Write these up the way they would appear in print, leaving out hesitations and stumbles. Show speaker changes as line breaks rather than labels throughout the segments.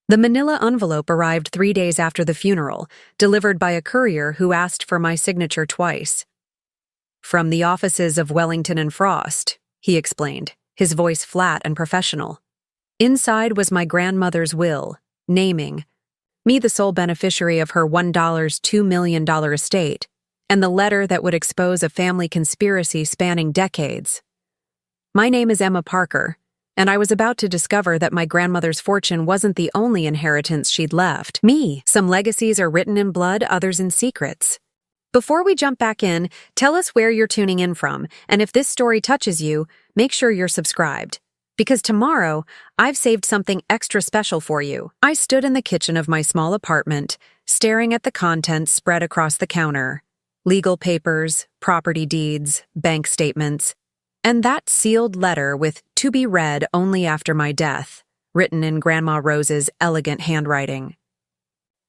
The manila envelope arrived 3 days after the funeral, delivered by a courier who asked for my signature twice. "From the offices of Wellington and Frost," he explained, his voice flat and professional. Inside was my grandmother's will, naming me the sole beneficiary of her $2 million estate, and the letter that would expose a family conspiracy spanning decades. My name is Emma Parker, and I was about to discover that my grandmother's fortune wasn't the only inheritance she'd left me. Some legacies are written in blood, others in secrets. Before we jump back in, tell us where you're tuning in from, and if this story touches you, make sure you're subscribed. Because tomorrow, I've saved something extra special for you. I stood in the kitchen of my small apartment, staring at the contents spread across the counter. Legal papers, property deeds, bank statements, and that sealed letter with "to be read only after my death," written in Grandma Rose's elegant handwriting.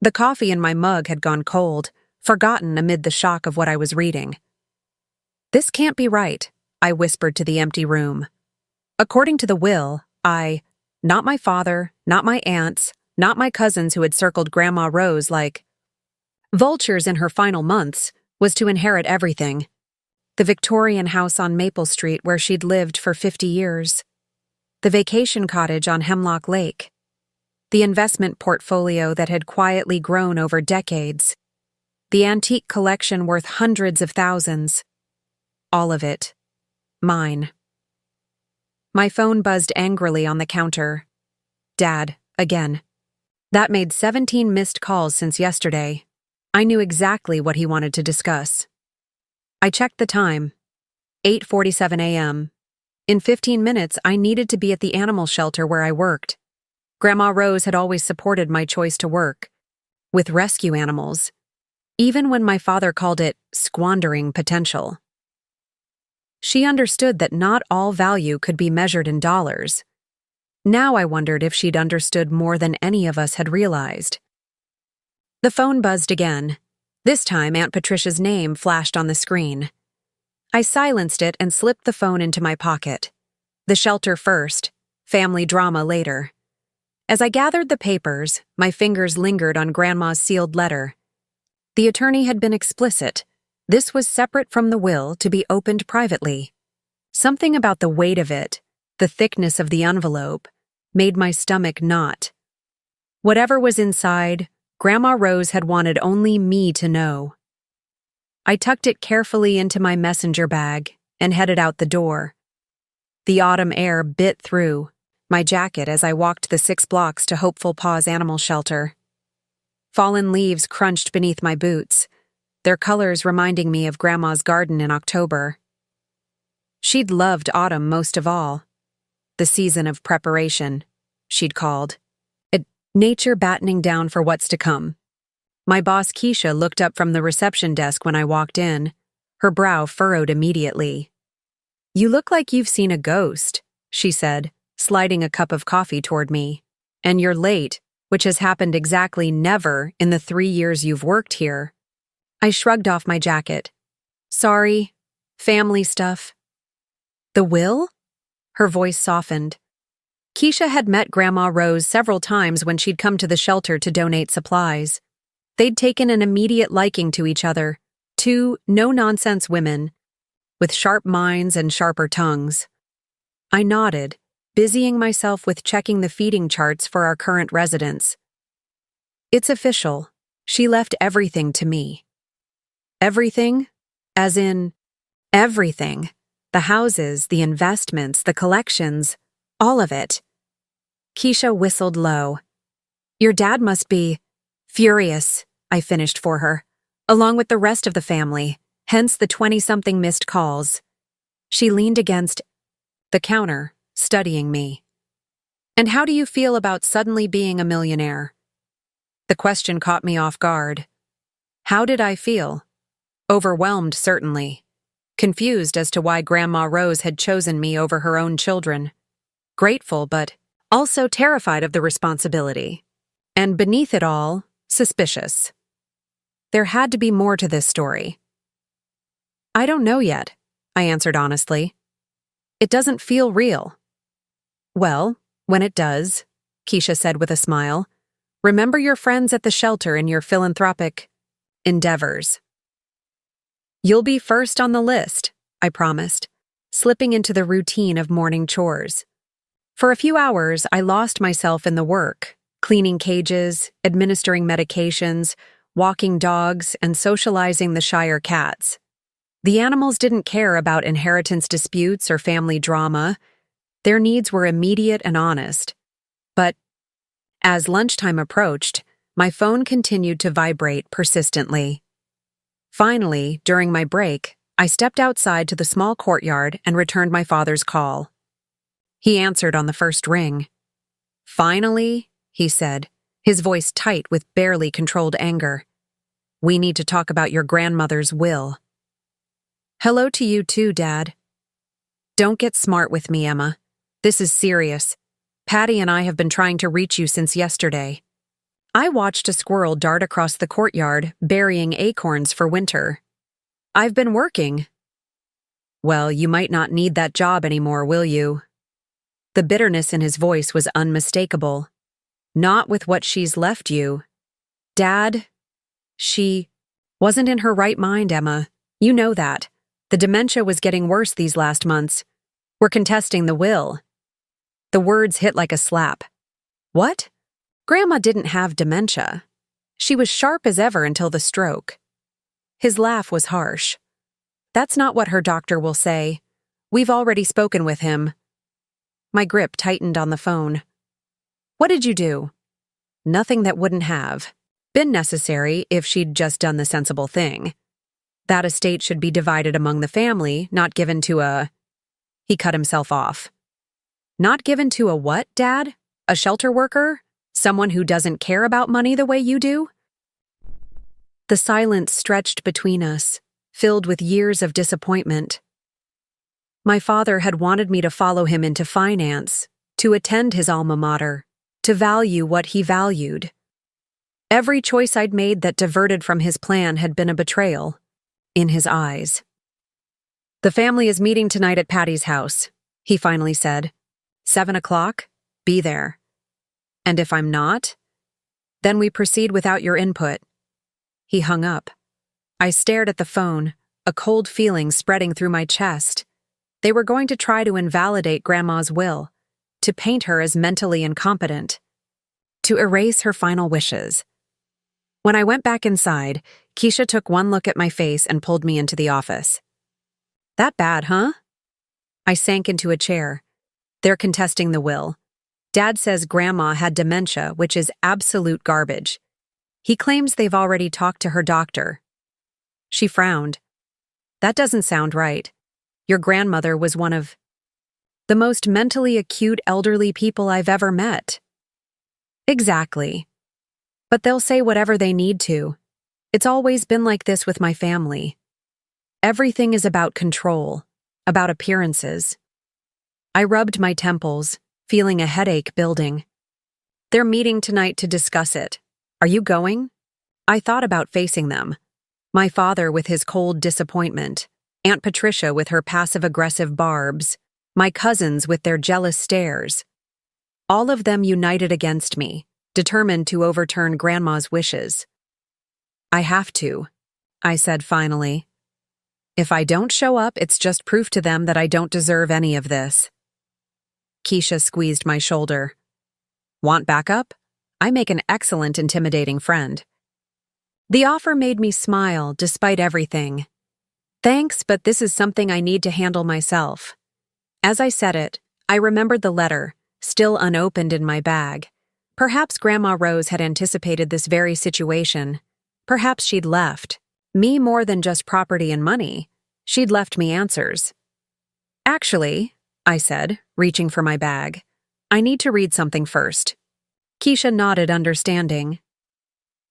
The coffee in my mug had gone cold, forgotten amid the shock of what I was reading. "This can't be right," I whispered to the empty room. According to the will, not my father, not my aunts, not my cousins who had circled Grandma Rose like vultures in her final months, was to inherit everything. The Victorian house on Maple Street where she'd lived for 50 years. The vacation cottage on Hemlock Lake. The investment portfolio that had quietly grown over decades. The antique collection worth hundreds of thousands. All of it. Mine. My phone buzzed angrily on the counter. Dad, again. That made 17 missed calls since yesterday. I knew exactly what he wanted to discuss. I checked the time. 8:47 a.m. In 15 minutes, I needed to be at the animal shelter where I worked. Grandma Rose had always supported my choice to work with rescue animals, even when my father called it squandering potential. She understood that not all value could be measured in dollars. Now I wondered if she'd understood more than any of us had realized. The phone buzzed again. This time, Aunt Patricia's name flashed on the screen. I silenced it and slipped the phone into my pocket. The shelter first, family drama later. As I gathered the papers, my fingers lingered on Grandma's sealed letter. The attorney had been explicit. This was separate from the will, to be opened privately. Something about the weight of it, the thickness of the envelope, made my stomach knot. Whatever was inside, Grandma Rose had wanted only me to know. I tucked it carefully into my messenger bag and headed out the door. The autumn air bit through my jacket as I walked the 6 blocks to Hopeful Paws Animal Shelter. Fallen leaves crunched beneath my boots, their colors reminding me of Grandma's garden in October. She'd loved autumn most of all. The season of preparation, she'd called. Nature battening down for what's to come. My boss Keisha looked up from the reception desk when I walked in, her brow furrowed immediately. "You look like you've seen a ghost," she said, sliding a cup of coffee toward me. "And you're late, which has happened exactly never in the 3 years you've worked here." I shrugged off my jacket. "Sorry, family stuff." "The will?" Her voice softened. Keisha had met Grandma Rose several times when she'd come to the shelter to donate supplies. They'd taken an immediate liking to each other, two no-nonsense women, with sharp minds and sharper tongues. I nodded, busying myself with checking the feeding charts for our current residents. "It's official. She left everything to me." Everything? As in, everything. The houses, the investments, the collections, all of it. Keisha whistled low. "Your dad must be furious," I finished for her, along with the rest of the family, hence the 20-something missed calls. She leaned against the counter, studying me. "And how do you feel about suddenly being a millionaire?" The question caught me off guard. How did I feel? Overwhelmed, certainly. Confused as to why Grandma Rose had chosen me over her own children. Grateful, but also terrified of the responsibility. And beneath it all, suspicious. There had to be more to this story. "I don't know yet," I answered honestly. "It doesn't feel real." "Well, when it does," Keisha said with a smile, Remember your friends at the shelter in your philanthropic endeavors. You'll be first on the list, I promised, slipping into the routine of morning chores. For a few hours, I lost myself in the work, cleaning cages, administering medications, walking dogs, and socializing the Shire cats. The animals didn't care about inheritance disputes or family drama. Their needs were immediate and honest. But as lunchtime approached, my phone continued to vibrate persistently. Finally, during my break, I stepped outside to the small courtyard and returned my father's call. He answered on the first ring. "Finally," he said, his voice tight with barely controlled anger. "We need to talk about your grandmother's will." "Hello to you too, Dad." "Don't get smart with me, Emma. This is serious. Patty and I have been trying to reach you since yesterday." I watched a squirrel dart across the courtyard, burying acorns for winter. "I've been working." "Well, you might not need that job anymore, will you?" The bitterness in his voice was unmistakable. "Not with what she's left you." "Dad, she wasn't in her right mind, Emma. You know that. The dementia was getting worse these last months. We're contesting the will." The words hit like a slap. "What? Grandma didn't have dementia. She was sharp as ever until the stroke." His laugh was harsh. "That's not what her doctor will say. We've already spoken with him." My grip tightened on the phone. "What did you do?" "Nothing that wouldn't have been necessary if she'd just done the sensible thing. That estate should be divided among the family, not given to a—" He cut himself off. "Not given to a what, Dad? A shelter worker? Someone who doesn't care about money the way you do?" The silence stretched between us, filled with years of disappointment. My father had wanted me to follow him into finance, to attend his alma mater, to value what he valued. Every choice I'd made that diverted from his plan had been a betrayal, in his eyes. "The family is meeting tonight at Patty's house," he finally said. 7 o'clock? Be there. And if I'm not? Then we proceed without your input." He hung up. I stared at the phone, a cold feeling spreading through my chest. They were going to try to invalidate Grandma's will, to paint her as mentally incompetent, to erase her final wishes. When I went back inside, Keisha took one look at my face and pulled me into the office. "That bad, huh?" I sank into a chair. "They're contesting the will. Dad says Grandma had dementia, which is absolute garbage. He claims they've already talked to her doctor." She frowned. "That doesn't sound right. Your grandmother was one of the most mentally acute elderly people I've ever met." "Exactly. But they'll say whatever they need to. It's always been like this with my family. Everything is about control, about appearances." I rubbed my temples, feeling a headache building. "They're meeting tonight to discuss it. Are you going?" I thought about facing them. My father with his cold disappointment, Aunt Patricia with her passive-aggressive barbs, my cousins with their jealous stares. All of them united against me, determined to overturn Grandma's wishes. "I have to," I said finally. "If I don't show up, it's just proof to them that I don't deserve any of this." Keisha squeezed my shoulder. "Want backup? I make an excellent intimidating friend." The offer made me smile despite everything. "Thanks, but this is something I need to handle myself." As I said it, I remembered the letter, still unopened in my bag. Perhaps Grandma Rose had anticipated this very situation. Perhaps she'd left me more than just property and money. She'd left me answers. "Actually," I said, reaching for my bag, "I need to read something first." Keisha nodded, understanding.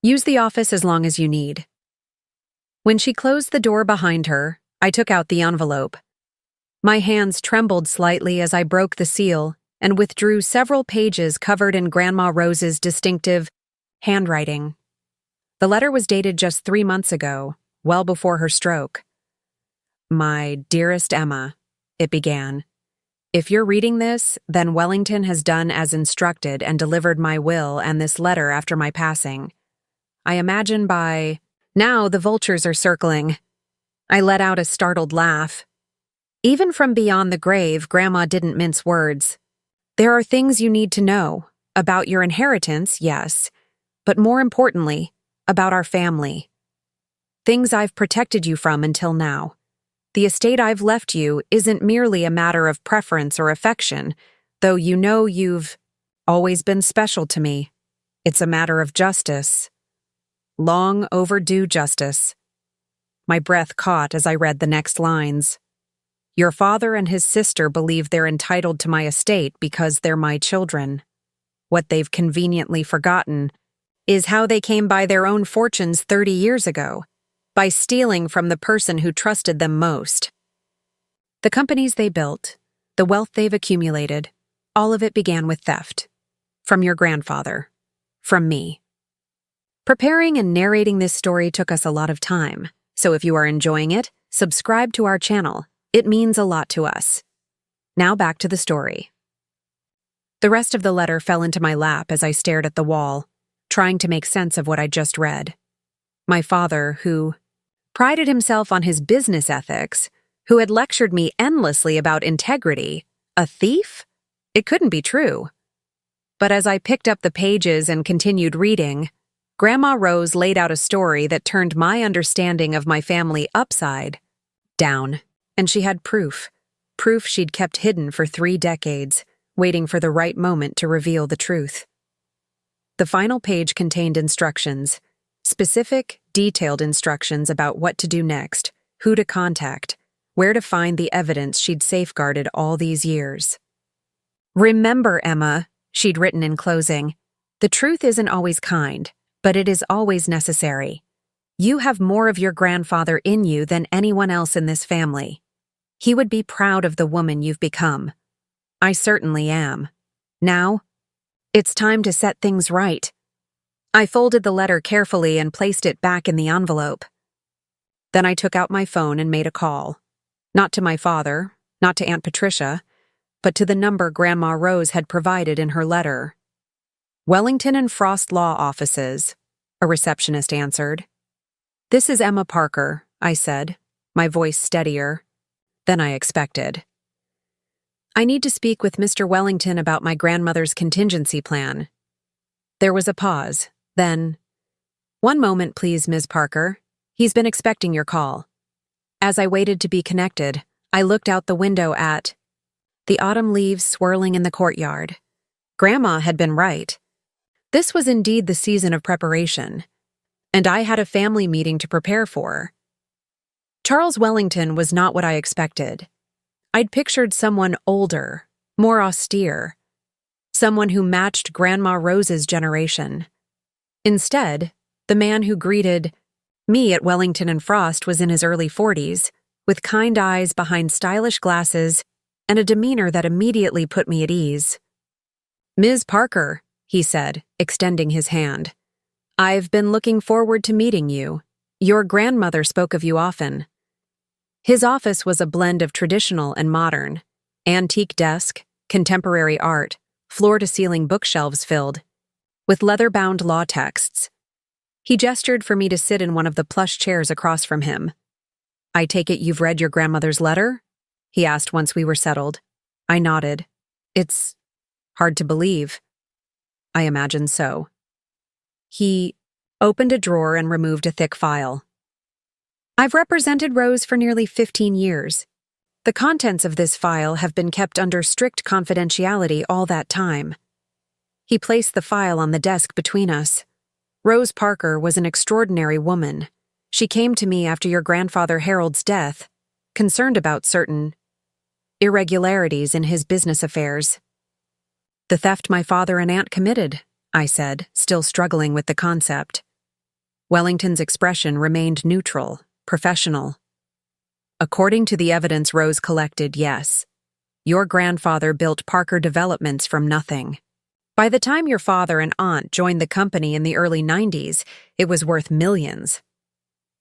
"Use the office as long as you need." When she closed the door behind her, I took out the envelope. My hands trembled slightly as I broke the seal and withdrew several pages covered in Grandma Rose's distinctive handwriting. The letter was dated just 3 months ago, well before her stroke. "My dearest Emma," it began. If you're reading this, then Wellington has done as instructed and delivered my will and this letter after my passing. I imagine by now the vultures are circling. I let out a startled laugh. Even from beyond the grave, Grandma didn't mince words. There are things you need to know. About your inheritance, yes. But more importantly, about our family. Things I've protected you from until now. The estate I've left you isn't merely a matter of preference or affection, though you know you've always been special to me. It's a matter of justice. Long overdue justice. My breath caught as I read the next lines. Your father and his sister believe they're entitled to my estate because they're my children. What they've conveniently forgotten is how they came by their own fortunes 30 years ago, by stealing from the person who trusted them most. The companies they built, the wealth they've accumulated, all of it began with theft. From your grandfather. From me. Preparing and narrating this story took us a lot of time, so if you are enjoying it, subscribe to our channel. It means a lot to us. Now back to the story. The rest of the letter fell into my lap as I stared at the wall, trying to make sense of what I'd just read. My father, who prided himself on his business ethics, who had lectured me endlessly about integrity, a thief? It couldn't be true. But as I picked up the pages and continued reading, Grandma Rose laid out a story that turned my understanding of my family upside down, and she had proof she'd kept hidden for 3 decades, waiting for the right moment to reveal the truth. The final page contained instructions, specific, detailed instructions about what to do next, who to contact, where to find the evidence she'd safeguarded all these years. Remember, Emma, she'd written in closing, the truth isn't always kind, but it is always necessary. You have more of your grandfather in you than anyone else in this family. He would be proud of the woman you've become. I certainly am. Now, it's time to set things right. I folded the letter carefully and placed it back in the envelope. Then I took out my phone and made a call. Not to my father, not to Aunt Patricia, but to the number Grandma Rose had provided in her letter. Wellington and Frost Law Offices, a receptionist answered. This is Emma Parker, I said, my voice steadier than I expected. I need to speak with Mr. Wellington about my grandmother's contingency plan. There was a pause, then, "One moment, please, Ms. Parker. He's been expecting your call." As I waited to be connected, I looked out the window at the autumn leaves swirling in the courtyard. Grandma had been right. This was indeed the season of preparation, and I had a family meeting to prepare for. Charles Wellington was not what I expected. I'd pictured someone older, more austere, someone who matched Grandma Rose's generation. Instead, the man who greeted me at Wellington and Frost was in his early 40s, with kind eyes behind stylish glasses and a demeanor that immediately put me at ease. "Ms. Parker," he said, extending his hand. "I've been looking forward to meeting you. Your grandmother spoke of you often." His office was a blend of traditional and modern. Antique desk, contemporary art, floor-to-ceiling bookshelves filled with leather-bound law texts. He gestured for me to sit in one of the plush chairs across from him. "I take it you've read your grandmother's letter?" he asked once we were settled. I nodded. "It's hard to believe." "I imagine so." He opened a drawer and removed a thick file. "I've represented Rose for nearly 15 years. The contents of this file have been kept under strict confidentiality all that time." He placed the file on the desk between us. "Rose Parker was an extraordinary woman. She came to me after your grandfather Harold's death, concerned about certain irregularities in his business affairs." "The theft my father and aunt committed," I said, still struggling with the concept. Wellington's expression remained neutral, professional. "According to the evidence Rose collected, yes. Your grandfather built Parker Developments from nothing. By the time your father and aunt joined the company in the early 90s, it was worth millions."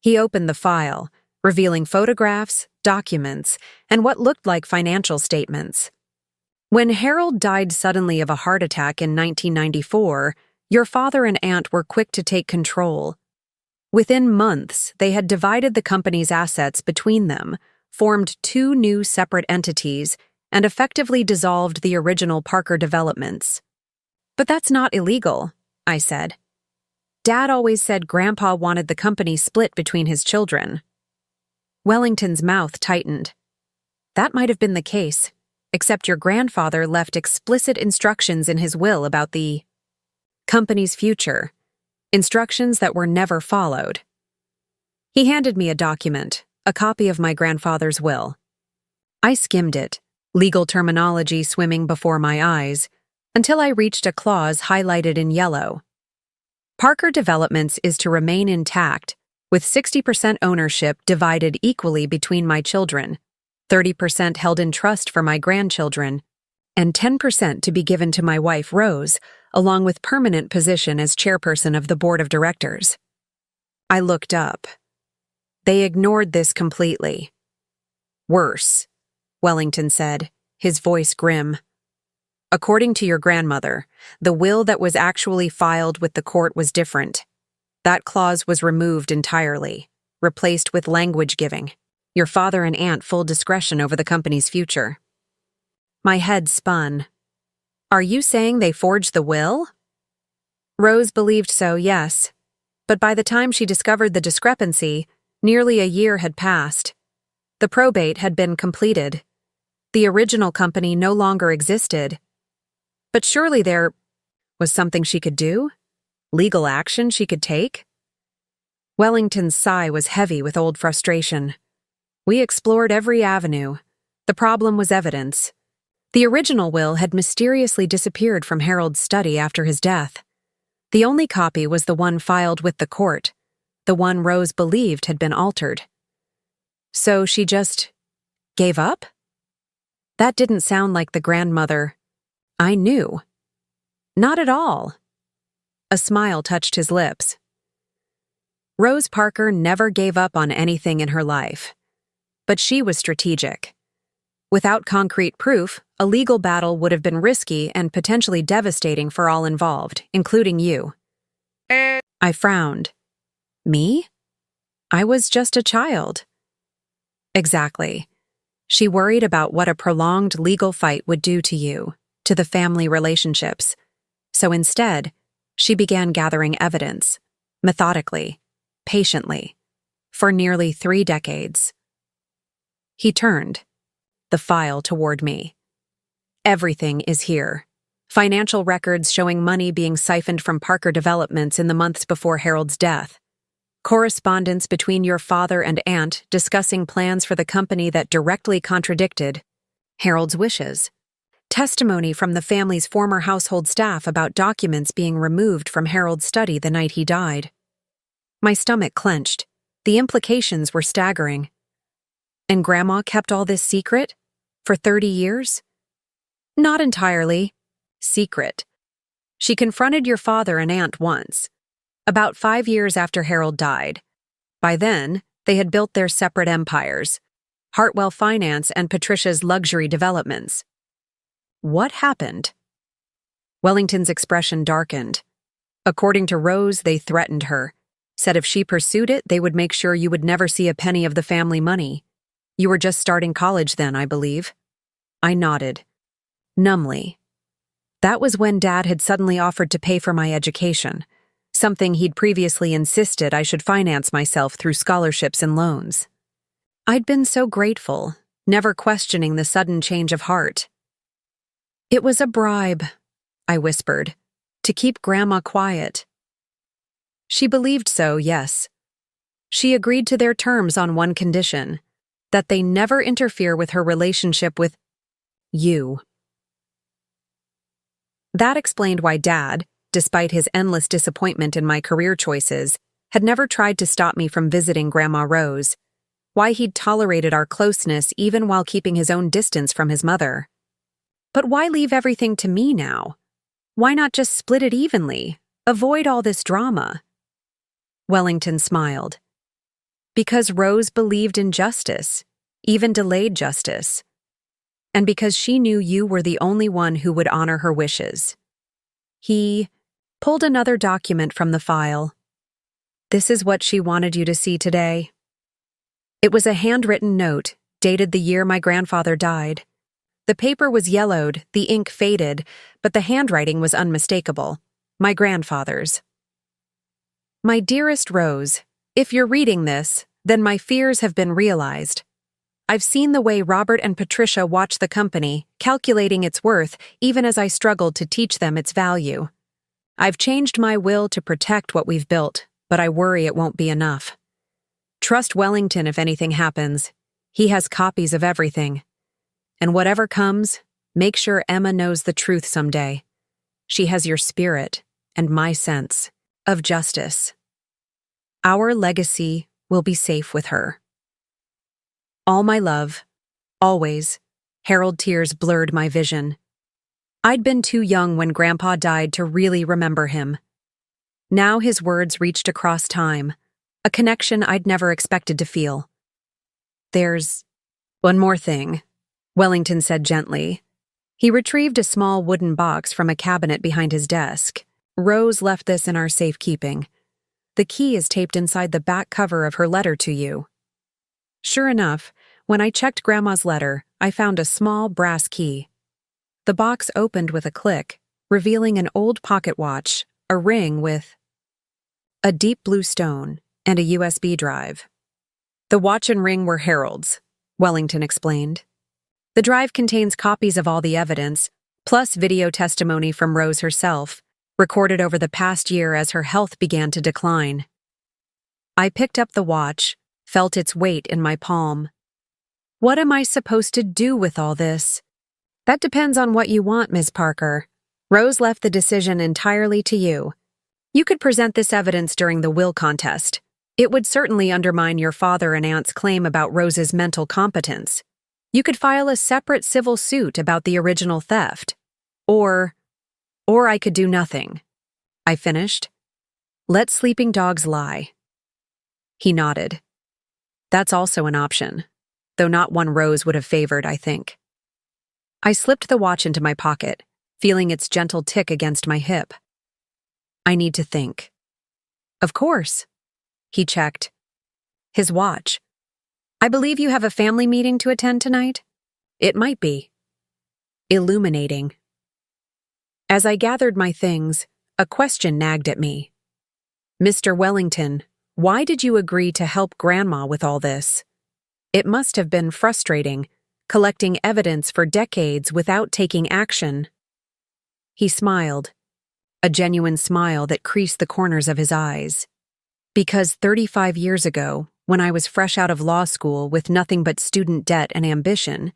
He opened the file, revealing photographs, documents, and what looked like financial statements. When Harold died suddenly of a heart attack in 1994, your father and aunt were quick to take control. Within months, they had divided the company's assets between them, formed two new separate entities, and effectively dissolved the original Parker Developments. But that's not illegal, I said. Dad always said Grandpa wanted the company split between his children. Wellington's mouth tightened. That might have been the case, except your grandfather left explicit instructions in his will about the company's future, instructions that were never followed. He handed me a document, a copy of my grandfather's will. I skimmed it, legal terminology swimming before my eyes, until I reached a clause highlighted in yellow. Parker Developments is to remain intact, with 60% ownership divided equally between my children, 30% held in trust for my grandchildren, and 10% to be given to my wife Rose, along with permanent position as chairperson of the board of directors. I looked up. They ignored this completely. Worse, Wellington said, his voice grim. According to your grandmother, the will that was actually filed with the court was different. That clause was removed entirely, replaced with language giving your father and aunt full discretion over the company's future. My head spun. Are you saying they forged the will? Rose believed so, yes. But by the time she discovered the discrepancy, nearly a year had passed. The probate had been completed. The original company no longer existed. But surely there was something she could do? Legal action she could take? Wellington's sigh was heavy with old frustration. We explored every avenue. The problem was evidence. The original will had mysteriously disappeared from Harold's study after his death. The only copy was the one filed with the court, the one Rose believed had been altered. So she just gave up? That didn't sound like the grandmother I knew. Not at all. A smile touched his lips. Rose Parker never gave up on anything in her life. But she was strategic. Without concrete proof, a legal battle would have been risky and potentially devastating for all involved, including you. I frowned. Me? I was just a child. Exactly. She worried about what a prolonged legal fight would do to you, to the family relationships. So instead, she began gathering evidence, methodically, patiently, for nearly 3 decades. He turned, the file toward me. Everything is here. Financial records showing money being siphoned from Parker Developments in the months before Harold's death. Correspondence between your father and aunt discussing plans for the company that directly contradicted Harold's wishes. Testimony from the family's former household staff about documents being removed from Harold's study the night he died. My stomach clenched. The implications were staggering. And Grandma kept all this secret? For 30 years? Not entirely. Secret. She confronted your father and aunt once, about 5 years after Harold died. By then, they had built their separate empires, Hartwell Finance and Patricia's Luxury Developments. What happened? Wellington's expression darkened. According to Rose, they threatened her, said if she pursued it, they would make sure you would never see a penny of the family money. You were just starting college then, I believe. I nodded, numbly. That was when Dad had suddenly offered to pay for my education, something he'd previously insisted I should finance myself through scholarships and loans. I'd been so grateful, never questioning the sudden change of heart. It was a bribe, I whispered, to keep Grandma quiet. She believed so, yes. She agreed to their terms on one condition, that they never interfere with her relationship with you. That explained why Dad, despite his endless disappointment in my career choices, had never tried to stop me from visiting Grandma Rose, why he'd tolerated our closeness even while keeping his own distance from his mother. But why leave everything to me now? Why not just split it evenly? Avoid all this drama? Wellington smiled. Because Rose believed in justice, even delayed justice. and because she knew you were the only one who would honor her wishes. He pulled another document from the file. This is what she wanted you to see today. It was a handwritten note, dated the year my grandfather died. The paper was yellowed, the ink faded, but the handwriting was unmistakable. My grandfather's. My dearest Rose, if you're reading this, then my fears have been realized. I've seen the way Robert and Patricia watch the company, calculating its worth even as I struggled to teach them its value. I've changed my will to protect what we've built, but I worry it won't be enough. Trust Wellington if anything happens. He has copies of everything. And whatever comes, make sure Emma knows the truth someday. She has your spirit and my sense of justice. Our legacy will be safe with her. All my love, always. Harold tears blurred my vision. I'd been too young when Grandpa died to really remember him. Now his words reached across time, a connection I'd never expected to feel. There's one more thing, Wellington said gently. He retrieved a small wooden box from a cabinet behind his desk. Rose left this in our safekeeping. The key is taped inside the back cover of her letter to you. Sure enough, when I checked Grandma's letter, I found a small brass key. The box opened with a click, revealing an old pocket watch, a ring with a deep blue stone, and a USB drive. The watch and ring were Harold's, Wellington explained. The drive contains copies of all the evidence, plus video testimony from Rose herself, recorded over the past year as her health began to decline. I picked up the watch, felt its weight in my palm. What am I supposed to do with all this? That depends on what you want, Ms. Parker. Rose left the decision entirely to you. You could present this evidence during the will contest. It would certainly undermine your father and aunt's claim about Rose's mental competence. You could file a separate civil suit about the original theft. Or I could do nothing. I finished. Let sleeping dogs lie. He nodded. That's also an option, though not one Rose would have favored, I think. I slipped the watch into my pocket, feeling its gentle tick against my hip. I need to think. Of course. He checked. His watch. I believe you have a family meeting to attend tonight? It might be. Illuminating. As I gathered my things, a question nagged at me. Mr. Wellington, why did you agree to help Grandma with all this? It must have been frustrating, collecting evidence for decades without taking action. He smiled, a genuine smile that creased the corners of his eyes. Because 35 years ago, when I was fresh out of law school with nothing but student debt and ambition,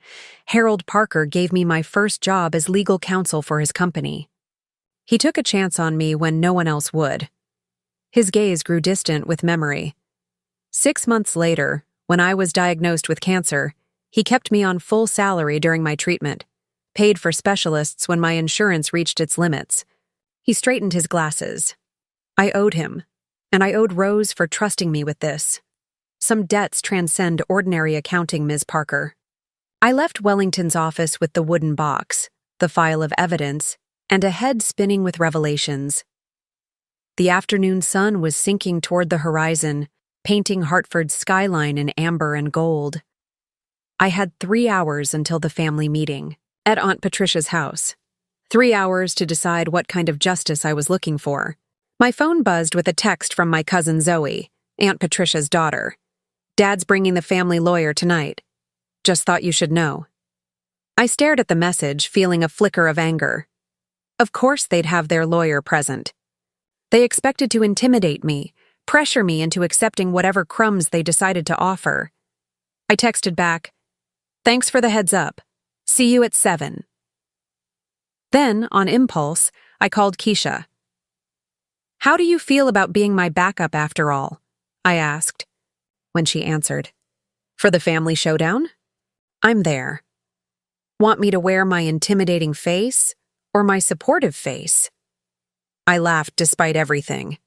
Harold Parker gave me my first job as legal counsel for his company. He took a chance on me when no one else would. His gaze grew distant with memory. 6 months later, when I was diagnosed with cancer, he kept me on full salary during my treatment, paid for specialists when my insurance reached its limits. He straightened his glasses. I owed him, and I owed Rose for trusting me with this. Some debts transcend ordinary accounting, Ms. Parker. I left Wellington's office with the wooden box, the file of evidence, and a head spinning with revelations. The afternoon sun was sinking toward the horizon, painting Hartford's skyline in amber and gold. I had 3 hours until the family meeting, at Aunt Patricia's house. 3 hours to decide what kind of justice I was looking for. My phone buzzed with a text from my cousin Zoe, Aunt Patricia's daughter. Dad's bringing the family lawyer tonight. Just thought you should know. I stared at the message, feeling a flicker of anger. Of course they'd have their lawyer present. They expected to intimidate me, pressure me into accepting whatever crumbs they decided to offer. I texted back, "Thanks for the heads up. See you at 7. Then, on impulse, I called Keisha. "How do you feel about being my backup after all?" I asked, when she answered. "For the family showdown? I'm there. Want me to wear my intimidating face or my supportive face?" I laughed despite everything.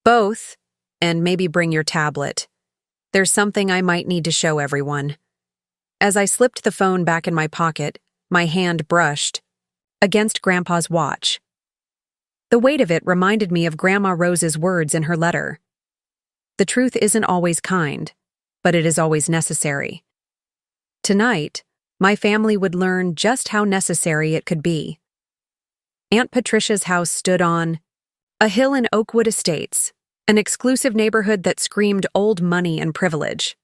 "Both, and maybe bring your tablet. There's something I might need to show everyone." As I slipped the phone back in my pocket, my hand brushed against Grandpa's watch. The weight of it reminded me of Grandma Rose's words in her letter. The truth isn't always kind, but it is always necessary. Tonight, my family would learn just how necessary it could be. Aunt Patricia's house stood on a hill in Oakwood Estates, an exclusive neighborhood that screamed old money and privilege.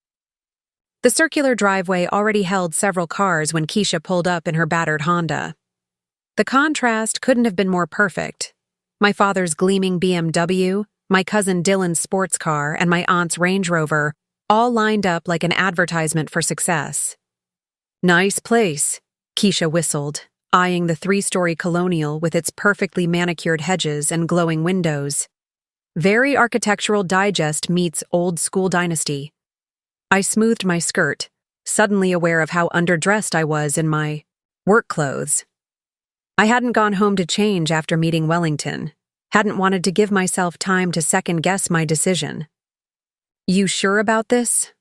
The circular driveway already held several cars when Keisha pulled up in her battered Honda. The contrast couldn't have been more perfect. My father's gleaming BMW, my cousin Dylan's sports car, and my aunt's Range Rover all lined up like an advertisement for success. "Nice place," Keisha whistled, eyeing the three-story colonial with its perfectly manicured hedges and glowing windows. Very Architectural Digest meets Old School Dynasty. I smoothed my skirt, suddenly aware of how underdressed I was in my work clothes. I hadn't gone home to change after meeting Wellington, hadn't wanted to give myself time to second-guess my decision. "You sure about this?"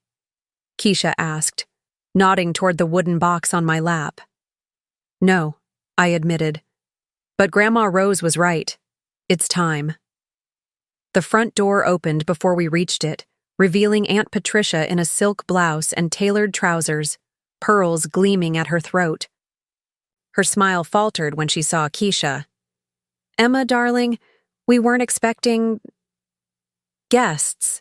Keisha asked, nodding toward the wooden box on my lap. "No," I admitted. "But Grandma Rose was right. It's time." The front door opened before we reached it, revealing Aunt Patricia in a silk blouse and tailored trousers, pearls gleaming at her throat. Her smile faltered when she saw Keisha. "Emma, darling, we weren't expecting guests."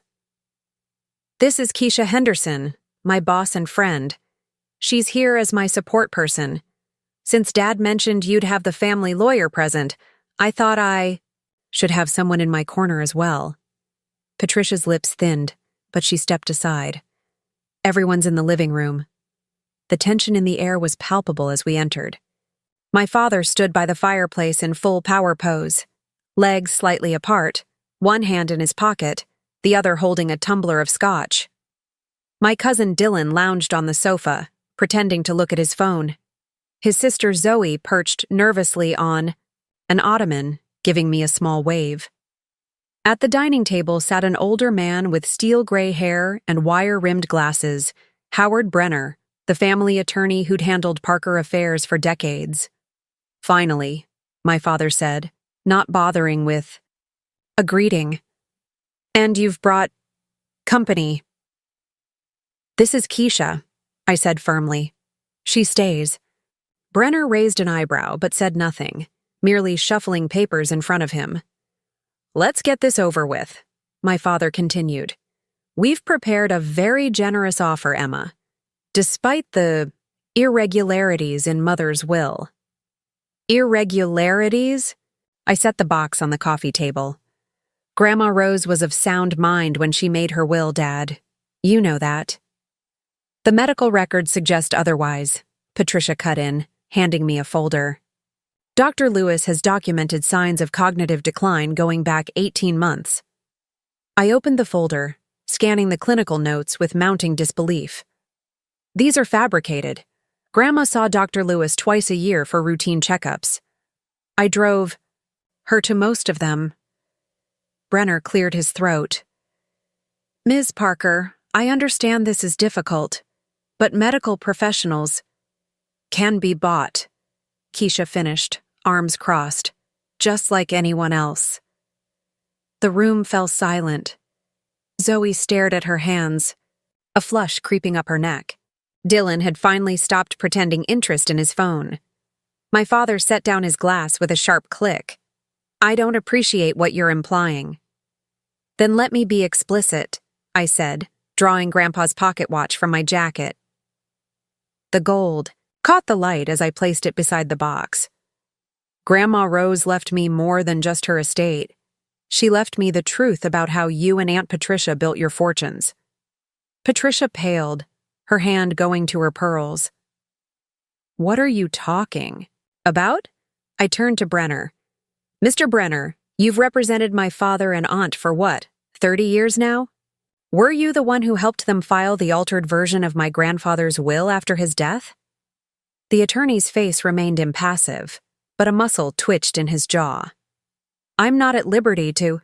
"This is Keisha Henderson, my boss and friend. She's here as my support person. Since Dad mentioned you'd have the family lawyer present, I thought I should have someone in my corner as well." Patricia's lips thinned, but she stepped aside. Everyone's in the living room. The tension in the air was palpable as we entered. My father stood by the fireplace in full power pose, legs slightly apart, one hand in his pocket, the other holding a tumbler of scotch. My cousin Dylan lounged on the sofa, pretending to look at his phone. His sister Zoe perched nervously on an ottoman, giving me a small wave. At the dining table sat an older man with steel-gray hair and wire-rimmed glasses, Howard Brenner, the family attorney who'd handled Parker affairs for decades. "Finally," my father said, not bothering with a greeting. "And you've brought company." "This is Keisha," I said firmly. "She stays." Brenner raised an eyebrow but said nothing, merely shuffling papers in front of him. "Let's get this over with," my father continued. "We've prepared a very generous offer, Emma, despite the irregularities in Mother's will." "Irregularities?" I set the box on the coffee table. "Grandma Rose was of sound mind when she made her will, Dad. You know that." "The medical records suggest otherwise," Patricia cut in, handing me a folder. "Dr. Lewis has documented signs of cognitive decline going back 18 months. I opened the folder, scanning the clinical notes with mounting disbelief. "These are fabricated. Grandma saw Dr. Lewis twice a year for routine checkups. I drove her to most of them." Brenner cleared his throat. "Ms. Parker, I understand this is difficult, but medical professionals can be bought," Keisha finished, arms crossed, "just like anyone else." The room fell silent. Zoe stared at her hands, a flush creeping up her neck. Dylan had finally stopped pretending interest in his phone. My father set down his glass with a sharp click. "I don't appreciate what you're implying." "Then let me be explicit," I said, drawing Grandpa's pocket watch from my jacket. The gold caught the light as I placed it beside the box. "Grandma Rose left me more than just her estate. She left me the truth about how you and Aunt Patricia built your fortunes." Patricia paled, her hand going to her pearls. "What are you talking about?" I turned to Brenner. "Mr. Brenner, you've represented my father and aunt for what, 30 years now? Were you the one who helped them file the altered version of my grandfather's will after his death?" The attorney's face remained impassive, but a muscle twitched in his jaw. "I'm not at liberty to—"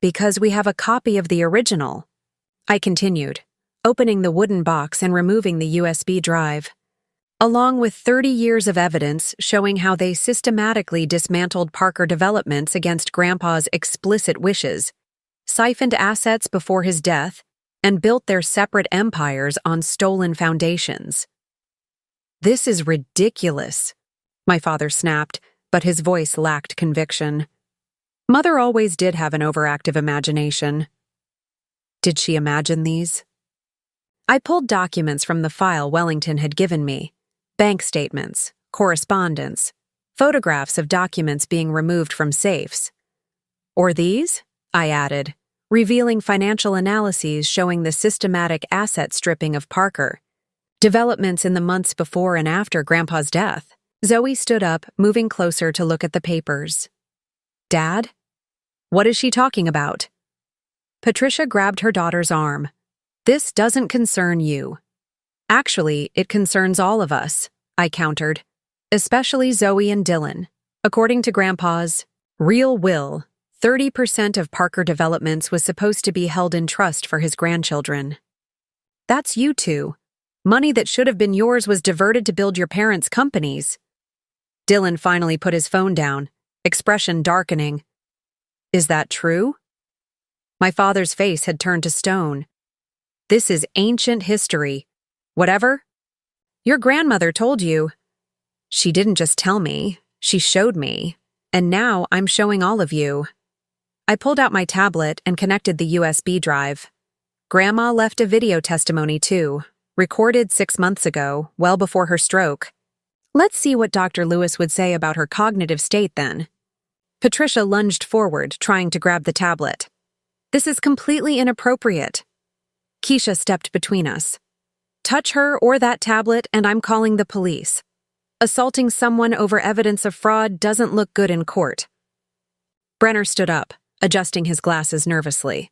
"Because we have a copy of the original," I continued, opening the wooden box and removing the USB drive. Along with 30 years of evidence showing how they systematically dismantled Parker Developments against Grandpa's explicit wishes, siphoned assets before his death, and built their separate empires on stolen foundations. "This is ridiculous," my father snapped, but his voice lacked conviction. Mother always did have an overactive imagination. Did she imagine these? I pulled documents from the file Wellington had given me: bank statements, correspondence, photographs of documents being removed from safes. "Or these?" I added, revealing financial analyses showing the systematic asset stripping of Parker. Developments in the months before and after Grandpa's death. Zoe stood up, moving closer to look at the papers. "Dad? What is she talking about?" Patricia grabbed her daughter's arm. "This doesn't concern you." "Actually, it concerns all of us," I countered, "especially Zoe and Dylan. According to Grandpa's real will, 30% of Parker Developments was supposed to be held in trust for his grandchildren. That's you two. Money that should have been yours was diverted to build your parents' companies." Dylan finally put his phone down, expression darkening. "Is that true?" My father's face had turned to stone. "This is ancient history. Whatever? Your grandmother told you." "She didn't just tell me, she showed me, and now I'm showing all of you." I pulled out my tablet and connected the USB drive. Grandma left a video testimony too, recorded 6 months ago, well before her stroke. Let's see what Dr. Lewis would say about her cognitive state then. Patricia lunged forward, trying to grab the tablet. "This is completely inappropriate." Keisha stepped between us. "Touch her or that tablet and I'm calling the police. Assaulting someone over evidence of fraud doesn't look good in court." Brenner stood up, adjusting his glasses nervously.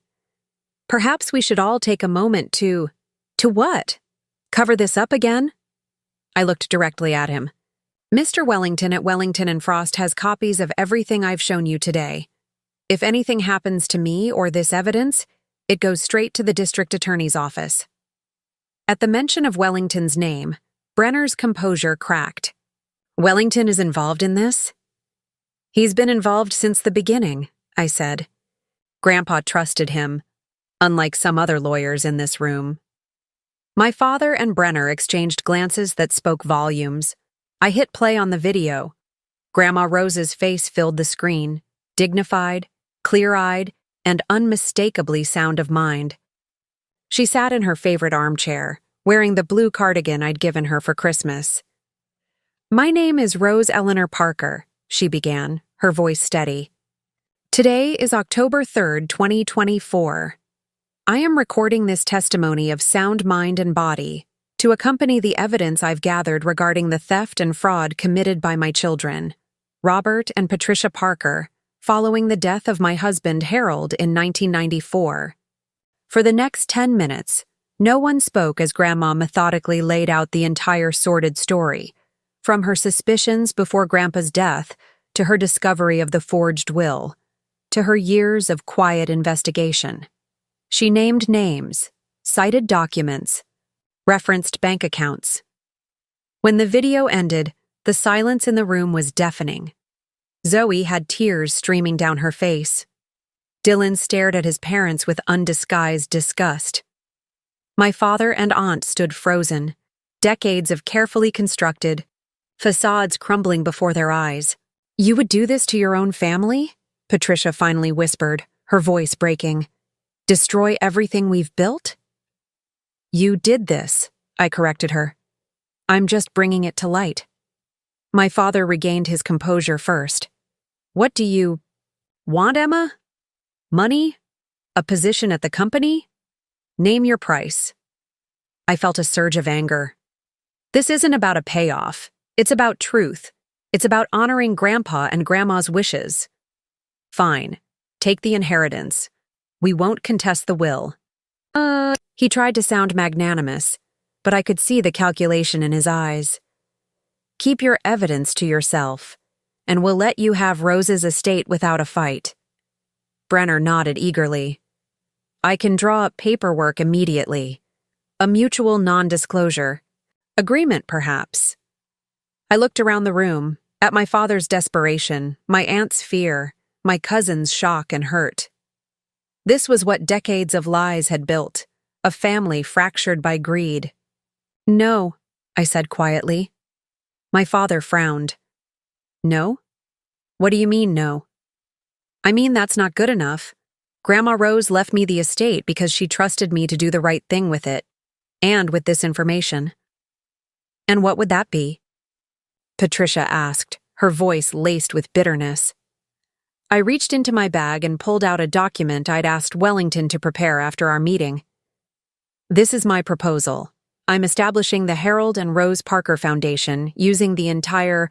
"Perhaps we should all take a moment to what? Cover this up again?" I looked directly at him. "Mr. Wellington at Wellington and Frost has copies of everything I've shown you today. If anything happens to me or this evidence, it goes straight to the district attorney's office." At the mention of Wellington's name, Brenner's composure cracked. "Wellington is involved in this?" "He's been involved since the beginning," I said. Grandpa trusted him, unlike some other lawyers in this room. My father and Brenner exchanged glances that spoke volumes. I hit play on the video. Grandma Rose's face filled the screen, dignified, clear-eyed, and unmistakably sound of mind. She sat in her favorite armchair, wearing the blue cardigan I'd given her for Christmas. "My name is Rose Eleanor Parker," she began, her voice steady. "Today is October 3rd, 2024. I am recording this testimony of sound mind and body to accompany the evidence I've gathered regarding the theft and fraud committed by my children, Robert and Patricia Parker, following the death of my husband Harold in 1994. For the next 10 minutes, no one spoke as Grandma methodically laid out the entire sordid story, from her suspicions before Grandpa's death to her discovery of the forged will, to her years of quiet investigation. She named names, cited documents, referenced bank accounts. When the video ended, the silence in the room was deafening. Zoe had tears streaming down her face. Dylan stared at his parents with undisguised disgust. My father and aunt stood frozen, decades of carefully constructed facades crumbling before their eyes. "You would do this to your own family?" Patricia finally whispered, her voice breaking. "Destroy everything we've built?" "You did this," I corrected her. "I'm just bringing it to light." My father regained his composure first. "What do you want, Emma? Money? A position at the company? Name your price." I felt a surge of anger. "This isn't about a payoff. It's about truth. It's about honoring Grandpa and Grandma's wishes." "Fine. Take the inheritance. We won't contest the will." He tried to sound magnanimous, but I could see the calculation in his eyes. "Keep your evidence to yourself, and we'll let you have Rose's estate without a fight." Brenner nodded eagerly. "I can draw up paperwork immediately. A mutual non-disclosure. Agreement, perhaps. I looked around the room, at my father's desperation, my aunt's fear, my cousin's shock and hurt. This was what decades of lies had built, a family fractured by greed. "No," I said quietly. My father frowned. "No? What do you mean, no?" "I mean that's not good enough. Grandma Rose left me the estate because she trusted me to do the right thing with it, and with this information." "And what would that be?" Patricia asked, her voice laced with bitterness. I reached into my bag and pulled out a document I'd asked Wellington to prepare after our meeting. "This is my proposal. I'm establishing the Harold and Rose Parker Foundation using the entire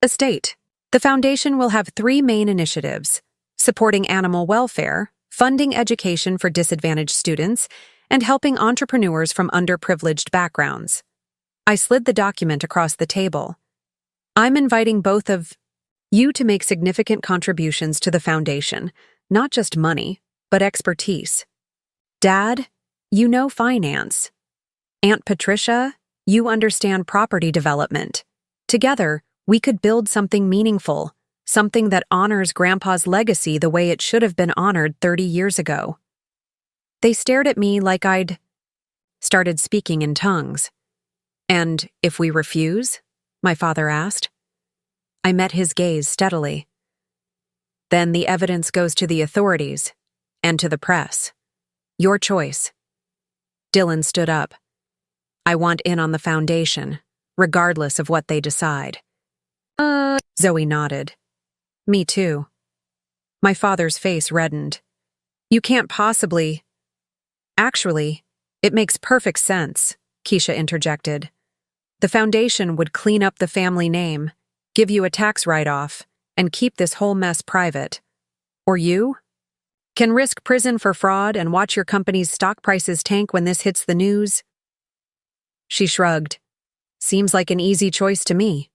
estate. The foundation will have 3 main initiatives: supporting animal welfare, funding education for disadvantaged students, and helping entrepreneurs from underprivileged backgrounds." I slid the document across the table. "I'm inviting both of you to make significant contributions to the foundation, not just money, but expertise. Dad, you know finance. Aunt Patricia, you understand property development. Together, we could build something meaningful, something that honors Grandpa's legacy the way it should have been honored 30 years ago." They stared at me like I'd started speaking in tongues. "And if we refuse?" my father asked. I met his gaze steadily. "Then the evidence goes to the authorities and to the press. Your choice." Dylan stood up. "I want in on the foundation, regardless of what they decide." Zoe nodded. "Me too." My father's face reddened. "You can't possibly—" "Actually, it makes perfect sense," Keisha interjected. "The foundation would clean up the family name, give you a tax write-off, and keep this whole mess private. Or you can risk prison for fraud and watch your company's stock prices tank when this hits the news." She shrugged. "Seems like an easy choice to me."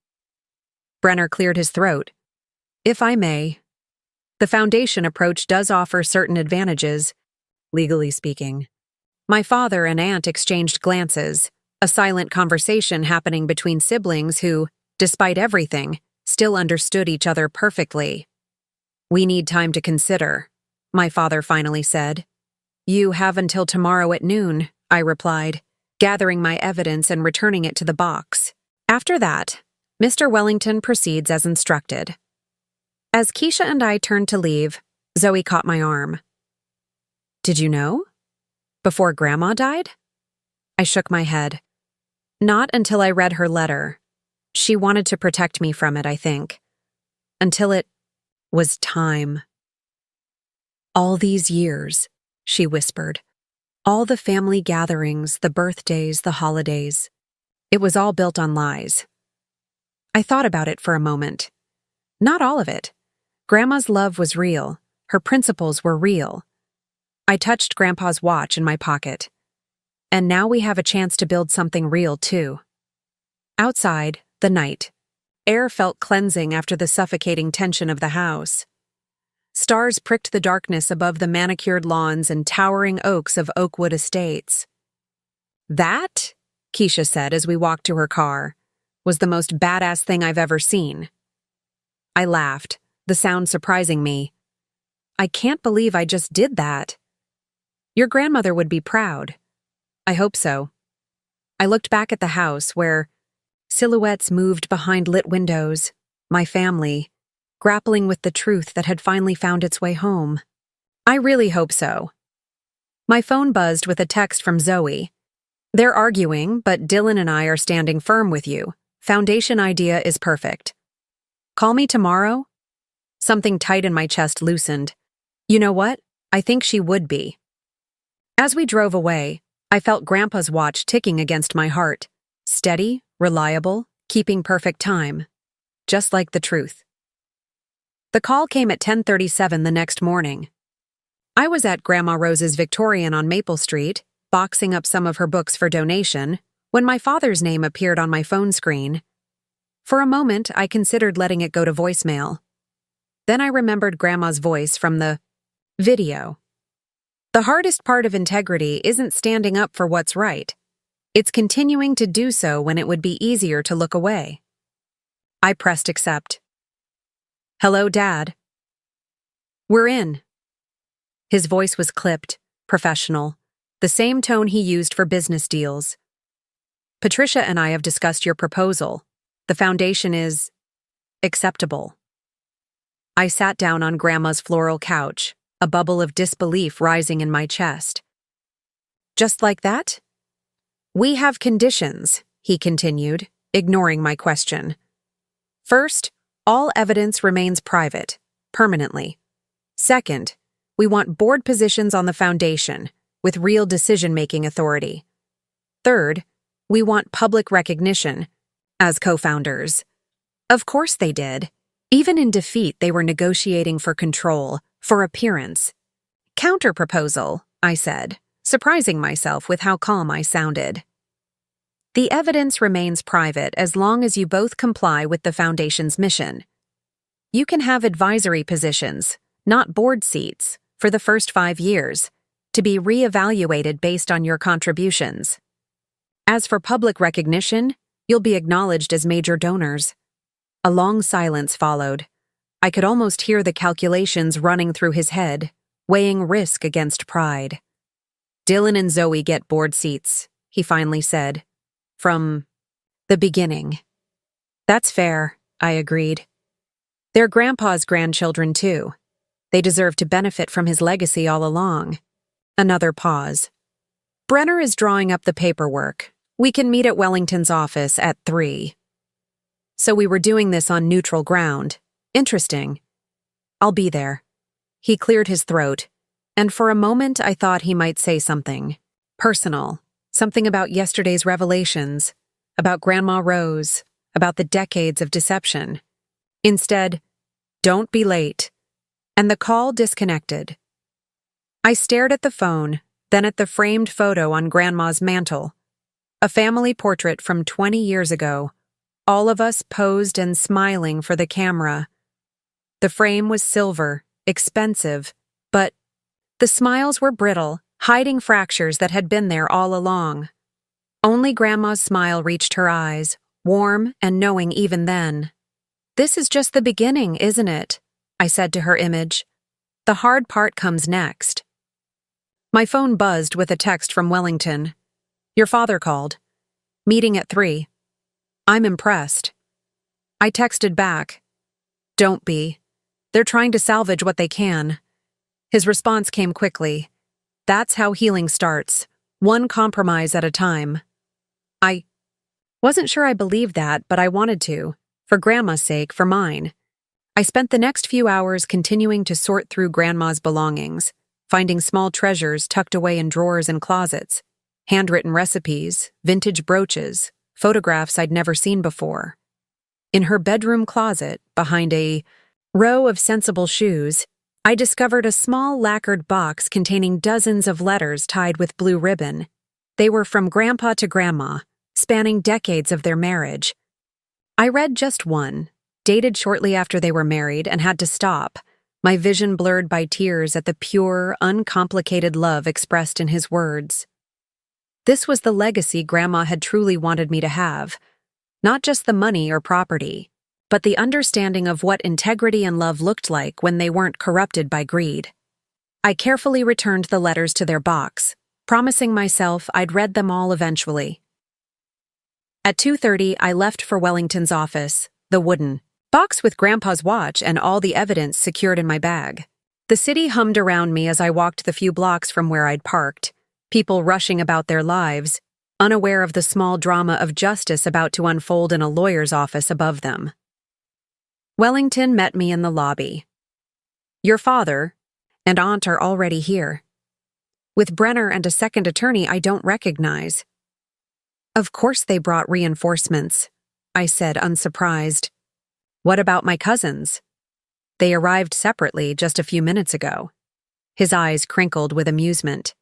Brenner cleared his throat. "If I may, the foundation approach does offer certain advantages, legally speaking." My father and aunt exchanged glances, a silent conversation happening between siblings who, despite everything, still understood each other perfectly. "We need time to consider," my father finally said. "You have until tomorrow at noon," I replied, gathering my evidence and returning it to the box. After that, Mr. Wellington proceeds as instructed. As Keisha and I turned to leave, Zoe caught my arm. "Did you know? Before Grandma died?" I shook my head. "Not until I read her letter. She wanted to protect me from it, I think. Until it was time." "All these years," she whispered. "All the family gatherings, the birthdays, the holidays. It was all built on lies." I thought about it for a moment. Not all of it. Grandma's love was real. Her principles were real. I touched Grandpa's watch in my pocket. And now we have a chance to build something real, too. Outside, the night. Air felt cleansing after the suffocating tension of the house. Stars pricked the darkness above the manicured lawns and towering oaks of Oakwood Estates. "That," Keisha said as we walked to her car, "was the most badass thing I've ever seen." I laughed, the sound surprising me. "I can't believe I just did that." "Your grandmother would be proud." "I hope so." I looked back at the house where silhouettes moved behind lit windows, my family, grappling with the truth that had finally found its way home. "I really hope so." My phone buzzed with a text from Zoe. "They're arguing, but Dylan and I are standing firm with you. Foundation idea is perfect. Call me tomorrow?" Something tight in my chest loosened. You know what? I think she would be. As we drove away, I felt Grandpa's watch ticking against my heart. Steady, reliable, keeping perfect time. Just like the truth. The call came at 10:37 the next morning. I was at Grandma Rose's Victorian on Maple Street, boxing up some of her books for donation, when my father's name appeared on my phone screen. For a moment, I considered letting it go to voicemail. Then I remembered Grandma's voice from the video. The hardest part of integrity isn't standing up for what's right, It's continuing to do so when it would be easier to look away. I pressed accept. Hello, Dad. We're in. His voice was clipped, professional, the same tone he used for business deals. Patricia and I have discussed your proposal. The foundation is acceptable. I sat down on Grandma's floral couch, a bubble of disbelief rising in my chest. Just like that? We have conditions, he continued, ignoring my question. First, all evidence remains private, permanently. Second, we want board positions on the foundation, with real decision-making authority. Third, we want public recognition, as co-founders. Of course they did. Even in defeat, they were negotiating for control, for appearance. Counter-proposal, I said, surprising myself with how calm I sounded. The evidence remains private as long as you both comply with the foundation's mission. You can have advisory positions, not board seats, for the first 5 years, to be re-evaluated based on your contributions. As for public recognition, you'll be acknowledged as major donors. A long silence followed. I could almost hear the calculations running through his head, weighing risk against pride. Dylan and Zoe get board seats, he finally said. From the beginning. That's fair, I agreed. They're Grandpa's grandchildren, too. They deserve to benefit from his legacy all along. Another pause. Brenner is drawing up the paperwork. We can meet at Wellington's office at 3. So we were doing this on neutral ground. Interesting. I'll be there. He cleared his throat, and for a moment I thought he might say something personal, something about yesterday's revelations, about Grandma Rose, about the decades of deception. Instead, don't be late. And the call disconnected. I stared at the phone, then at the framed photo on Grandma's mantel. A family portrait from 20 years ago, all of us posed and smiling for the camera. The frame was silver, expensive, but the smiles were brittle, hiding fractures that had been there all along. Only Grandma's smile reached her eyes, warm and knowing even then. This is just the beginning, isn't it? I said to her image. The hard part comes next. My phone buzzed with a text from Wellington. Your father called. Meeting at 3. I'm impressed. I texted back. Don't be. They're trying to salvage what they can. His response came quickly. That's how healing starts, one compromise at a time. I wasn't sure I believed that, but I wanted to, for Grandma's sake, for mine. I spent the next few hours continuing to sort through Grandma's belongings, finding small treasures tucked away in drawers and closets, handwritten recipes, vintage brooches, photographs I'd never seen before. In her bedroom closet, behind a row of sensible shoes, I discovered a small lacquered box containing dozens of letters tied with blue ribbon. They were from Grandpa to Grandma, spanning decades of their marriage. I read just one, dated shortly after they were married, and had to stop, my vision blurred by tears at the pure, uncomplicated love expressed in his words. This was the legacy Grandma had truly wanted me to have, not just the money or property, but the understanding of what integrity and love looked like when they weren't corrupted by greed. I carefully returned the letters to their box, promising myself I'd read them all eventually. At 2:30, I left for Wellington's office, the wooden box with Grandpa's watch and all the evidence secured in my bag. The city hummed around me as I walked the few blocks from where I'd parked, people rushing about their lives, unaware of the small drama of justice about to unfold in a lawyer's office above them. Wellington met me in the lobby. Your father and aunt are already here. With Brenner and a second attorney I don't recognize. Of course they brought reinforcements, I said, unsurprised. What about my cousins? They arrived separately just a few minutes ago. His eyes crinkled with amusement.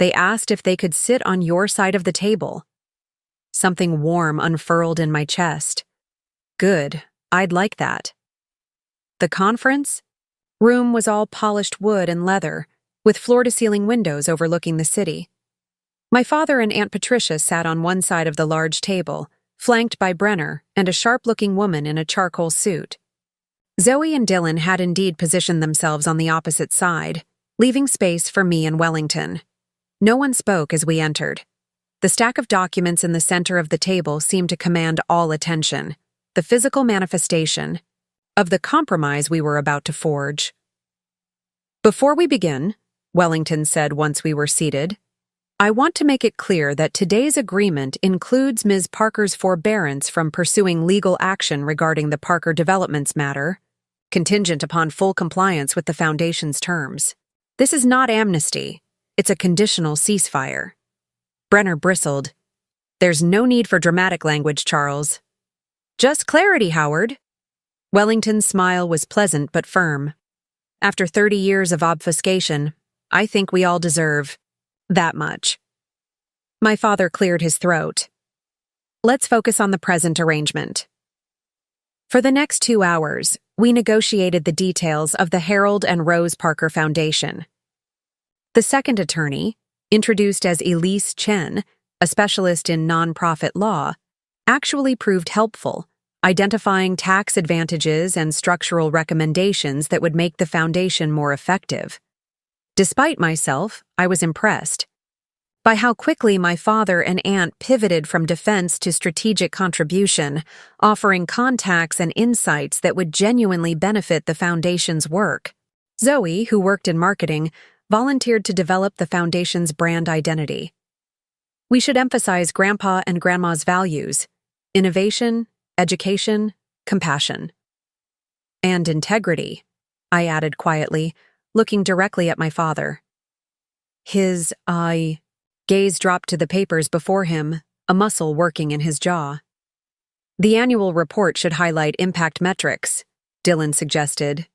They asked if they could sit on your side of the table. Something warm unfurled in my chest. Good, I'd like that. The conference room was all polished wood and leather, with floor-to-ceiling windows overlooking the city. My father and Aunt Patricia sat on one side of the large table, flanked by Brenner and a sharp-looking woman in a charcoal suit. Zoe and Dylan had indeed positioned themselves on the opposite side, leaving space for me and Wellington. No one spoke as we entered. The stack of documents in the center of the table seemed to command all attention, the physical manifestation of the compromise we were about to forge. "Before we begin," Wellington said once we were seated, "I want to make it clear that today's agreement includes Ms. Parker's forbearance from pursuing legal action regarding the Parker Developments matter, contingent upon full compliance with the Foundation's terms. This is not amnesty. It's a conditional ceasefire." Brenner bristled. "There's no need for dramatic language, Charles. Just clarity, Howard." Wellington's smile was pleasant but firm. "After 30 years of obfuscation, I think we all deserve that much." My father cleared his throat. "Let's focus on the present arrangement." For the next 2 hours, we negotiated the details of the Harold and Rose Parker Foundation. The second attorney, introduced as Elise Chen, a specialist in nonprofit law, actually proved helpful, identifying tax advantages and structural recommendations that would make the foundation more effective. Despite myself, I was impressed by how quickly my father and aunt pivoted from defense to strategic contribution, offering contacts and insights that would genuinely benefit the foundation's work. Zoe, who worked in marketing, volunteered to develop the foundation's brand identity. "We should emphasize Grandpa and Grandma's values: innovation, education, compassion. And integrity," I added quietly, looking directly at my father. His gaze dropped to the papers before him, a muscle working in his jaw. "The annual report should highlight impact metrics," Dylan suggested.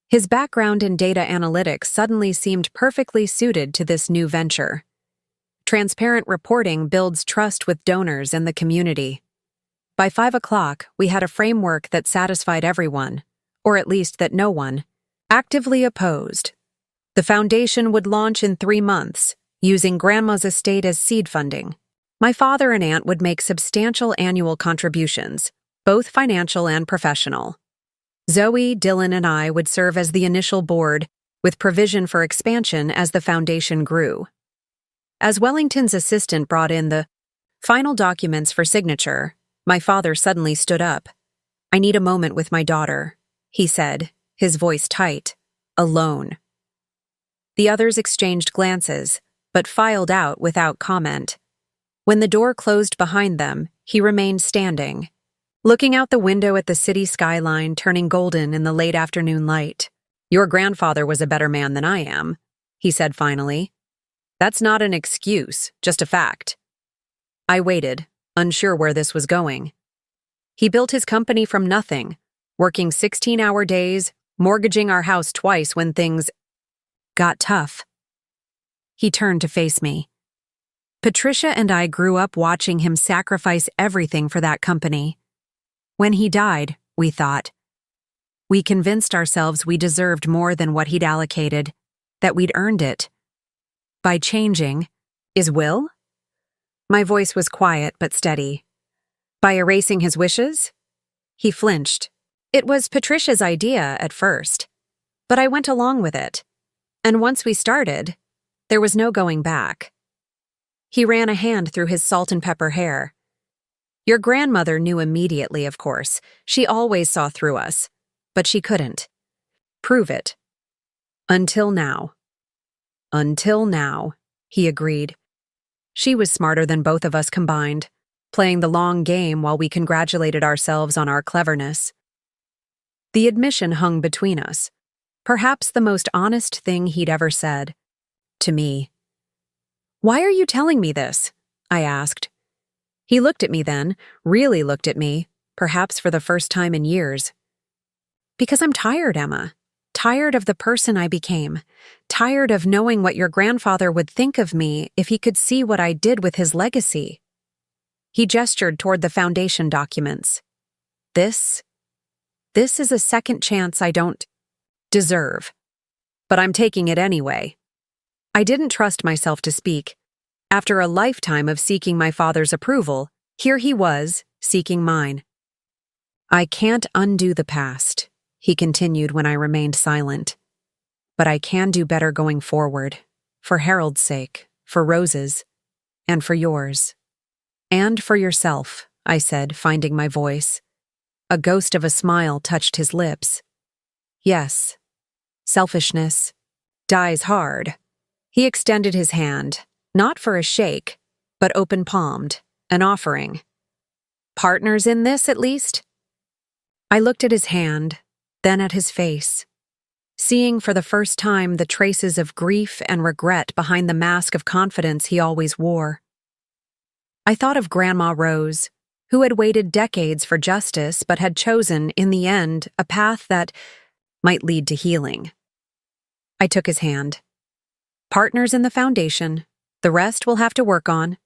His background in data analytics suddenly seemed perfectly suited to this new venture. Transparent reporting builds trust with donors and the community. By 5 o'clock, we had a framework that satisfied everyone, or at least that no one, actively opposed. The foundation would launch in 3 months, using Grandma's estate as seed funding. My father and aunt would make substantial annual contributions, both financial and professional. Zoe, Dylan, and I would serve as the initial board, with provision for expansion as the foundation grew. As Wellington's assistant brought in the final documents for signature, my father suddenly stood up. "I need a moment with my daughter," he said, his voice tight, "alone." The others exchanged glances, but filed out without comment. When the door closed behind them, he remained standing, looking out the window at the city skyline turning golden in the late afternoon light. "Your grandfather was a better man than I am," he said finally. "That's not an excuse, just a fact." I waited, unsure where this was going. "He built his company from nothing, working 16-hour days, mortgaging our house twice when things got tough." He turned to face me. "Patricia and I grew up watching him sacrifice everything for that company. When he died, we thought. We convinced ourselves we deserved more than what he'd allocated, that we'd earned it. By changing, is will?" My voice was quiet but steady. "By erasing his wishes?" He flinched. "It was Patricia's idea at first, but I went along with it. And once we started, there was no going back." He ran a hand through his salt and pepper hair. "Your grandmother knew immediately, of course. She always saw through us. But she couldn't prove it. Until now." "Until now," he agreed. "She was smarter than both of us combined, playing the long game while we congratulated ourselves on our cleverness." The admission hung between us, perhaps the most honest thing he'd ever said. To me. "Why are you telling me this?" I asked. He looked at me then, really looked at me, perhaps for the first time in years. "Because I'm tired, Emma. Tired of the person I became. Tired of knowing what your grandfather would think of me if he could see what I did with his legacy." He gestured toward the foundation documents. This is a second chance I don't deserve. But I'm taking it anyway." I didn't trust myself to speak. After a lifetime of seeking my father's approval, here he was, seeking mine. "I can't undo the past," he continued when I remained silent. "But I can do better going forward, for Harold's sake, for Rose's, and for yours. And for yourself," I said, finding my voice. A ghost of a smile touched his lips. "Yes, selfishness dies hard." He extended his hand, not for a shake, but open-palmed, an offering. "Partners in this, at least?" I looked at his hand, then at his face, seeing for the first time the traces of grief and regret behind the mask of confidence he always wore. I thought of Grandma Rose, who had waited decades for justice but had chosen, in the end, a path that might lead to healing. I took his hand. "Partners in the foundation, the rest we'll have to work on."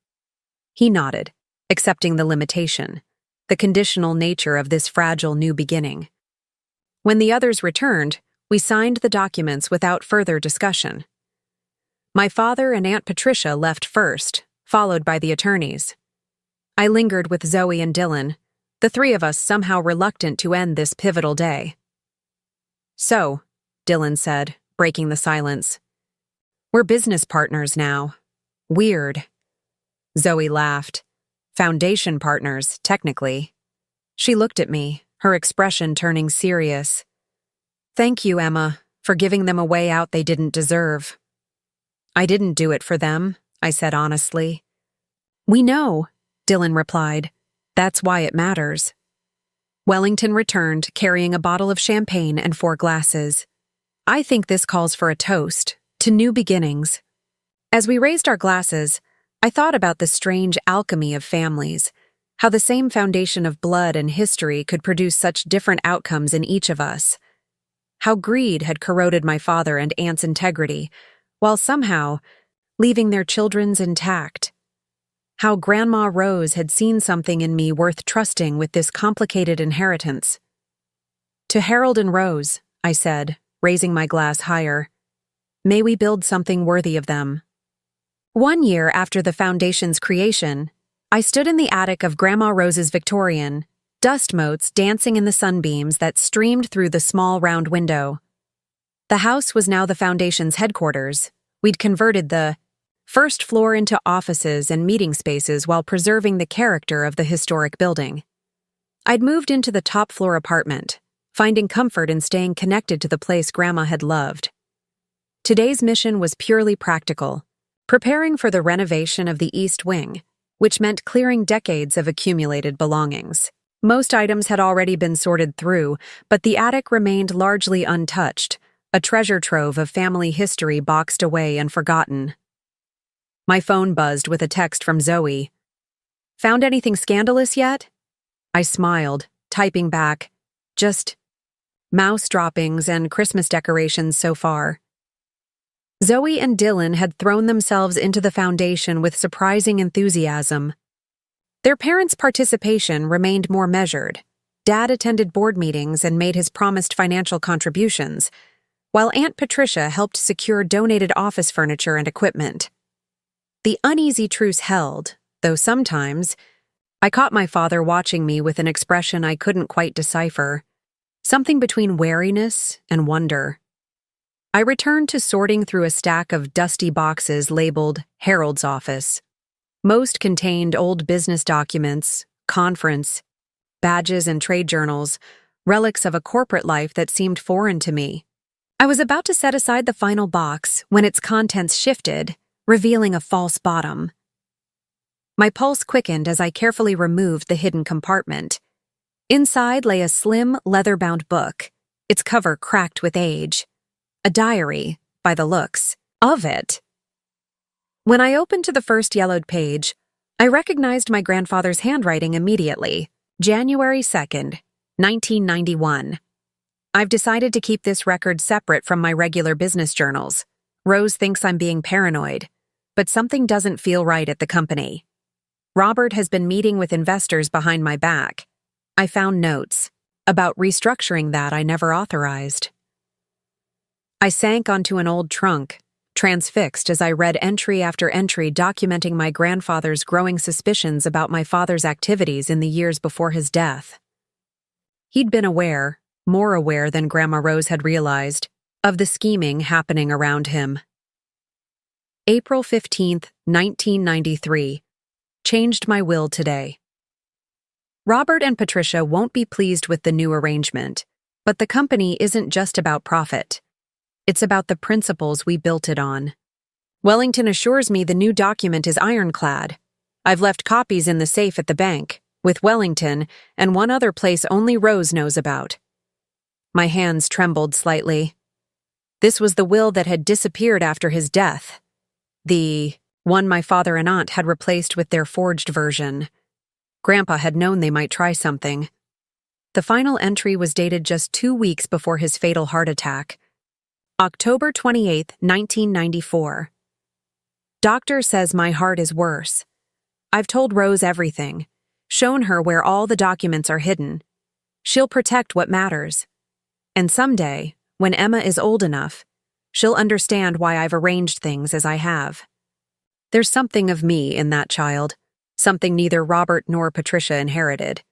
He nodded, accepting the limitation, the conditional nature of this fragile new beginning. When the others returned, we signed the documents without further discussion. My father and Aunt Patricia left first, followed by the attorneys. I lingered with Zoe and Dylan, the three of us somehow reluctant to end this pivotal day. "So," Dylan said, breaking the silence, "we're business partners now. Weird." Zoe laughed. "Foundation partners, technically." She looked at me, her expression turning serious. "Thank you, Emma, for giving them a way out they didn't deserve." "I didn't do it for them," I said honestly. "We know," Dylan replied. "That's why it matters." Wellington returned, carrying a bottle of champagne and 4 glasses. "I think this calls for a toast, to new beginnings." As we raised our glasses, I thought about the strange alchemy of families, how the same foundation of blood and history could produce such different outcomes in each of us. How greed had corroded my father and aunt's integrity, while somehow leaving their children's intact. How Grandma Rose had seen something in me worth trusting with this complicated inheritance. "To Harold and Rose," I said, raising my glass higher, "may we build something worthy of them." 1 year after the foundation's creation, I stood in the attic of Grandma Rose's Victorian, dust motes dancing in the sunbeams that streamed through the small round window. The house was now the foundation's headquarters. We'd converted the first floor into offices and meeting spaces while preserving the character of the historic building. I'd moved into the top-floor apartment, finding comfort in staying connected to the place Grandma had loved. Today's mission was purely practical, preparing for the renovation of the East Wing, which meant clearing decades of accumulated belongings. Most items had already been sorted through, but the attic remained largely untouched, a treasure trove of family history boxed away and forgotten. My phone buzzed with a text from Zoe. "Found anything scandalous yet?" I smiled, typing back, "Just mouse droppings and Christmas decorations so far." Zoe and Dylan had thrown themselves into the foundation with surprising enthusiasm. Their parents' participation remained more measured. Dad attended board meetings and made his promised financial contributions, while Aunt Patricia helped secure donated office furniture and equipment. The uneasy truce held, though sometimes I caught my father watching me with an expression I couldn't quite decipher, something between wariness and wonder. I returned to sorting through a stack of dusty boxes labeled Harold's Office. Most contained old business documents, conference, badges and trade journals, relics of a corporate life that seemed foreign to me. I was about to set aside the final box when its contents shifted, revealing a false bottom. My pulse quickened as I carefully removed the hidden compartment. Inside lay a slim, leather-bound book, its cover cracked with age. A diary, by the looks of it. When I opened to the first yellowed page, I recognized my grandfather's handwriting immediately. January 2nd, 1991. I've decided to keep this record separate from my regular business journals. Rose thinks I'm being paranoid, but something doesn't feel right at the company. Robert has been meeting with investors behind my back. I found notes about restructuring that I never authorized. I sank onto an old trunk, transfixed as I read entry after entry documenting my grandfather's growing suspicions about my father's activities in the years before his death. He'd been aware, more aware than Grandma Rose had realized, of the scheming happening around him. April 15th, 1993. Changed my will today. Robert and Patricia won't be pleased with the new arrangement, but the company isn't just about profit. It's about the principles we built it on. Wellington assures me the new document is ironclad. I've left copies in the safe at the bank, with Wellington and one other place only Rose knows about. My hands trembled slightly. This was the will that had disappeared after his death. The one my father and aunt had replaced with their forged version. Grandpa had known they might try something. The final entry was dated just 2 weeks before his fatal heart attack. October 28, 1994. Doctor says my heart is worse. I've told Rose everything, shown her where all the documents are hidden. She'll protect what matters. And someday, when Emma is old enough, she'll understand why I've arranged things as I have. There's something of me in that child, something neither Robert nor Patricia inherited,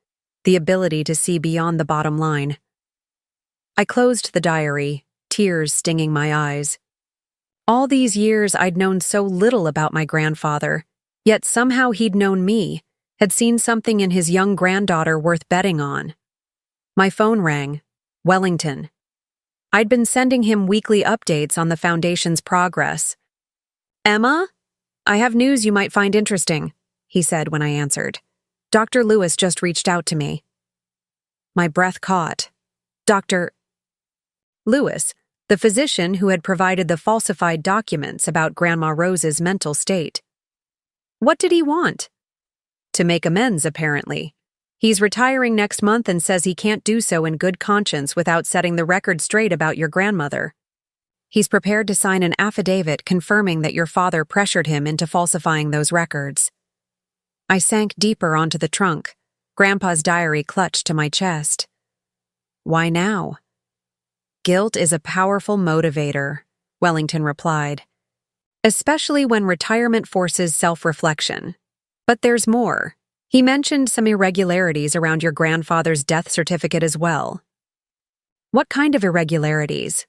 the ability to see beyond the bottom line. I closed the diary, tears stinging my eyes. All these years I'd known so little about my grandfather, yet somehow he'd known me, had seen something in his young granddaughter worth betting on. My phone rang. Wellington. I'd been sending him weekly updates on the Foundation's progress. "Emma? I have news you might find interesting," he said when I answered. "Dr. Lewis just reached out to me." My breath caught. Dr. Lewis, the physician who had provided the falsified documents about Grandma Rose's mental state. What did he want? To make amends, apparently. He's retiring next month and says he can't do so in good conscience without setting the record straight about your grandmother. He's prepared to sign an affidavit confirming that your father pressured him into falsifying those records. I sank deeper onto the trunk, Grandpa's diary clutched to my chest. Why now? Guilt is a powerful motivator, Wellington replied. Especially when retirement forces self-reflection. But there's more. He mentioned some irregularities around your grandfather's death certificate as well. What kind of irregularities?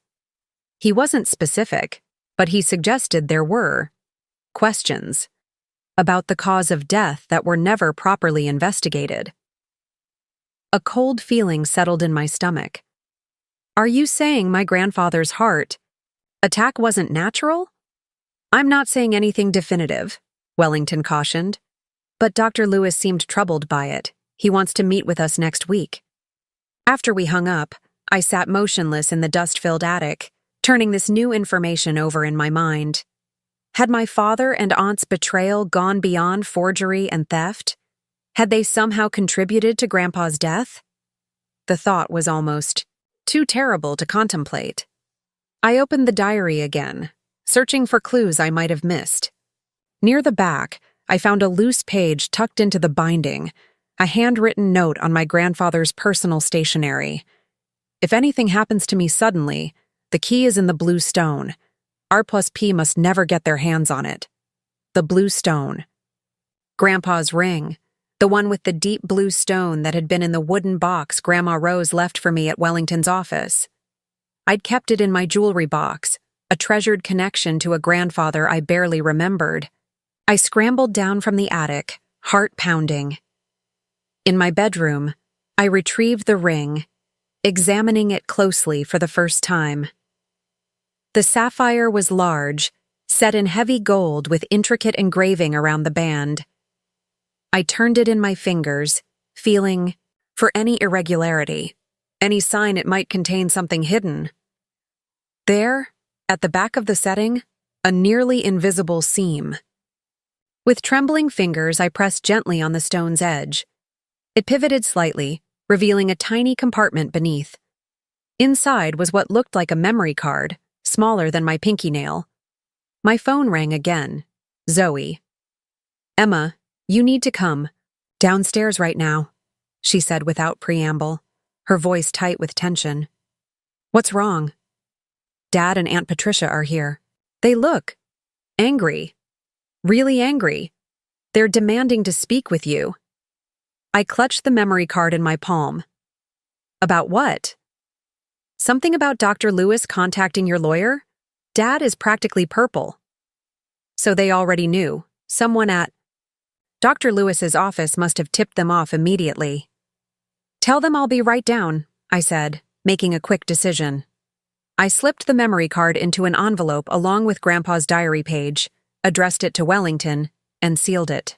He wasn't specific, but he suggested there were questions about the cause of death that were never properly investigated. A cold feeling settled in my stomach. Are you saying my grandfather's heart attack wasn't natural? I'm not saying anything definitive, Wellington cautioned. But Dr. Lewis seemed troubled by it. He wants to meet with us next week. After we hung up, I sat motionless in the dust-filled attic, turning this new information over in my mind. Had my father and aunt's betrayal gone beyond forgery and theft? Had they somehow contributed to Grandpa's death? The thought was almost too terrible to contemplate. I opened the diary again, searching for clues I might have missed. Near the back, I found a loose page tucked into the binding, a handwritten note on my grandfather's personal stationery. If anything happens to me suddenly, the key is in the blue stone. R+P must never get their hands on it. The blue stone. Grandpa's ring, the one with the deep blue stone that had been in the wooden box Grandma Rose left for me at Wellington's office. I'd kept it in my jewelry box, a treasured connection to a grandfather I barely remembered. I scrambled down from the attic, heart pounding. In my bedroom, I retrieved the ring, examining it closely for the first time. The sapphire was large, set in heavy gold with intricate engraving around the band. I turned it in my fingers, feeling for any irregularity, any sign it might contain something hidden. There, at the back of the setting, a nearly invisible seam. With trembling fingers, I pressed gently on the stone's edge. It pivoted slightly, revealing a tiny compartment beneath. Inside was what looked like a memory card, smaller than my pinky nail. My phone rang again. Zoe. "Emma, you need to come. Downstairs right now," she said without preamble, her voice tight with tension. "What's wrong?" "Dad and Aunt Patricia are here. They look angry, really angry. They're demanding to speak with you. I clutched the memory card in my palm. About what? Something about Dr. Lewis contacting your lawyer? Dad is practically purple. So they already knew. Someone at Dr. Lewis's office must have tipped them off immediately. Tell them I'll be right down, I said, making a quick decision. I slipped the memory card into an envelope along with Grandpa's diary page, addressed it to Wellington, and sealed it.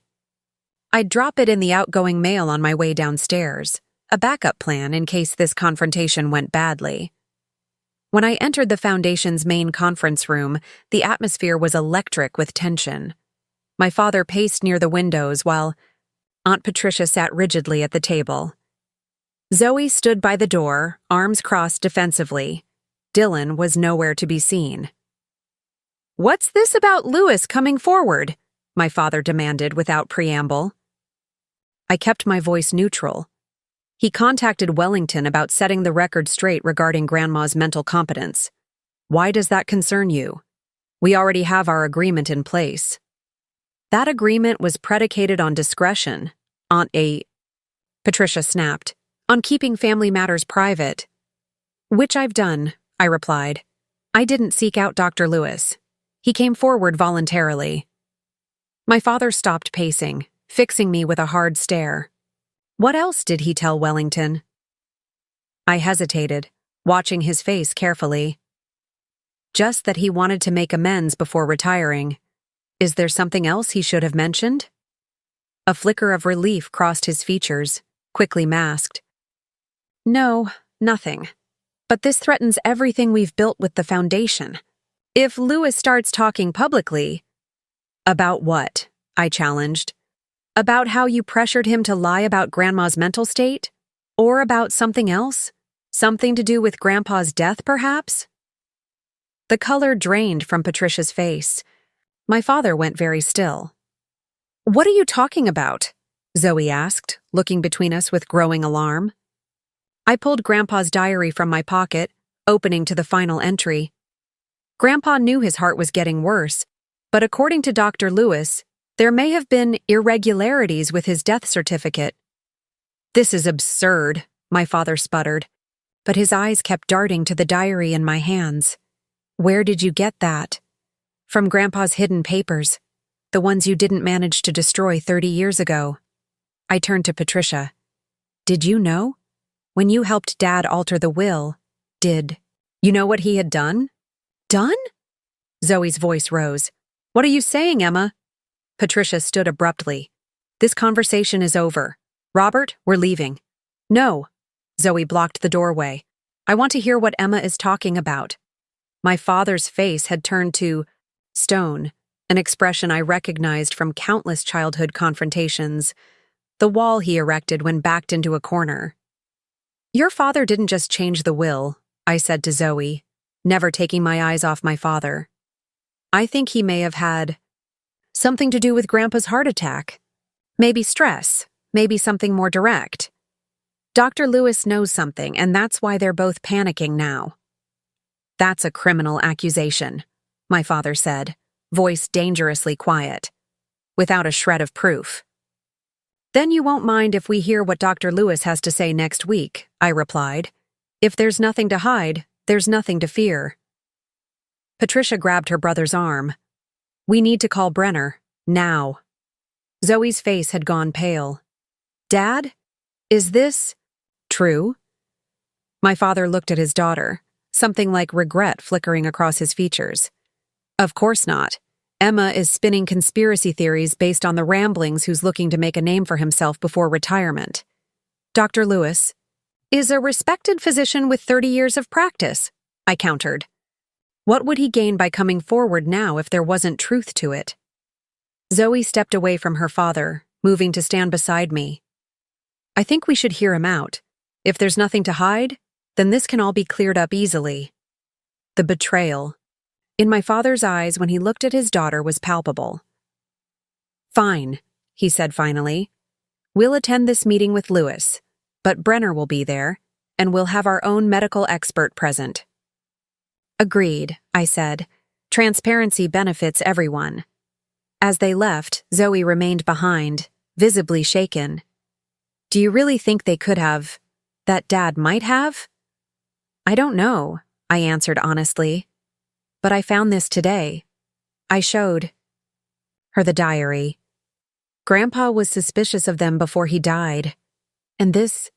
I'd drop it in the outgoing mail on my way downstairs, a backup plan in case this confrontation went badly. When I entered the Foundation's main conference room, the atmosphere was electric with tension. My father paced near the windows while Aunt Patricia sat rigidly at the table. Zoe stood by the door, arms crossed defensively. Dylan was nowhere to be seen. "What's this about Lewis coming forward?" my father demanded without preamble. I kept my voice neutral. He contacted Wellington about setting the record straight regarding Grandma's mental competence. Why does that concern you? We already have our agreement in place. That agreement was predicated on discretion, Patricia snapped, on keeping family matters private. Which I've done, I replied. I didn't seek out Dr. Lewis. He came forward voluntarily. My father stopped pacing, fixing me with a hard stare. What else did he tell Wellington? I hesitated, watching his face carefully. Just that he wanted to make amends before retiring. Is there something else he should have mentioned? A flicker of relief crossed his features, quickly masked. No, nothing. But this threatens everything we've built with the Foundation. If Lewis starts talking publicly— About what? I challenged. About how you pressured him to lie about Grandma's mental state? Or about something else? Something to do with Grandpa's death, perhaps? The color drained from Patricia's face. My father went very still. What are you talking about? Zoe asked, looking between us with growing alarm. I pulled Grandpa's diary from my pocket, opening to the final entry. Grandpa knew his heart was getting worse, but according to Dr. Lewis, there may have been irregularities with his death certificate. This is absurd, my father sputtered, but his eyes kept darting to the diary in my hands. Where did you get that? From Grandpa's hidden papers, the ones you didn't manage to destroy 30 years ago. I turned to Patricia. Did you know? When you helped Dad alter the will, did you know what he had done? Done? Zoe's voice rose. What are you saying, Emma? Patricia stood abruptly. This conversation is over. Robert, we're leaving. No. Zoe blocked the doorway. I want to hear what Emma is talking about. My father's face had turned to stone, an expression I recognized from countless childhood confrontations, the wall he erected when backed into a corner. Your father didn't just change the will, I said to Zoe, never taking my eyes off my father. I think he may have had something to do with Grandpa's heart attack. Maybe stress, maybe something more direct. Dr. Lewis knows something, and that's why they're both panicking now. That's a criminal accusation, my father said, voice dangerously quiet, without a shred of proof. Then you won't mind if we hear what Dr. Lewis has to say next week, I replied. If there's nothing to hide, there's nothing to fear. Patricia grabbed her brother's arm. We need to call Brenner, now. Zoe's face had gone pale. Dad? Is this true? My father looked at his daughter, something like regret flickering across his features. Of course not. Emma is spinning conspiracy theories based on the ramblings who's looking to make a name for himself before retirement. Dr. Lewis is a respected physician with 30 years of practice, I countered. What would he gain by coming forward now if there wasn't truth to it? Zoe stepped away from her father, moving to stand beside me. I think we should hear him out. If there's nothing to hide, then this can all be cleared up easily. The betrayal in my father's eyes when he looked at his daughter was palpable. Fine, he said finally. We'll attend this meeting with Lewis, but Brenner will be there, and we'll have our own medical expert present. Agreed, I said, Transparency benefits everyone. As they left, Zoe remained behind, visibly shaken. Do you really think they could have? That Dad might have? I don't know, I answered honestly. But I found this today. I showed her the diary. Grandpa was suspicious of them before he died. And this,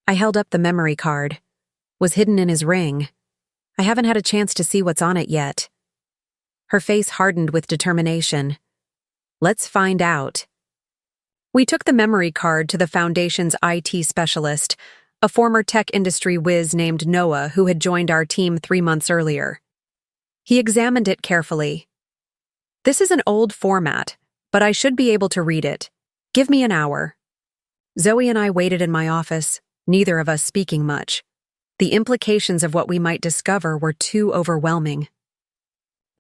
I held up the memory card, was hidden in his ring. I haven't had a chance to see what's on it yet. Her face hardened with determination. Let's find out. We took the memory card to the Foundation's IT specialist, a former tech industry whiz named Noah who had joined our team 3 months earlier. He examined it carefully. This is an old format, but I should be able to read it. Give me an hour. Zoe and I waited in my office, neither of us speaking much. The implications of what we might discover were too overwhelming.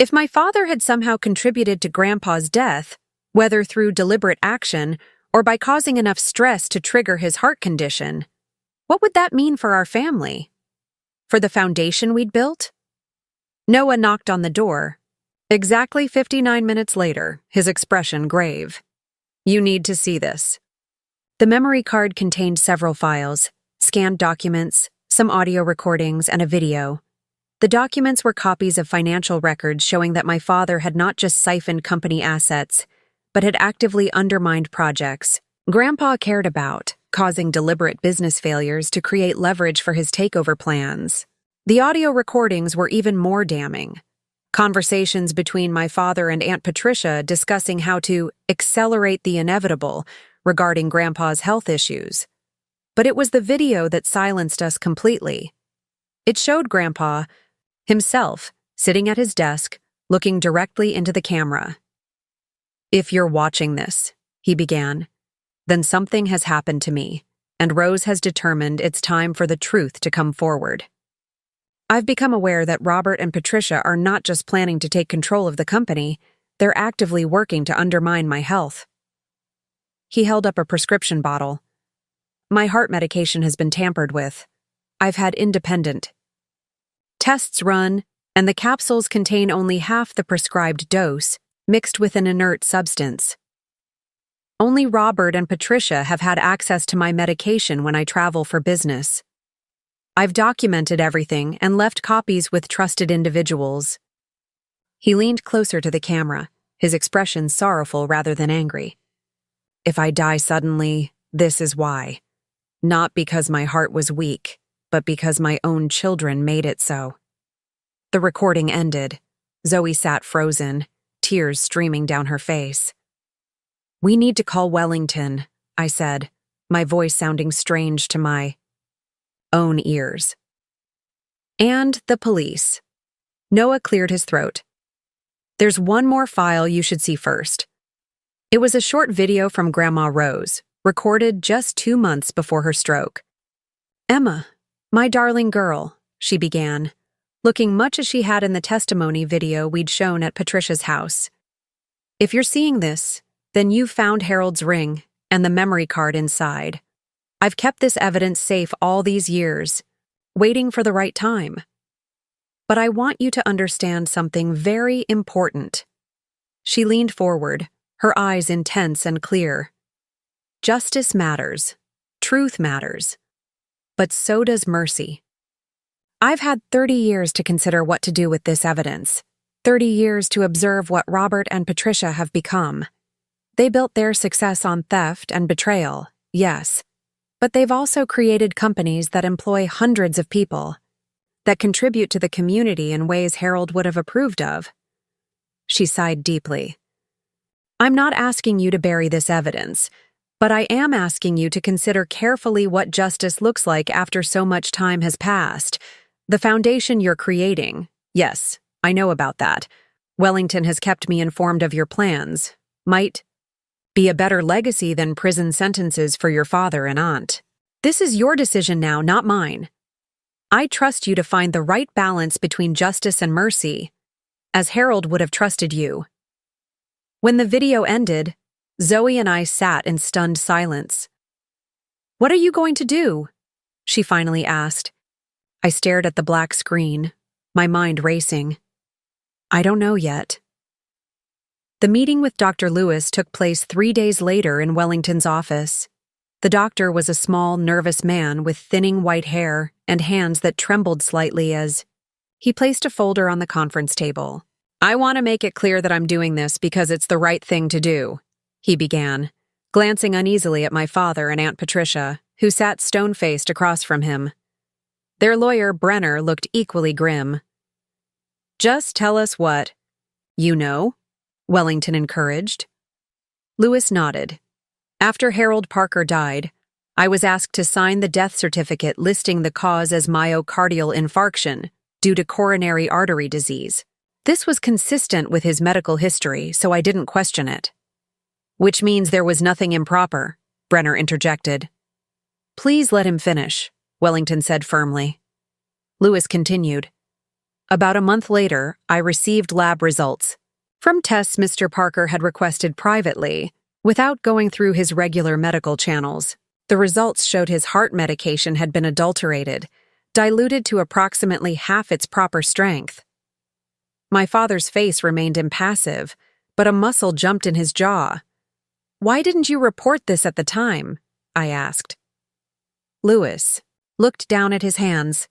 If my father had somehow contributed to Grandpa's death, whether through deliberate action or by causing enough stress to trigger his heart condition, what would that mean for our family? For the foundation we'd built? Noah knocked on the door. Exactly 59 minutes later, his expression grave. You need to see this. The memory card contained several files, scanned documents, some audio recordings, and a video. The documents were copies of financial records showing that my father had not just siphoned company assets, but had actively undermined projects Grandpa cared about, causing deliberate business failures to create leverage for his takeover plans. The audio recordings were even more damning. Conversations between my father and Aunt Patricia discussing how to accelerate the inevitable regarding Grandpa's health issues. But it was the video that silenced us completely. It showed Grandpa, himself, sitting at his desk, looking directly into the camera. If you're watching this, he began, then something has happened to me, and Rose has determined it's time for the truth to come forward. I've become aware that Robert and Patricia are not just planning to take control of the company, they're actively working to undermine my health. He held up a prescription bottle. My heart medication has been tampered with. I've had independent tests run, and the capsules contain only half the prescribed dose, mixed with an inert substance. Only Robert and Patricia have had access to my medication when I travel for business. I've documented everything and left copies with trusted individuals. He leaned closer to the camera, his expression sorrowful rather than angry. If I die suddenly, this is why. Not because my heart was weak, but because my own children made it so. The recording ended. Zoe sat frozen, tears streaming down her face. We need to call Wellington, I said, my voice sounding strange to my own ears. And the police. Noah cleared his throat. There's one more file you should see first. It was a short video from Grandma Rose, recorded just 2 months before her stroke. Emma, my darling girl, she began, looking much as she had in the testimony video we'd shown at Patricia's house. If you're seeing this, then you've found Harold's ring and the memory card inside. I've kept this evidence safe all these years, waiting for the right time. But I want you to understand something very important. She leaned forward, her eyes intense and clear. Justice matters. Truth matters. But so does mercy. I've had 30 years to consider what to do with this evidence. 30 years to observe what Robert and Patricia have become. They built their success on theft and betrayal, yes. But they've also created companies that employ hundreds of people, that contribute to the community in ways Harold would have approved of. She sighed deeply. I'm not asking you to bury this evidence, but I am asking you to consider carefully what justice looks like after so much time has passed. The foundation you're creating, yes, I know about that. Wellington has kept me informed of your plans. Might be a better legacy than prison sentences for your father and aunt. This is your decision now, not mine. I trust you to find the right balance between justice and mercy, as Harold would have trusted you. When the video ended, Zoe and I sat in stunned silence. What are you going to do? She finally asked. I stared at the black screen, my mind racing. I don't know yet. The meeting with Dr. Lewis took place 3 days later in Wellington's office. The doctor was a small, nervous man with thinning white hair and hands that trembled slightly as he placed a folder on the conference table. I want to make it clear that I'm doing this because it's the right thing to do, he began, glancing uneasily at my father and Aunt Patricia, who sat stone-faced across from him. Their lawyer, Brenner, looked equally grim. Just tell us what you know, Wellington encouraged. Lewis nodded. After Harold Parker died, I was asked to sign the death certificate listing the cause as myocardial infarction due to coronary artery disease. This was consistent with his medical history, so I didn't question it. Which means there was nothing improper, Brenner interjected. Please let him finish, Wellington said firmly. Lewis continued. About a month later, I received lab results from tests Mr. Parker had requested privately, without going through his regular medical channels. The results showed his heart medication had been adulterated, diluted to approximately half its proper strength. My father's face remained impassive, but a muscle jumped in his jaw. Why didn't you report this at the time? I asked. Lewis looked down at his hands.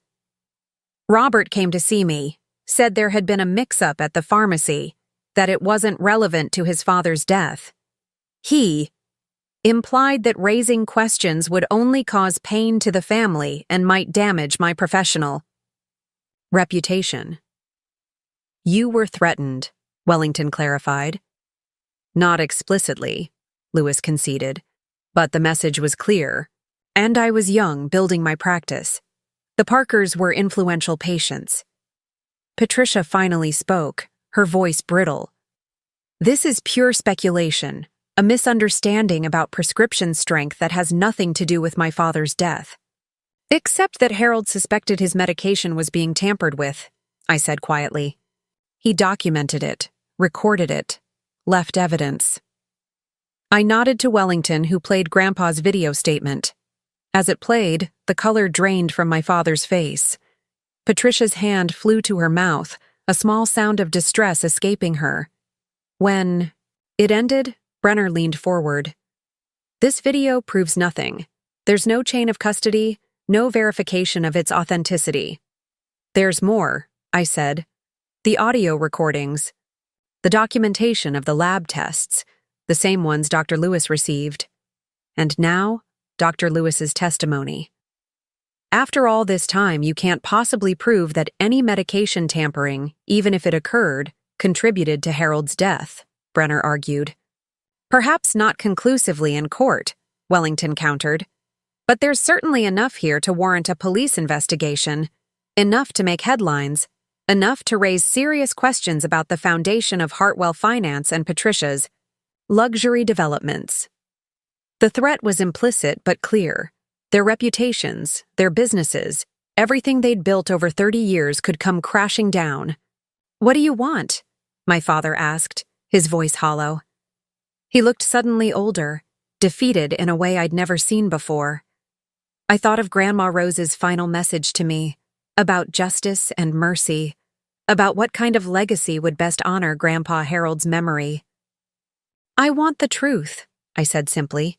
Robert came to see me, said there had been a mix-up at the pharmacy, that it wasn't relevant to his father's death. He implied that raising questions would only cause pain to the family and might damage my professional reputation. You were threatened, Wellington clarified. Not explicitly, Lewis conceded, but the message was clear, and I was young, building my practice. The Parkers were influential patients. Patricia finally spoke, her voice brittle. This is pure speculation, a misunderstanding about prescription strength that has nothing to do with my father's death. Except that Harold suspected his medication was being tampered with, I said quietly. He documented it, recorded it, left evidence. I nodded to Wellington, who played Grandpa's video statement. As it played, the color drained from my father's face. Patricia's hand flew to her mouth, a small sound of distress escaping her. When it ended, Brenner leaned forward. This video proves nothing. There's no chain of custody, no verification of its authenticity. There's more, I said. The audio recordings, the documentation of the lab tests, the same ones Dr. Lewis received. And now, Dr. Lewis's testimony. After all this time, you can't possibly prove that any medication tampering, even if it occurred, contributed to Harold's death, Brenner argued. Perhaps not conclusively in court, Wellington countered. But there's certainly enough here to warrant a police investigation, enough to make headlines, enough to raise serious questions about the foundation of Hartwell Finance and Patricia's luxury developments. The threat was implicit but clear. Their reputations, their businesses, everything they'd built over 30 years could come crashing down. What do you want? My father asked, his voice hollow. He looked suddenly older, defeated in a way I'd never seen before. I thought of Grandma Rose's final message to me, about justice and mercy, about what kind of legacy would best honor Grandpa Harold's memory. I want the truth, I said simply.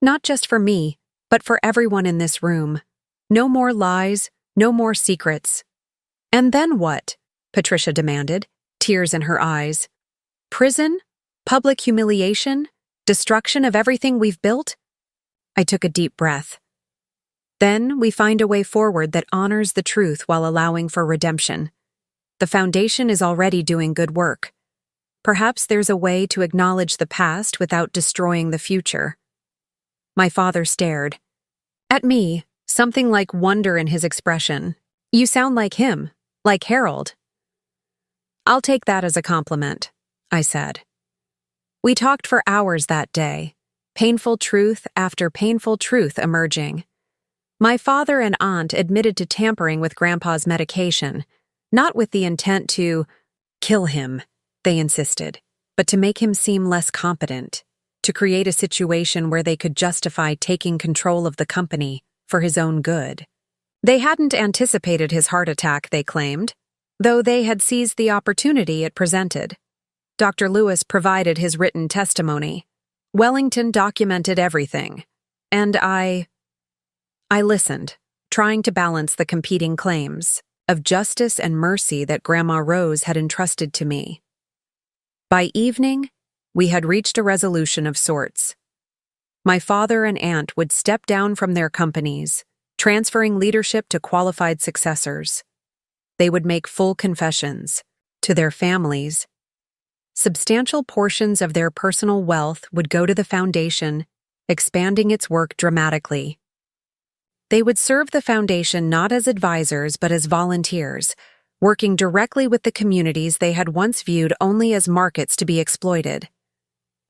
Not just for me, but for everyone in this room. No more lies, no more secrets. And then what? Patricia demanded, tears in her eyes. Prison? Public humiliation? Destruction of everything we've built? I took a deep breath. Then we find a way forward that honors the truth while allowing for redemption. The foundation is already doing good work. Perhaps there's a way to acknowledge the past without destroying the future. My father stared. At me, something like wonder in his expression. You sound like him, like Harold. I'll take that as a compliment, I said. We talked for hours that day, painful truth after painful truth emerging. My father and aunt admitted to tampering with Grandpa's medication, not with the intent to kill him, they insisted, but to make him seem less competent, to create a situation where they could justify taking control of the company for his own good. They hadn't anticipated his heart attack, they claimed. though they had seized the opportunity it presented. Dr. Lewis provided his written testimony. Wellington documented everything, and I listened, trying to balance the competing claims of justice and mercy that Grandma Rose had entrusted to me. By evening, we had reached a resolution of sorts. My father and aunt would step down from their companies, transferring leadership to qualified successors. They would make full confessions to their families. Substantial portions of their personal wealth would go to the foundation, expanding its work dramatically. They would serve the foundation not as advisors but as volunteers, working directly with the communities they had once viewed only as markets to be exploited.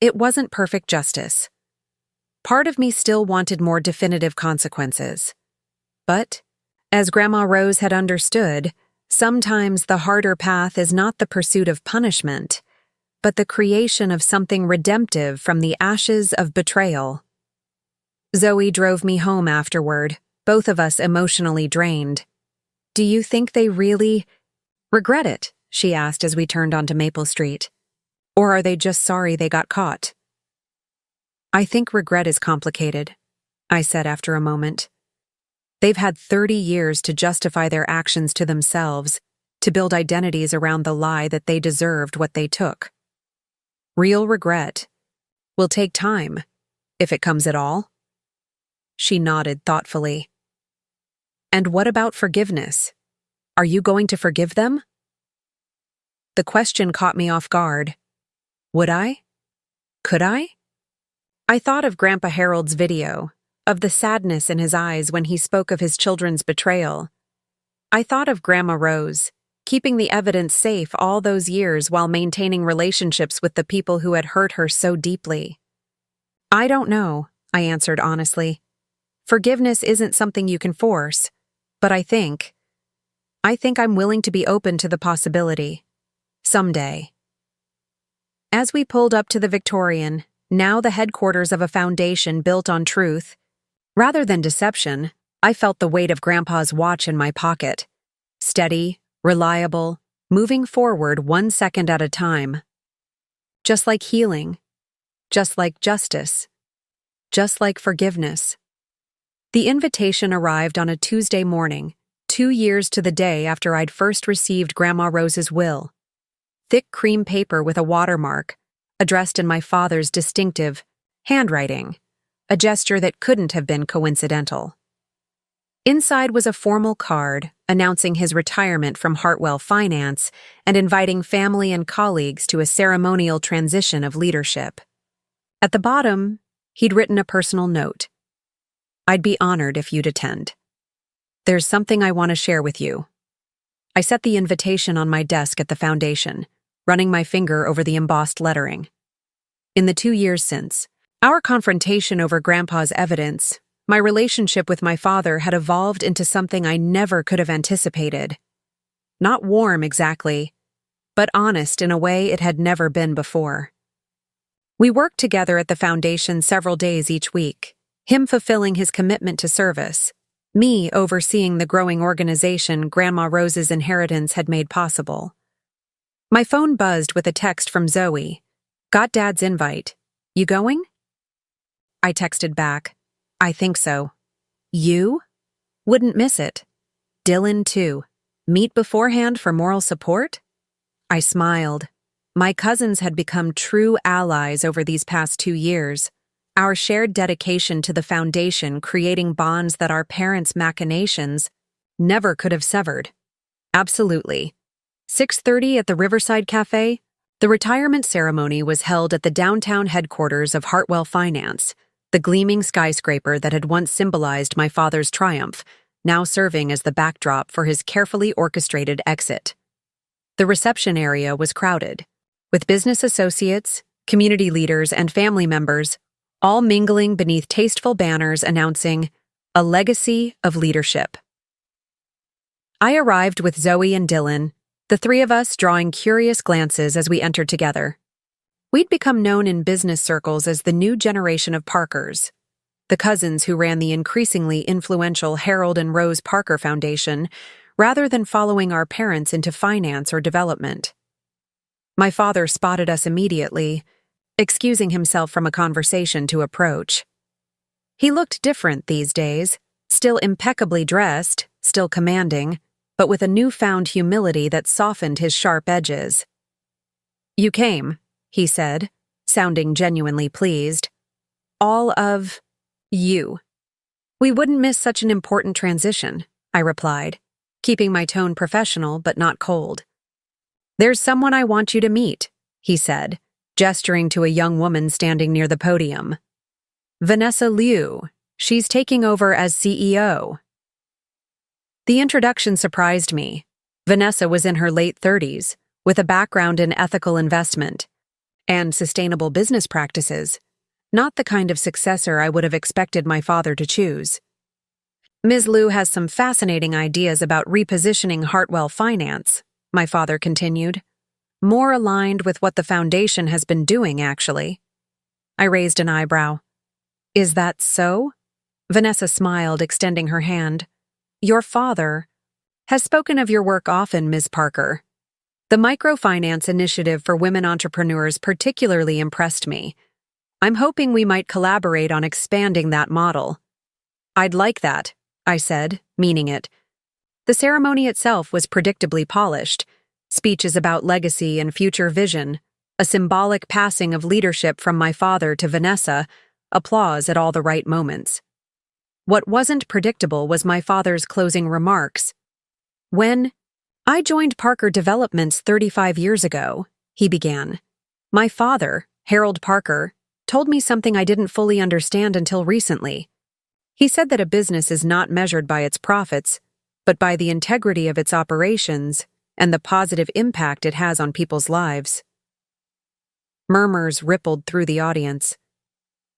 It wasn't perfect justice. Part of me still wanted more definitive consequences. But, as Grandma Rose had understood, sometimes the harder path is not the pursuit of punishment, but the creation of something redemptive from the ashes of betrayal. Zoe drove me home afterward, both of us emotionally drained. "Do you think they really regret it?" she asked as we turned onto Maple Street. "Or are they just sorry they got caught?" "I think regret is complicated," I said after a moment. They've had 30 years to justify their actions to themselves, to build identities around the lie that they deserved what they took. Real regret will take time, if it comes at all. She nodded thoughtfully. "And what about forgiveness? Are you going to forgive them?" The question caught me off guard. Would I? Could I? I thought of Grandpa Harold's video, of the sadness in his eyes when he spoke of his children's betrayal. I thought of Grandma Rose, keeping the evidence safe all those years while maintaining relationships with the people who had hurt her so deeply. "I don't know," I answered honestly. "Forgiveness isn't something you can force, but I think I'm willing to be open to the possibility. Someday." As we pulled up to the Victorian, now the headquarters of a foundation built on truth, rather than deception, I felt the weight of Grandpa's watch in my pocket. Steady, reliable, moving forward 1 second at a time. Just like healing, just like justice, just like forgiveness. The invitation arrived on a Tuesday morning, 2 years to the day after I'd first received Grandma Rose's will. Thick cream paper with a watermark, addressed in my father's distinctive handwriting, a gesture that couldn't have been coincidental. Inside was a formal card announcing his retirement from Hartwell Finance and inviting family and colleagues to a ceremonial transition of leadership. At the bottom, he'd written a personal note. "I'd be honored if you'd attend. There's something I want to share with you." I set the invitation on my desk at the foundation, running my finger over the embossed lettering. In the 2 years since, our confrontation over Grandpa's evidence, my relationship with my father had evolved into something I never could have anticipated. Not warm exactly, but honest in a way it had never been before. We worked together at the foundation several days each week, him fulfilling his commitment to service, me overseeing the growing organization Grandma Rose's inheritance had made possible. My phone buzzed with a text from Zoe. "Got Dad's invite. You going?" I texted back, "I think so." "You?" "Wouldn't miss it." "Dylan, too. Meet beforehand for moral support?" I smiled. My cousins had become true allies over these past 2 years, our shared dedication to the foundation creating bonds that our parents' machinations never could have severed. Absolutely. 6:30 at the Riverside Cafe. The retirement ceremony was held at the downtown headquarters of Hartwell Finance, the gleaming skyscraper that had once symbolized my father's triumph, now serving as the backdrop for his carefully orchestrated exit. The reception area was crowded, with business associates, community leaders, and family members, all mingling beneath tasteful banners announcing a legacy of leadership. I arrived with Zoe and Dylan, the 3 of us drawing curious glances as we entered together. We'd become known in business circles as the new generation of Parkers, the cousins who ran the increasingly influential Harold and Rose Parker Foundation, rather than following our parents into finance or development. My father spotted us immediately, excusing himself from a conversation to approach. He looked different these days, still impeccably dressed, still commanding, but with a newfound humility that softened his sharp edges. "You came," he said, sounding genuinely pleased. "All of you." "We wouldn't miss such an important transition," I replied, keeping my tone professional but not cold. "There's someone I want you to meet," he said, gesturing to a young woman standing near the podium. "Vanessa Liu. She's taking over as CEO." The introduction surprised me. Vanessa was in her late 30s, with a background in ethical investment and sustainable business practices, not the kind of successor I would have expected my father to choose. "Ms. Liu has some fascinating ideas about repositioning Hartwell Finance," my father continued. "More aligned with what the foundation has been doing, actually." I raised an eyebrow. "Is that so?" Vanessa smiled, extending her hand. "Your father has spoken of your work often, Ms. Parker. The microfinance initiative for women entrepreneurs particularly impressed me. I'm hoping we might collaborate on expanding that model." "I'd like that," I said, meaning it. The ceremony itself was predictably polished. Speeches about legacy and future vision, a symbolic passing of leadership from my father to Vanessa, applause at all the right moments. What wasn't predictable was my father's closing remarks. "When I joined Parker Developments 35 years ago," he began, "my father, Harold Parker, told me something I didn't fully understand until recently. He said that a business is not measured by its profits, but by the integrity of its operations and the positive impact it has on people's lives." Murmurs rippled through the audience.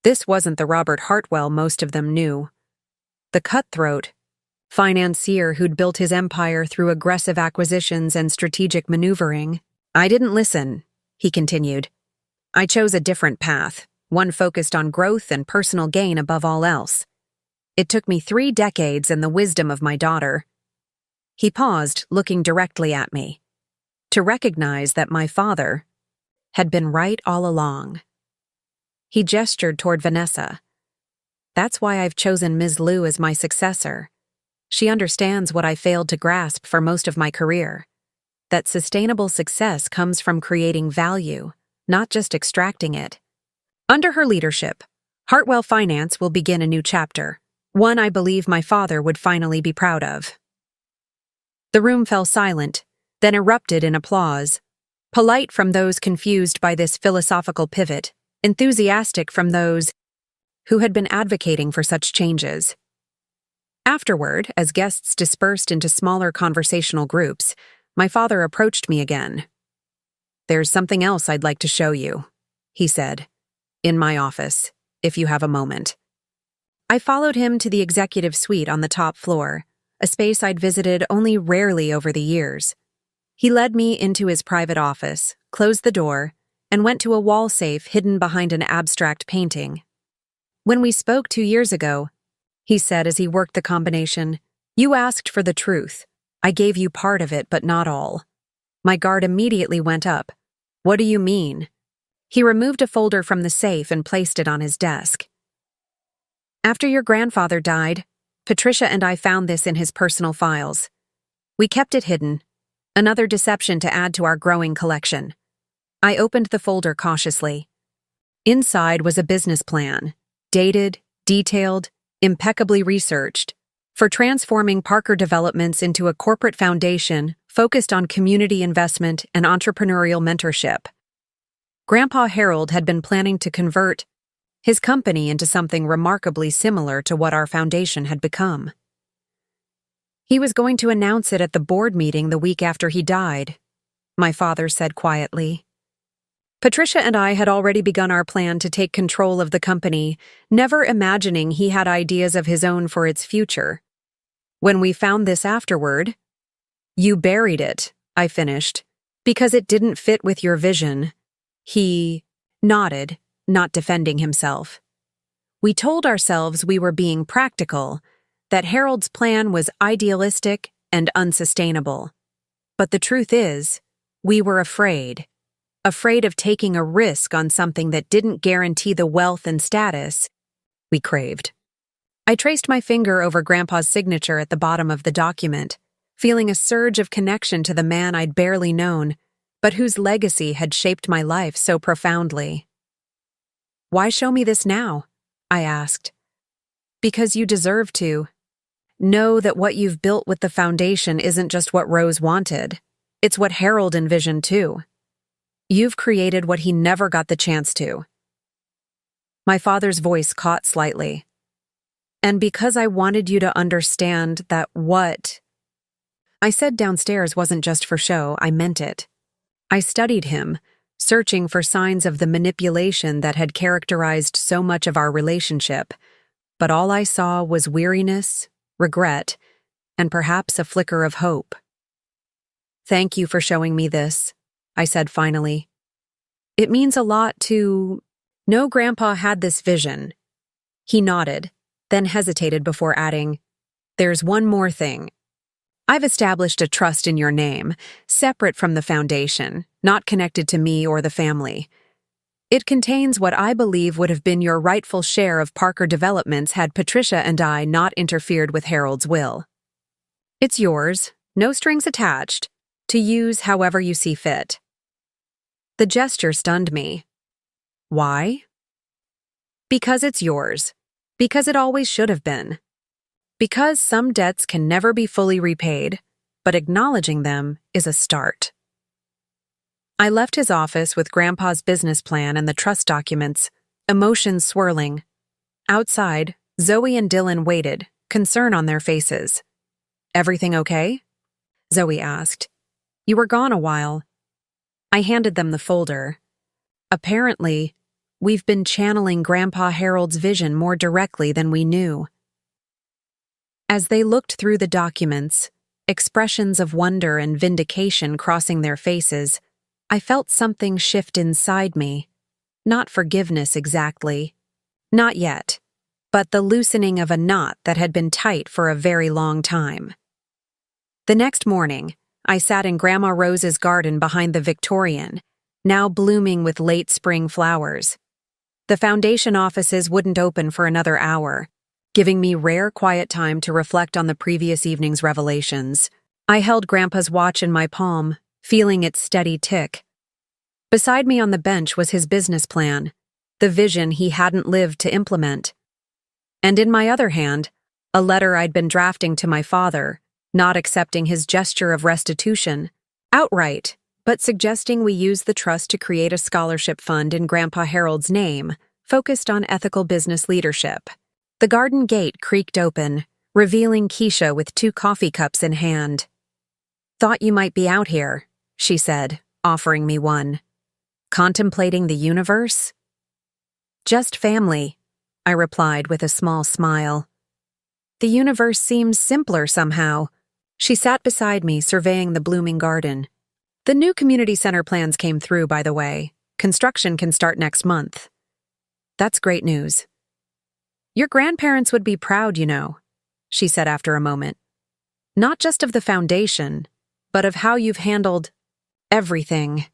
This wasn't the Robert Hartwell most of them knew. The cutthroat financier who'd built his empire through aggressive acquisitions and strategic maneuvering. "I didn't listen," he continued. "I chose a different path, one focused on growth and personal gain above all else. It took me 3 decades and the wisdom of my daughter." He paused, looking directly at me, to recognize that my father had been right all along. He gestured toward Vanessa. "That's why I've chosen Ms. Liu as my successor. She understands what I failed to grasp for most of my career, that sustainable success comes from creating value, not just extracting it. Under her leadership, Hartwell Finance will begin a new chapter, one I believe my father would finally be proud of." The room fell silent, then erupted in applause, polite from those confused by this philosophical pivot, enthusiastic from those who had been advocating for such changes. Afterward, as guests dispersed into smaller conversational groups, my father approached me again. "There's something else I'd like to show you," he said. "In my office, if you have a moment." I followed him to the executive suite on the top floor, a space I'd visited only rarely over the years. He led me into his private office, closed the door, and went to a wall safe hidden behind an abstract painting. "When we spoke 2 years ago," he said as he worked the combination, "you asked for the truth. I gave you part of it, but not all." My guard immediately went up. "What do you mean?" He removed a folder from the safe and placed it on his desk. "After your grandfather died, Patricia and I found this in his personal files. We kept it hidden, another deception to add to our growing collection." I opened the folder cautiously. Inside was a business plan, dated, detailed, impeccably researched, for transforming Parker Developments into a corporate foundation focused on community investment and entrepreneurial mentorship. Grandpa Harold had been planning to convert his company into something remarkably similar to what our foundation had become. He was going to announce it at the board meeting the week after he died, my father said quietly. Patricia and I had already begun our plan to take control of the company, never imagining he had ideas of his own for its future. When we found this afterward, "You buried it," I finished, "because it didn't fit with your vision." He nodded, not defending himself. "We told ourselves we were being practical, that Harold's plan was idealistic and unsustainable. But the truth is, we were afraid of taking a risk on something that didn't guarantee the wealth and status we craved. I traced my finger over Grandpa's signature at the bottom of the document, feeling a surge of connection to the man I'd barely known, but whose legacy had shaped my life so profoundly. "Why show me this now?" I asked. "Because you deserve to. Know that what you've built with the foundation isn't just what Rose wanted. It's what Harold envisioned too. You've created what he never got the chance to." My father's voice caught slightly. "And because I wanted you to understand that what I said downstairs wasn't just for show, I meant it." I studied him, searching for signs of the manipulation that had characterized so much of our relationship, but all I saw was weariness, regret, and perhaps a flicker of hope. "Thank you for showing me this," I said finally. "It means a lot to know Grandpa had this vision." He nodded, then hesitated before adding, "There's one more thing. I've established a trust in your name, separate from the foundation, not connected to me or the family. It contains what I believe would have been your rightful share of Parker developments had Patricia and I not interfered with Harold's will. It's yours, no strings attached, to use however you see fit." The gesture stunned me. "Why?" "Because it's yours. Because it always should have been. Because some debts can never be fully repaid, but acknowledging them is a start." I left his office with Grandpa's business plan and the trust documents, emotions swirling. Outside, Zoe and Dylan waited, concern on their faces. "Everything okay?" Zoe asked. "You were gone a while." I handed them the folder. "Apparently, we've been channeling Grandpa Harold's vision more directly than we knew." As they looked through the documents, expressions of wonder and vindication crossing their faces, I felt something shift inside me. Not forgiveness exactly. Not yet. But the loosening of a knot that had been tight for a very long time. The next morning, I sat in Grandma Rose's garden behind the Victorian, now blooming with late spring flowers. The foundation offices wouldn't open for another hour, giving me rare quiet time to reflect on the previous evening's revelations. I held Grandpa's watch in my palm, feeling its steady tick. Beside me on the bench was his business plan, the vision he hadn't lived to implement. And in my other hand, a letter I'd been drafting to my father, not accepting his gesture of restitution, outright, but suggesting we use the trust to create a scholarship fund in Grandpa Harold's name, focused on ethical business leadership. The garden gate creaked open, revealing Keisha with 2 coffee cups in hand. "Thought you might be out here," she said, offering me one. "Contemplating the universe?" "Just family," I replied with a small smile. "The universe seems simpler somehow." She sat beside me, surveying the blooming garden. "The new community center plans came through, by the way. Construction can start next month." "That's great news." "Your grandparents would be proud, you know," she said after a moment. "Not just of the foundation, but of how you've handled everything."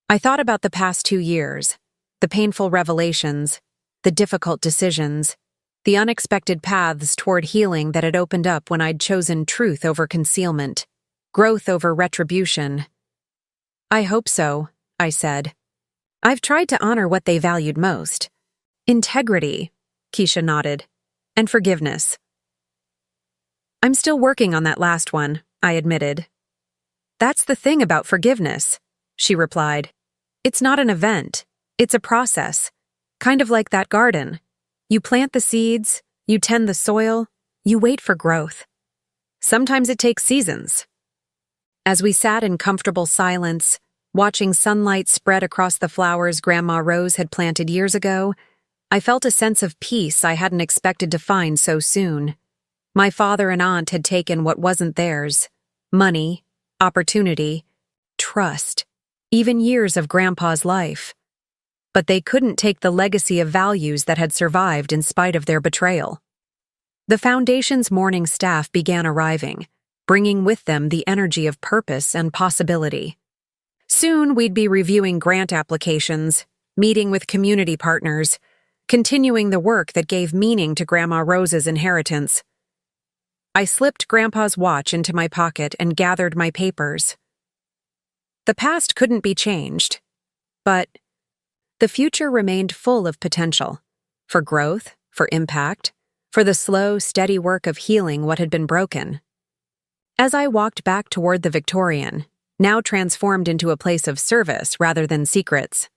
I thought about the past 2 years, the painful revelations, the difficult decisions, the unexpected paths toward healing that had opened up when I'd chosen truth over concealment, growth over retribution. "I hope so," I said. "I've tried to honor what they valued most. Integrity," Keisha nodded, "and forgiveness." "I'm still working on that last one," I admitted. "That's the thing about forgiveness," she replied. "It's not an event. It's a process. Kind of like that garden. You plant the seeds, you tend the soil, you wait for growth. Sometimes it takes seasons." As we sat in comfortable silence, watching sunlight spread across the flowers Grandma Rose had planted years ago, I felt a sense of peace I hadn't expected to find so soon. My father and aunt had taken what wasn't theirs: money, opportunity, trust, even years of Grandpa's life. But they couldn't take the legacy of values that had survived in spite of their betrayal. The foundation's morning staff began arriving, bringing with them the energy of purpose and possibility. Soon we'd be reviewing grant applications, meeting with community partners, continuing the work that gave meaning to Grandma Rose's inheritance. I slipped Grandpa's watch into my pocket and gathered my papers. The past couldn't be changed, but the future remained full of potential, for growth, for impact, for the slow, steady work of healing what had been broken. As I walked back toward the Victorian, now transformed into a place of service rather than secrets,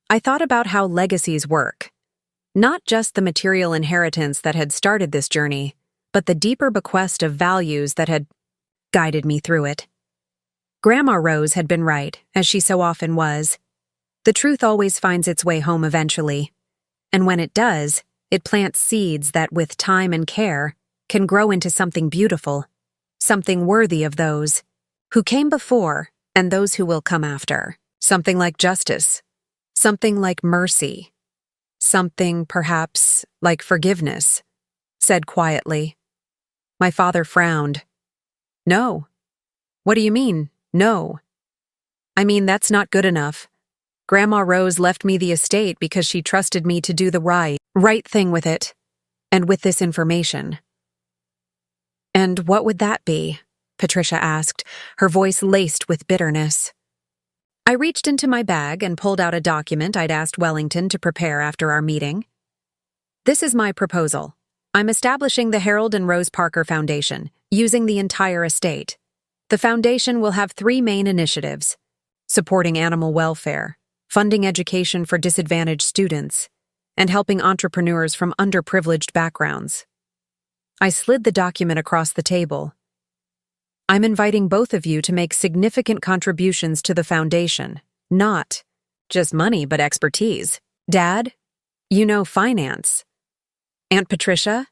I thought about how legacies work. Not just the material inheritance that had started this journey, but the deeper bequest of values that had guided me through it. Grandma Rose had been right, as she so often was. The truth always finds its way home eventually, and when it does, it plants seeds that, with time and care, can grow into something beautiful, something worthy of those who came before and those who will come after. Something like justice, something like mercy, something, perhaps, like forgiveness, said quietly. My father frowned. No. What do you mean, no? I mean, that's not good enough. Grandma Rose left me the estate because she trusted me to do the right thing with it, and with this information. And what would that be? Patricia asked, her voice laced with bitterness. I reached into my bag and pulled out a document I'd asked Wellington to prepare after our meeting. This is my proposal. I'm establishing the Harold and Rose Parker Foundation, using the entire estate. The foundation will have 3 main initiatives: supporting animal welfare, funding education for disadvantaged students, and helping entrepreneurs from underprivileged backgrounds. I slid the document across the table. I'm inviting both of you to make significant contributions to the foundation, not just money but expertise. Dad, you know finance. Aunt Patricia,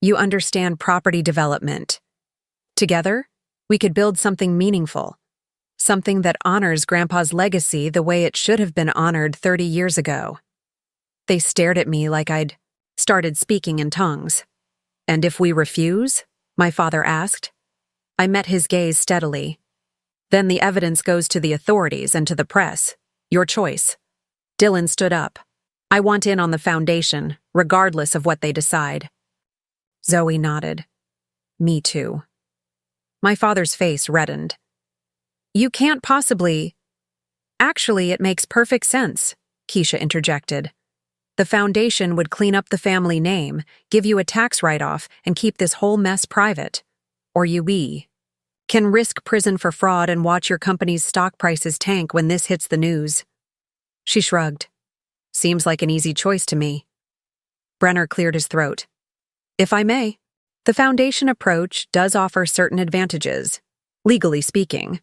you understand property development. Together, we could build something meaningful, something that honors Grandpa's legacy the way it should have been honored 30 years ago. They stared at me like I'd started speaking in tongues. And if we refuse? My father asked. I met his gaze steadily. Then the evidence goes to the authorities and to the press. Your choice. Dylan stood up. I want in on the foundation, regardless of what they decide. Zoe nodded. Me too. My father's face reddened. You can't possibly... Actually, it makes perfect sense, Keisha interjected. The foundation would clean up the family name, give you a tax write-off, and keep this whole mess private. Or we can risk prison for fraud and watch your company's stock prices tank when this hits the news. She shrugged. Seems like an easy choice to me. Brenner cleared his throat. If I may, the foundation approach does offer certain advantages, legally speaking.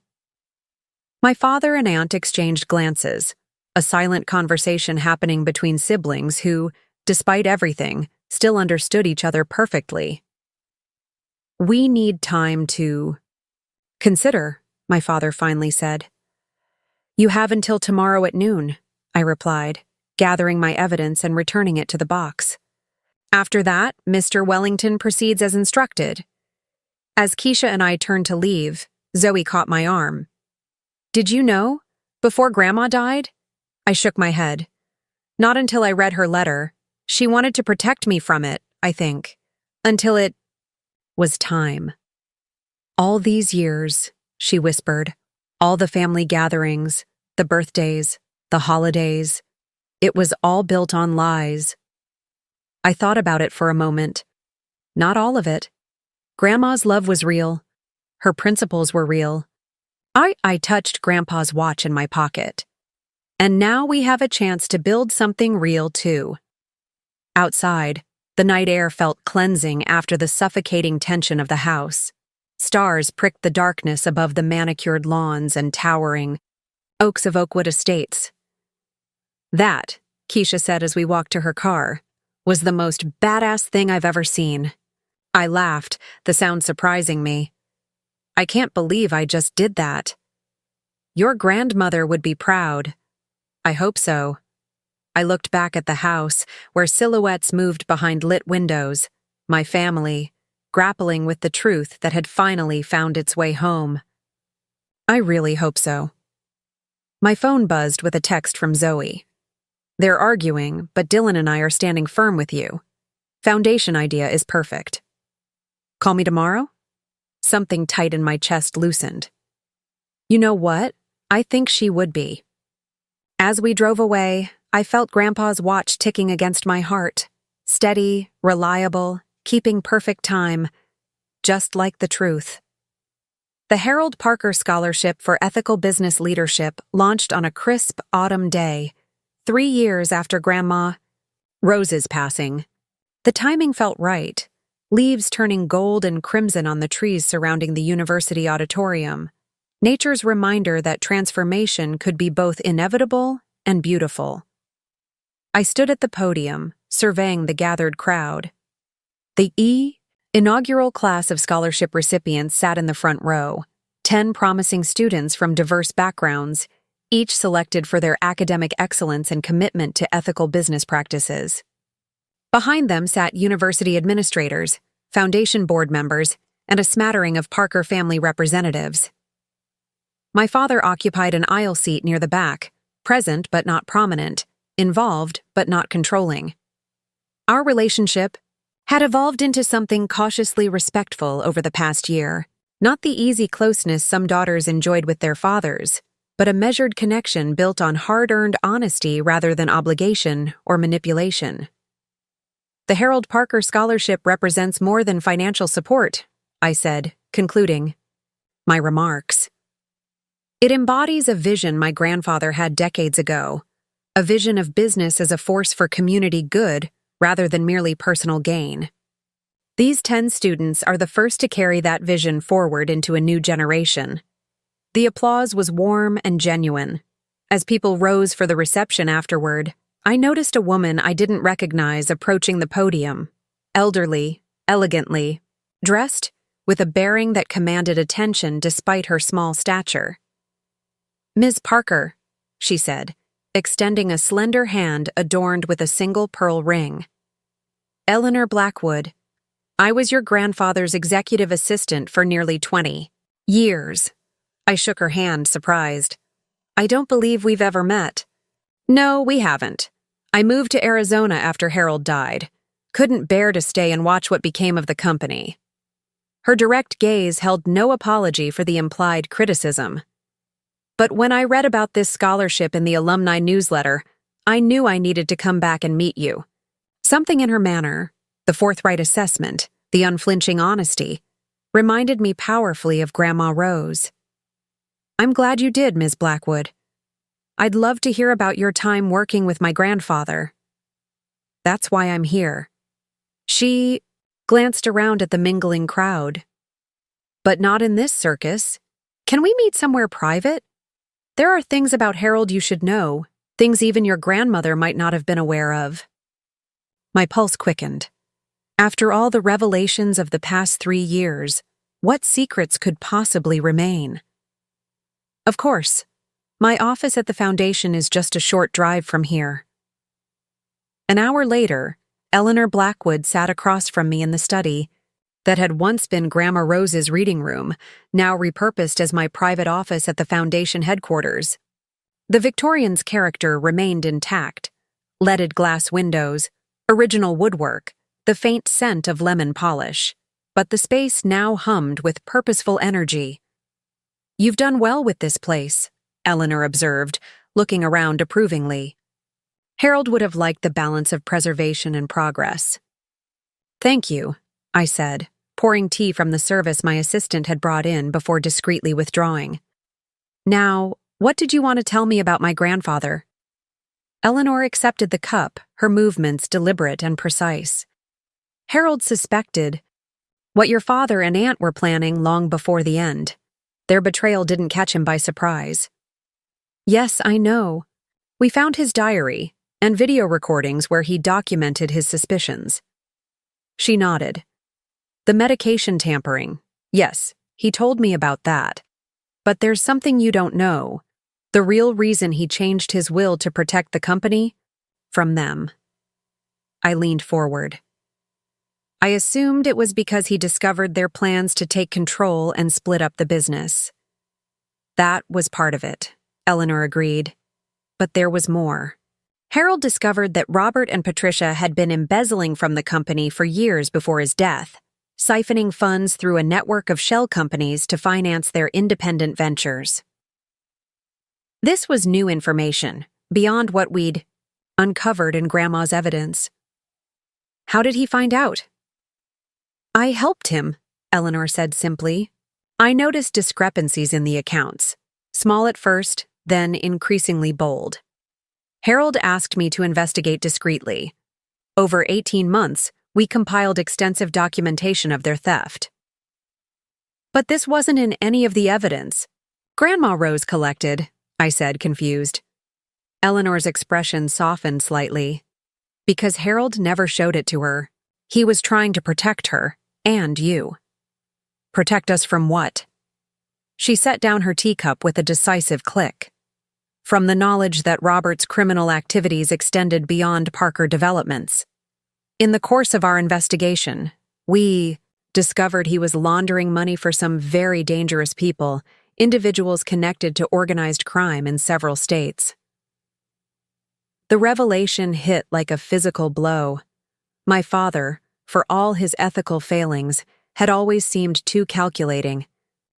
My father and aunt exchanged glances, a silent conversation happening between siblings who, despite everything, still understood each other perfectly. We need time to consider, my father finally said. You have until tomorrow at noon, I replied, gathering my evidence and returning it to the box. After that, Mr. Wellington proceeds as instructed. As Keisha and I turned to leave, Zoe caught my arm. Did you know? Before Grandma died? I shook my head. Not until I read her letter. She wanted to protect me from it, I think. Until it was time. All these years, she whispered. All the family gatherings, the birthdays, the holidays. It was all built on lies. I thought about it for a moment. Not all of it. Grandma's love was real. Her principles were real. I touched Grandpa's watch in my pocket. And now we have a chance to build something real, too. Outside, the night air felt cleansing after the suffocating tension of the house. Stars pricked the darkness above the manicured lawns and towering oaks of Oakwood Estates. That, Keisha said as we walked to her car, was the most badass thing I've ever seen. I laughed, the sound surprising me. I can't believe I just did that. Your grandmother would be proud. I hope so. I looked back at the house, where silhouettes moved behind lit windows. My family, grappling with the truth that had finally found its way home. I really hope so. My phone buzzed with a text from Zoe. They're arguing, but Dylan and I are standing firm with you. Foundation idea is perfect. Call me tomorrow? Something tight in my chest loosened. You know what? I think she would be. As we drove away, I felt Grandpa's watch ticking against my heart. Steady, reliable, keeping perfect time. Just like the truth. The Harold Parker Scholarship for Ethical Business Leadership launched on a crisp autumn day, 3 years after Grandma Rose's passing. The timing felt right, leaves turning gold and crimson on the trees surrounding the university auditorium. Nature's reminder that transformation could be both inevitable and beautiful. I stood at the podium, surveying the gathered crowd. The inaugural class of scholarship recipients sat in the front row, 10 promising students from diverse backgrounds, each selected for their academic excellence and commitment to ethical business practices. Behind them sat university administrators, foundation board members, and a smattering of Parker family representatives. My father occupied an aisle seat near the back, present but not prominent, involved but not controlling. Our relationship had evolved into something cautiously respectful over the past year, not the easy closeness some daughters enjoyed with their fathers, but a measured connection built on hard-earned honesty rather than obligation or manipulation. The Harold Parker Scholarship represents more than financial support, I said, concluding my remarks. It embodies a vision my grandfather had decades ago, a vision of business as a force for community good rather than merely personal gain. These 10 students are the first to carry that vision forward into a new generation. The applause was warm and genuine. As people rose for the reception afterward, I noticed a woman I didn't recognize approaching the podium, elderly, elegantly, dressed with a bearing that commanded attention despite her small stature. "Ms. Parker," she said, extending a slender hand adorned with a single pearl ring. "Eleanor Blackwood, I was your grandfather's executive assistant for nearly 20 years. I shook her hand, surprised. "I don't believe we've ever met." "No, we haven't. I moved to Arizona after Harold died. Couldn't bear to stay and watch what became of the company." Her direct gaze held no apology for the implied criticism. "But when I read about this scholarship in the alumni newsletter, I knew I needed to come back and meet you." Something in her manner, the forthright assessment, the unflinching honesty, reminded me powerfully of Grandma Rose. "I'm glad you did, Ms. Blackwood. I'd love to hear about your time working with my grandfather. That's why I'm here." She glanced around at the mingling crowd. "But not in this circus. Can we meet somewhere private? There are things about Harold you should know, things even your grandmother might not have been aware of." My pulse quickened. After all the revelations of the past 3 years, what secrets could possibly remain? "Of course. My office at the foundation is just a short drive from here." An hour later, Eleanor Blackwood sat across from me in the study that had once been Grandma Rose's reading room, now repurposed as my private office at the foundation headquarters. The Victorian's character remained intact: leaded glass windows, original woodwork, the faint scent of lemon polish. But the space now hummed with purposeful energy. "You've done well with this place," Eleanor observed, looking around approvingly. Harold would have liked the balance of preservation and progress. "Thank you," I said, pouring tea from the service my assistant had brought in before discreetly withdrawing. "Now, what did you want to tell me about my grandfather?" Eleanor accepted the cup, her movements deliberate and precise. "Harold suspected what your father and aunt were planning long before the end. Their betrayal didn't catch him by surprise." "Yes, I know. We found his diary and video recordings where he documented his suspicions." She nodded. "The medication tampering. Yes, he told me about that. But there's something you don't know. The real reason he changed his will to protect the company from them." I leaned forward. I assumed it was because he discovered their plans to take control and split up the business. That was part of it, Eleanor agreed. But there was more. Harold discovered that Robert and Patricia had been embezzling from the company for years before his death, siphoning funds through a network of shell companies to finance their independent ventures. This was new information, beyond what we'd uncovered in Grandma's evidence. How did he find out? I helped him, Eleanor said simply. I noticed discrepancies in the accounts, small at first, then increasingly bold. Harold asked me to investigate discreetly. Over 18 months, we compiled extensive documentation of their theft. But this wasn't in any of the evidence. Grandma Rose collected, I said, confused. Eleanor's expression softened slightly. Because Harold never showed it to her. He was trying to protect her, and you. Protect us from what? She set down her teacup with a decisive click. From the knowledge that Robert's criminal activities extended beyond Parker Developments. In the course of our investigation, we discovered he was laundering money for some very dangerous people, individuals connected to organized crime in several states. The revelation hit like a physical blow. My father, for all his ethical failings, had always seemed too calculating,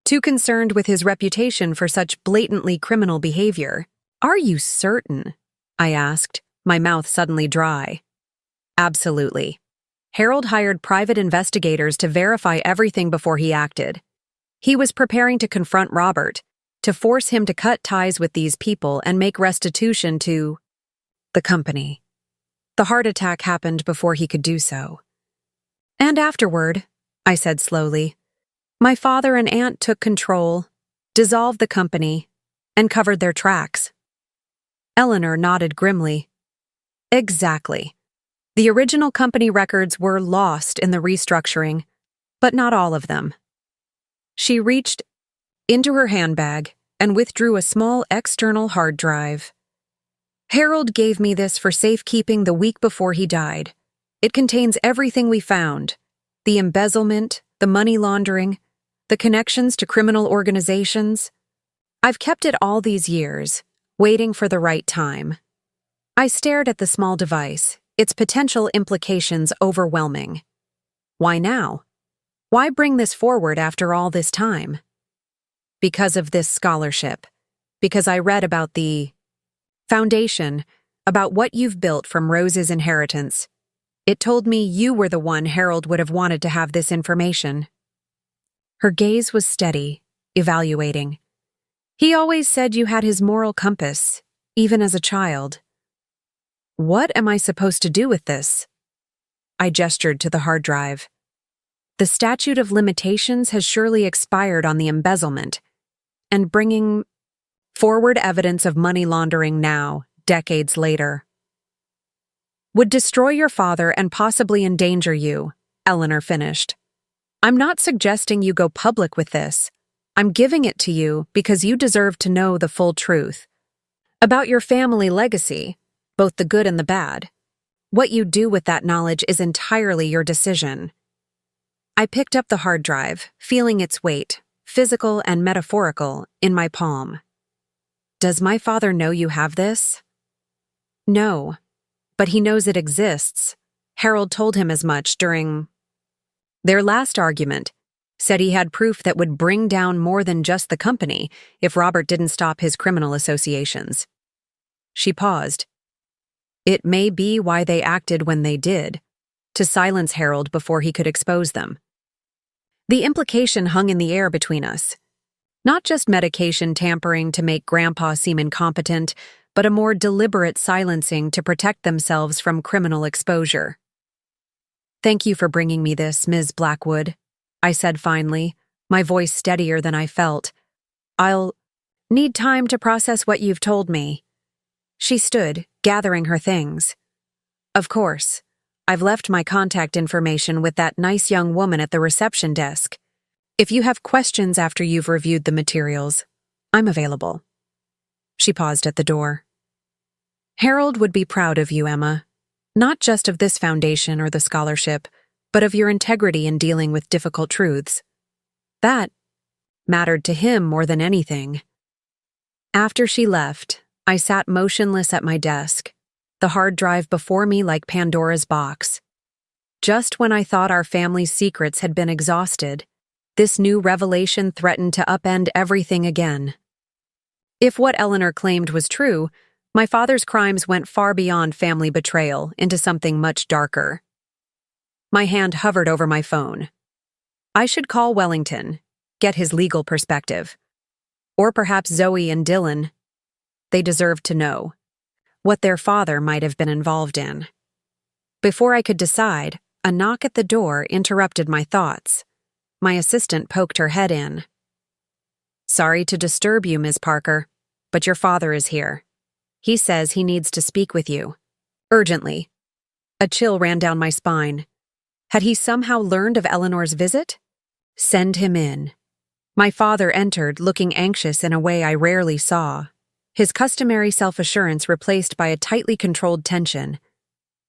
too concerned with his reputation for such blatantly criminal behavior. Are you certain? I asked, my mouth suddenly dry. Absolutely. Harold hired private investigators to verify everything before he acted. He was preparing to confront Robert, to force him to cut ties with these people and make restitution to the company. The heart attack happened before he could do so. And afterward, I said slowly, my father and aunt took control, dissolved the company, and covered their tracks. Eleanor nodded grimly. Exactly. The original company records were lost in the restructuring, but not all of them. She reached into her handbag and withdrew a small external hard drive. Harold gave me this for safekeeping the week before he died. It contains everything we found: the embezzlement, the money laundering, the connections to criminal organizations. I've kept it all these years, waiting for the right time. I stared at the small device, its potential implications overwhelming. Why now? Why bring this forward after all this time? Because of this scholarship. Because I read about the foundation, about what you've built from Rose's inheritance. It told me you were the one Harold would have wanted to have this information. Her gaze was steady, evaluating. He always said you had his moral compass, even as a child. What am I supposed to do with this? I gestured to the hard drive. The statute of limitations has surely expired on the embezzlement, and bringing forward evidence of money laundering now, decades later, would destroy your father and possibly endanger you, Eleanor finished. I'm not suggesting you go public with this. I'm giving it to you because you deserve to know the full truth. About your family legacy, both the good and the bad. What you do with that knowledge is entirely your decision. I picked up the hard drive, feeling its weight, physical and metaphorical, in my palm. Does my father know you have this? No, but he knows it exists. Harold told him as much during their last argument, said he had proof that would bring down more than just the company if Robert didn't stop his criminal associations. She paused. It may be why they acted when they did, to silence Harold before he could expose them. The implication hung in the air between us. Not just medication tampering to make Grandpa seem incompetent, but a more deliberate silencing to protect themselves from criminal exposure. Thank you for bringing me this, Ms. Blackwood, I said finally, my voice steadier than I felt. I'll need time to process what you've told me. She stood, gathering her things. Of course, I've left my contact information with that nice young woman at the reception desk. If you have questions after you've reviewed the materials, I'm available. She paused at the door. Harold would be proud of you, Emma. Not just of this foundation or the scholarship, but of your integrity in dealing with difficult truths. That mattered to him more than anything. After she left, I sat motionless at my desk, the hard drive before me like Pandora's box. Just when I thought our family's secrets had been exhausted, this new revelation threatened to upend everything again. If what Eleanor claimed was true, my father's crimes went far beyond family betrayal into something much darker. My hand hovered over my phone. I should call Wellington, get his legal perspective. Or perhaps Zoe and Dylan. They deserved to know what their father might have been involved in. Before I could decide, a knock at the door interrupted my thoughts. My assistant poked her head in. "Sorry to disturb you, Ms. Parker, but your father is here. He says he needs to speak with you. Urgently." A chill ran down my spine. Had he somehow learned of Eleanor's visit? "Send him in." My father entered, looking anxious in a way I rarely saw, his customary self-assurance replaced by a tightly controlled tension.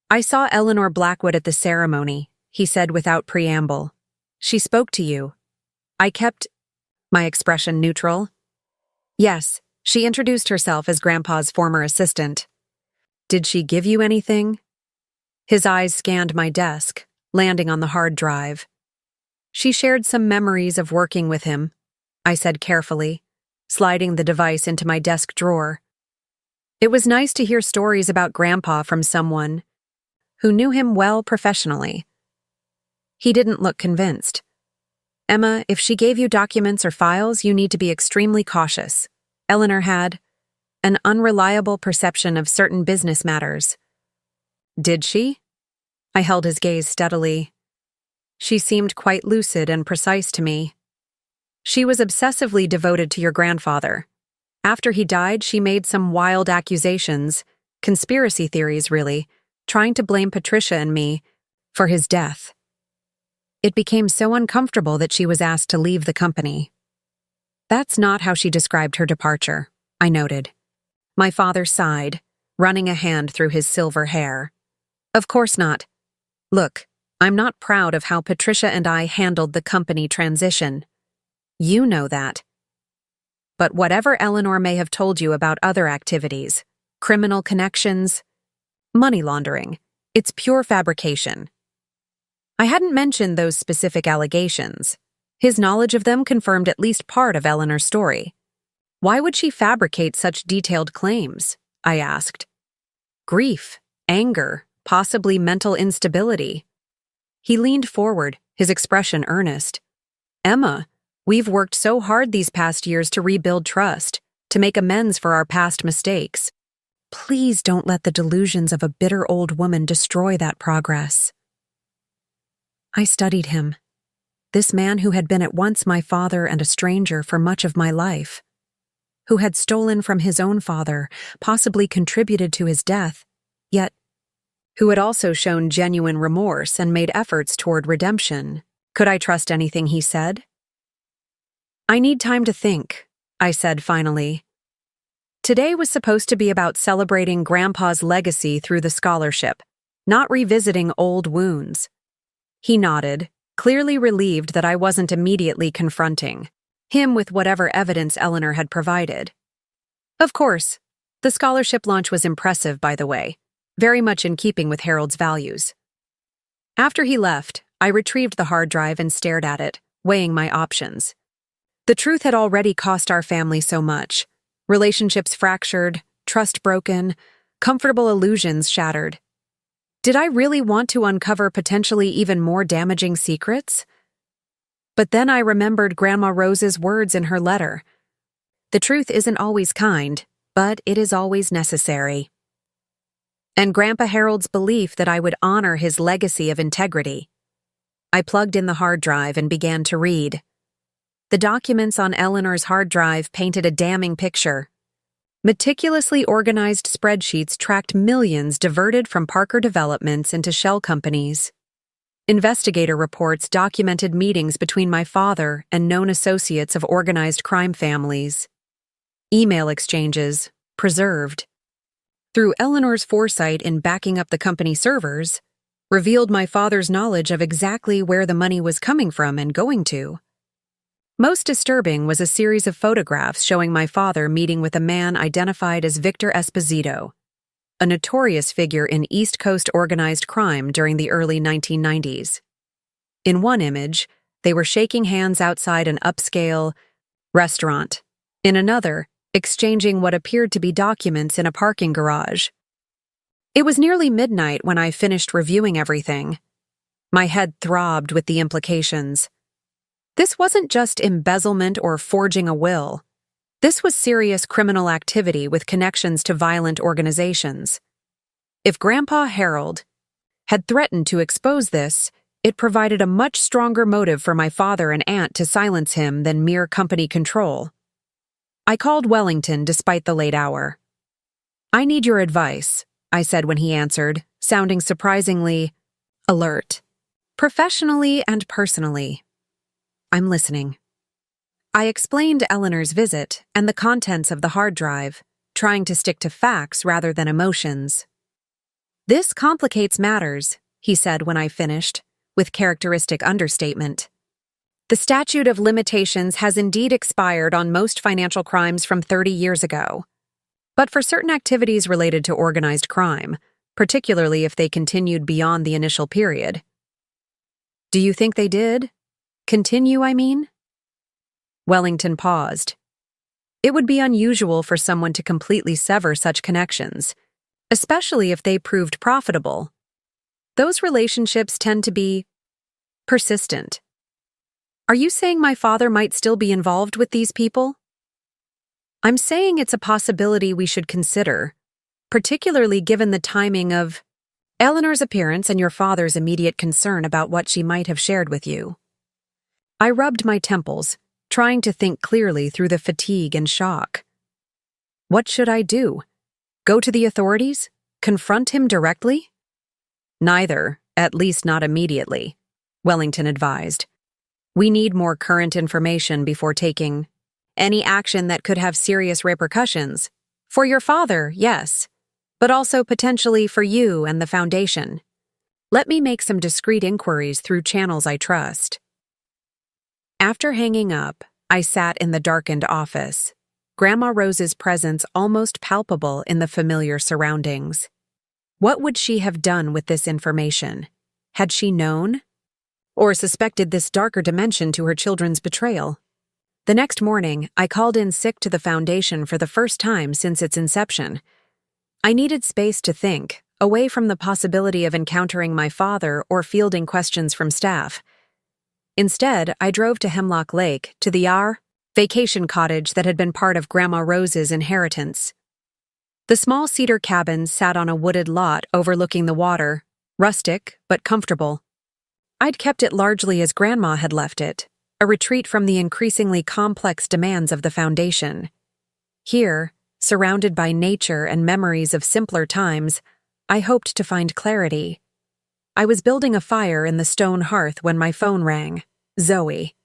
"I saw Eleanor Blackwood at the ceremony," he said without preamble. "She spoke to you." I kept my expression neutral. "Yes, she introduced herself as Grandpa's former assistant." "Did she give you anything?" His eyes scanned my desk, landing on the hard drive. "She shared some memories of working with him," I said carefully, sliding the device into my desk drawer. It was nice to hear stories about Grandpa from someone who knew him well professionally. He didn't look convinced. "Emma, if she gave you documents or files, you need to be extremely cautious. Eleanor had an unreliable perception of certain business matters." "Did she?" I held his gaze steadily. "She seemed quite lucid and precise to me. She was obsessively devoted to your grandfather. After he died, she made some wild accusations, conspiracy theories really, trying to blame Patricia and me for his death. It became so uncomfortable that she was asked to leave the company." "That's not how she described her departure," I noted. My father sighed, running a hand through his silver hair. "Of course not. Look, I'm not proud of how Patricia and I handled the company transition. You know that. But whatever Eleanor may have told you about other activities, criminal connections, money laundering, it's pure fabrication." I hadn't mentioned those specific allegations. His knowledge of them confirmed at least part of Eleanor's story. "Why would she fabricate such detailed claims?" I asked. "Grief, anger, possibly mental instability." He leaned forward, his expression earnest. "Emma, we've worked so hard these past years to rebuild trust, to make amends for our past mistakes. Please don't let the delusions of a bitter old woman destroy that progress." I studied him. This man who had been at once my father and a stranger for much of my life, who had stolen from his own father, possibly contributed to his death, yet who had also shown genuine remorse and made efforts toward redemption. Could I trust anything he said? "I need time to think," I said finally. Today was supposed to be about celebrating Grandpa's legacy through the scholarship, not revisiting old wounds. He nodded, clearly relieved that I wasn't immediately confronting him with whatever evidence Eleanor had provided. Of course, the scholarship launch was impressive, by the way, very much in keeping with Harold's values. After he left, I retrieved the hard drive and stared at it, weighing my options. The truth had already cost our family so much. Relationships fractured, trust broken, comfortable illusions shattered. Did I really want to uncover potentially even more damaging secrets? But then I remembered Grandma Rose's words in her letter. The truth isn't always kind, but it is always necessary. And Grandpa Harold's belief that I would honor his legacy of integrity. I plugged in the hard drive and began to read. The documents on Eleanor's hard drive painted a damning picture. Meticulously organized spreadsheets tracked millions diverted from Parker Developments into shell companies. Investigator reports documented meetings between my father and known associates of organized crime families. Email exchanges, preserved. Through Eleanor's foresight in backing up the company servers, revealed my father's knowledge of exactly where the money was coming from and going to. Most disturbing was a series of photographs showing my father meeting with a man identified as Victor Esposito, a notorious figure in East Coast organized crime during the early 1990s. In one image, they were shaking hands outside an upscale restaurant. In another, exchanging what appeared to be documents in a parking garage. It was nearly midnight when I finished reviewing everything. My head throbbed with the implications. This wasn't just embezzlement or forging a will. This was serious criminal activity with connections to violent organizations. If Grandpa Harold had threatened to expose this, it provided a much stronger motive for my father and aunt to silence him than mere company control. I called Wellington despite the late hour. "I need your advice," I said when he answered, sounding surprisingly alert. "Professionally and personally." "I'm listening." I explained Eleanor's visit and the contents of the hard drive, trying to stick to facts rather than emotions. "This complicates matters," he said when I finished, with characteristic understatement. "The statute of limitations has indeed expired on most financial crimes from 30 years ago. But for certain activities related to organized crime, particularly if they continued beyond the initial period." "Do you think they did? Continue, I mean?" Wellington paused. "It would be unusual for someone to completely sever such connections, especially if they proved profitable. Those relationships tend to be persistent. Are you saying my father might still be involved with these people?" "I'm saying it's a possibility we should consider, particularly given the timing of Eleanor's appearance and your father's immediate concern about what she might have shared with you." I rubbed my temples, trying to think clearly through the fatigue and shock. What should I do? Go to the authorities? Confront him directly? "Neither, at least not immediately," Wellington advised. "We need more current information before taking any action that could have serious repercussions. For your father, yes, but also potentially for you and the Foundation. Let me make some discreet inquiries through channels I trust." After hanging up, I sat in the darkened office, Grandma Rose's presence almost palpable in the familiar surroundings. What would she have done with this information? Had she known? Or suspected this darker dimension to her children's betrayal? The next morning, I called in sick to the Foundation for the first time since its inception. I needed space to think, away from the possibility of encountering my father or fielding questions from staff. Instead, I drove to Hemlock Lake, to the vacation cottage that had been part of Grandma Rose's inheritance. The small cedar cabin sat on a wooded lot overlooking the water, rustic but comfortable. I'd kept it largely as Grandma had left it, a retreat from the increasingly complex demands of the Foundation. Here, surrounded by nature and memories of simpler times, I hoped to find clarity. I was building a fire in the stone hearth when my phone rang. Zoe.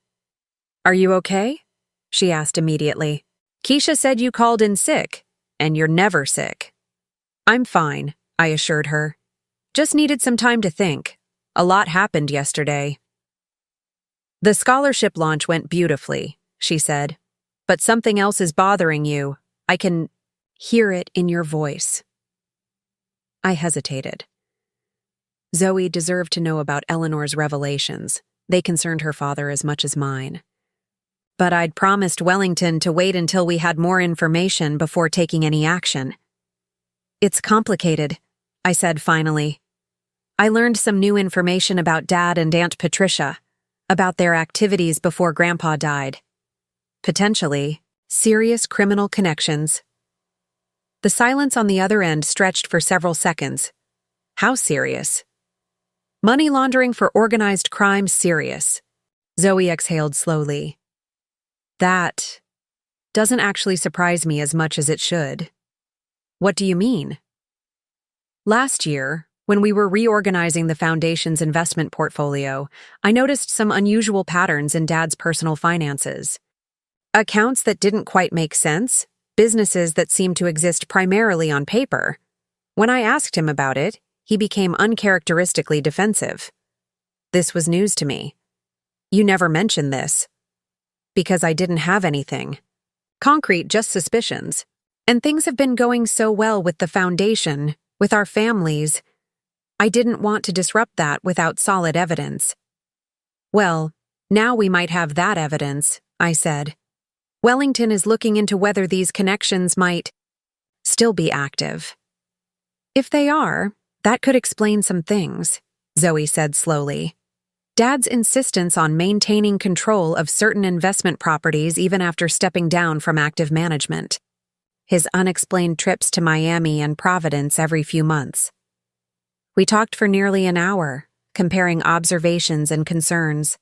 "Are you okay?" she asked immediately. "Keisha said you called in sick, and you're never sick." "I'm fine," I assured her. "Just needed some time to think. A lot happened yesterday." "The scholarship launch went beautifully," she said. "But something else is bothering you. I can hear it in your voice." I hesitated. Zoe deserved to know about Eleanor's revelations. They concerned her father as much as mine. But I'd promised Wellington to wait until we had more information before taking any action. "It's complicated," I said finally. "I learned some new information about Dad and Aunt Patricia, about their activities before Grandpa died. Potentially, serious criminal connections." The silence on the other end stretched for several seconds. How serious? "Money laundering for organized crime serious." Zoe exhaled slowly. "That doesn't actually surprise me as much as it should." "What do you mean?" "Last year, when we were reorganizing the Foundation's investment portfolio, I noticed some unusual patterns in Dad's personal finances. Accounts that didn't quite make sense, businesses that seemed to exist primarily on paper. When I asked him about it, he became uncharacteristically defensive. This was news to me. You never mentioned this. Because I didn't have anything. Concrete, just suspicions. And things have been going so well with the foundation, with our families. I didn't want to disrupt that without solid evidence. Well, now we might have that evidence, I said. Wellington is looking into whether these connections might still be active. If they are, that could explain some things, Zoe said slowly. Dad's insistence on maintaining control of certain investment properties even after stepping down from active management. His unexplained trips to Miami and Providence every few months. We talked for nearly an hour, comparing observations and concerns.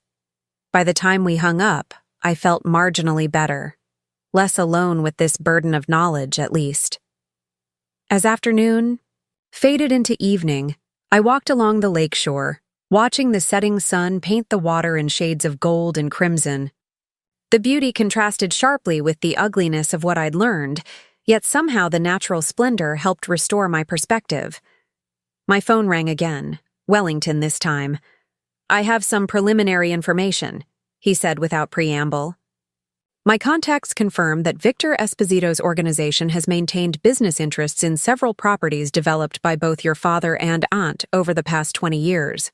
By the time we hung up, I felt marginally better. Less alone with this burden of knowledge, at least. As afternoon faded into evening, I walked along the lakeshore, watching the setting sun paint the water in shades of gold and crimson. The beauty contrasted sharply with the ugliness of what I'd learned, yet somehow the natural splendor helped restore my perspective. My phone rang again, Wellington this time. I have some preliminary information, he said without preamble. My contacts confirm that Victor Esposito's organization has maintained business interests in several properties developed by both your father and aunt over the past 20 years.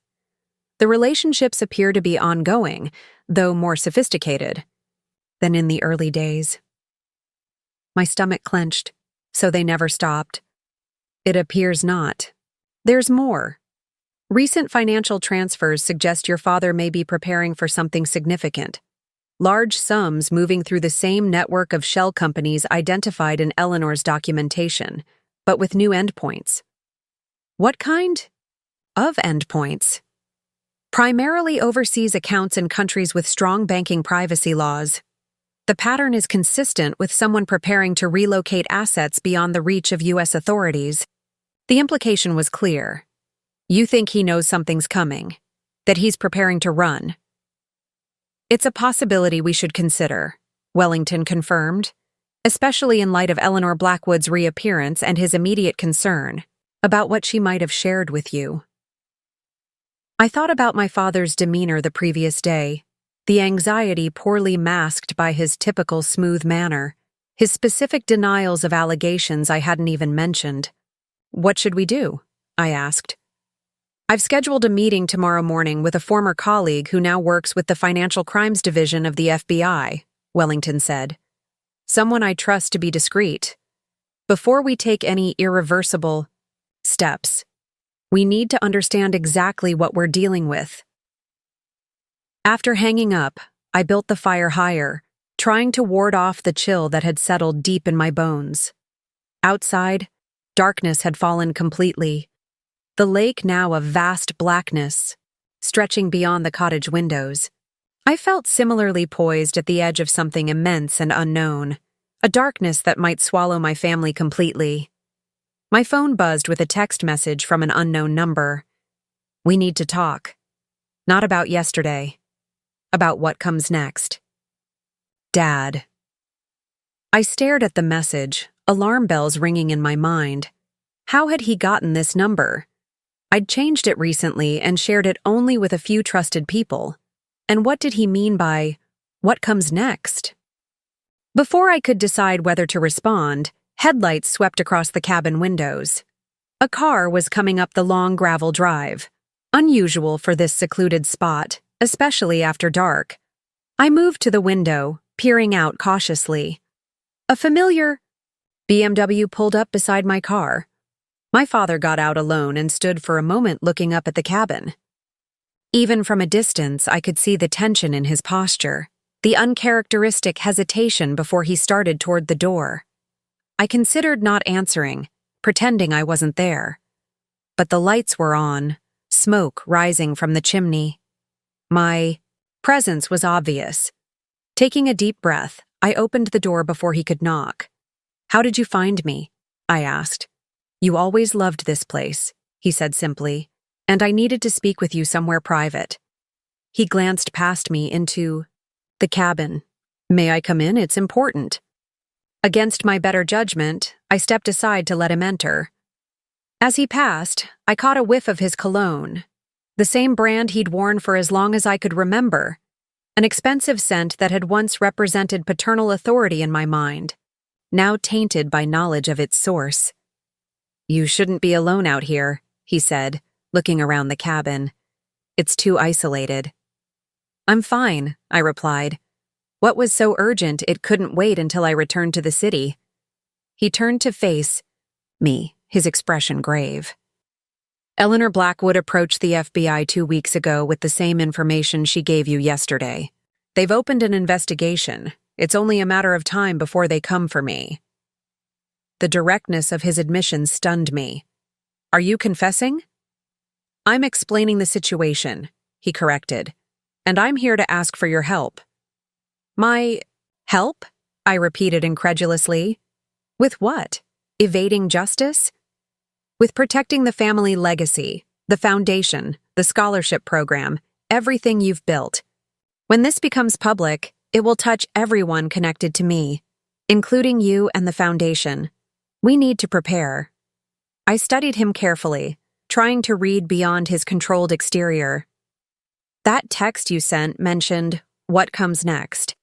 The relationships appear to be ongoing, though more sophisticated than in the early days. My stomach clenched, so they never stopped. It appears not. There's more. Recent financial transfers suggest your father may be preparing for something significant. Large sums moving through the same network of shell companies identified in Eleanor's documentation, but with new endpoints. What kind of endpoints? Primarily overseas accounts in countries with strong banking privacy laws. The pattern is consistent with someone preparing to relocate assets beyond the reach of U.S. authorities. The implication was clear. You think he knows something's coming, that he's preparing to run. It's a possibility we should consider, Wellington confirmed, especially in light of Eleanor Blackwood's reappearance and his immediate concern about what she might have shared with you. I thought about my father's demeanor the previous day, the anxiety poorly masked by his typical smooth manner, his specific denials of allegations I hadn't even mentioned. What should we do? I asked. I've scheduled a meeting tomorrow morning with a former colleague who now works with the Financial Crimes Division of the FBI, Wellington said. Someone I trust to be discreet. Before we take any irreversible steps, we need to understand exactly what we're dealing with. After hanging up, I built the fire higher, trying to ward off the chill that had settled deep in my bones. Outside, darkness had fallen completely. The lake now a vast blackness, stretching beyond the cottage windows. I felt similarly poised at the edge of something immense and unknown, a darkness that might swallow my family completely. My phone buzzed with a text message from an unknown number. We need to talk. Not about yesterday. About what comes next. Dad. I stared at the message, alarm bells ringing in my mind. How had he gotten this number? I'd changed it recently and shared it only with a few trusted people. And what did he mean by, what comes next? Before I could decide whether to respond, headlights swept across the cabin windows. A car was coming up the long gravel drive, unusual for this secluded spot, especially after dark. I moved to the window, peering out cautiously. A familiar BMW pulled up beside my car. My father got out alone and stood for a moment looking up at the cabin. Even from a distance, I could see the tension in his posture, the uncharacteristic hesitation before he started toward the door. I considered not answering, pretending I wasn't there. But the lights were on, smoke rising from the chimney. My presence was obvious. Taking a deep breath, I opened the door before he could knock. "How did you find me?" I asked. "You always loved this place," he said simply, "and I needed to speak with you somewhere private." He glanced past me into the cabin. "May I come in? It's important." Against my better judgment, I stepped aside to let him enter. As he passed, I caught a whiff of his cologne, the same brand he'd worn for as long as I could remember, an expensive scent that had once represented paternal authority in my mind, now tainted by knowledge of its source. "You shouldn't be alone out here," he said, looking around the cabin. "It's too isolated." "I'm fine," I replied. What was so urgent it couldn't wait until I returned to the city? He turned to face me, his expression grave. "Eleanor Blackwood approached the FBI 2 weeks ago with the same information she gave you yesterday. They've opened an investigation. It's only a matter of time before they come for me." The directness of his admission stunned me. "Are you confessing?" "I'm explaining the situation," he corrected, "and I'm here to ask for your help." "My help?" I repeated incredulously. "With what? Evading justice?" "With protecting the family legacy, the foundation, the scholarship program, everything you've built. When this becomes public, it will touch everyone connected to me, including you and the foundation. We need to prepare." I studied him carefully, trying to read beyond his controlled exterior. "That text you sent mentioned what comes next.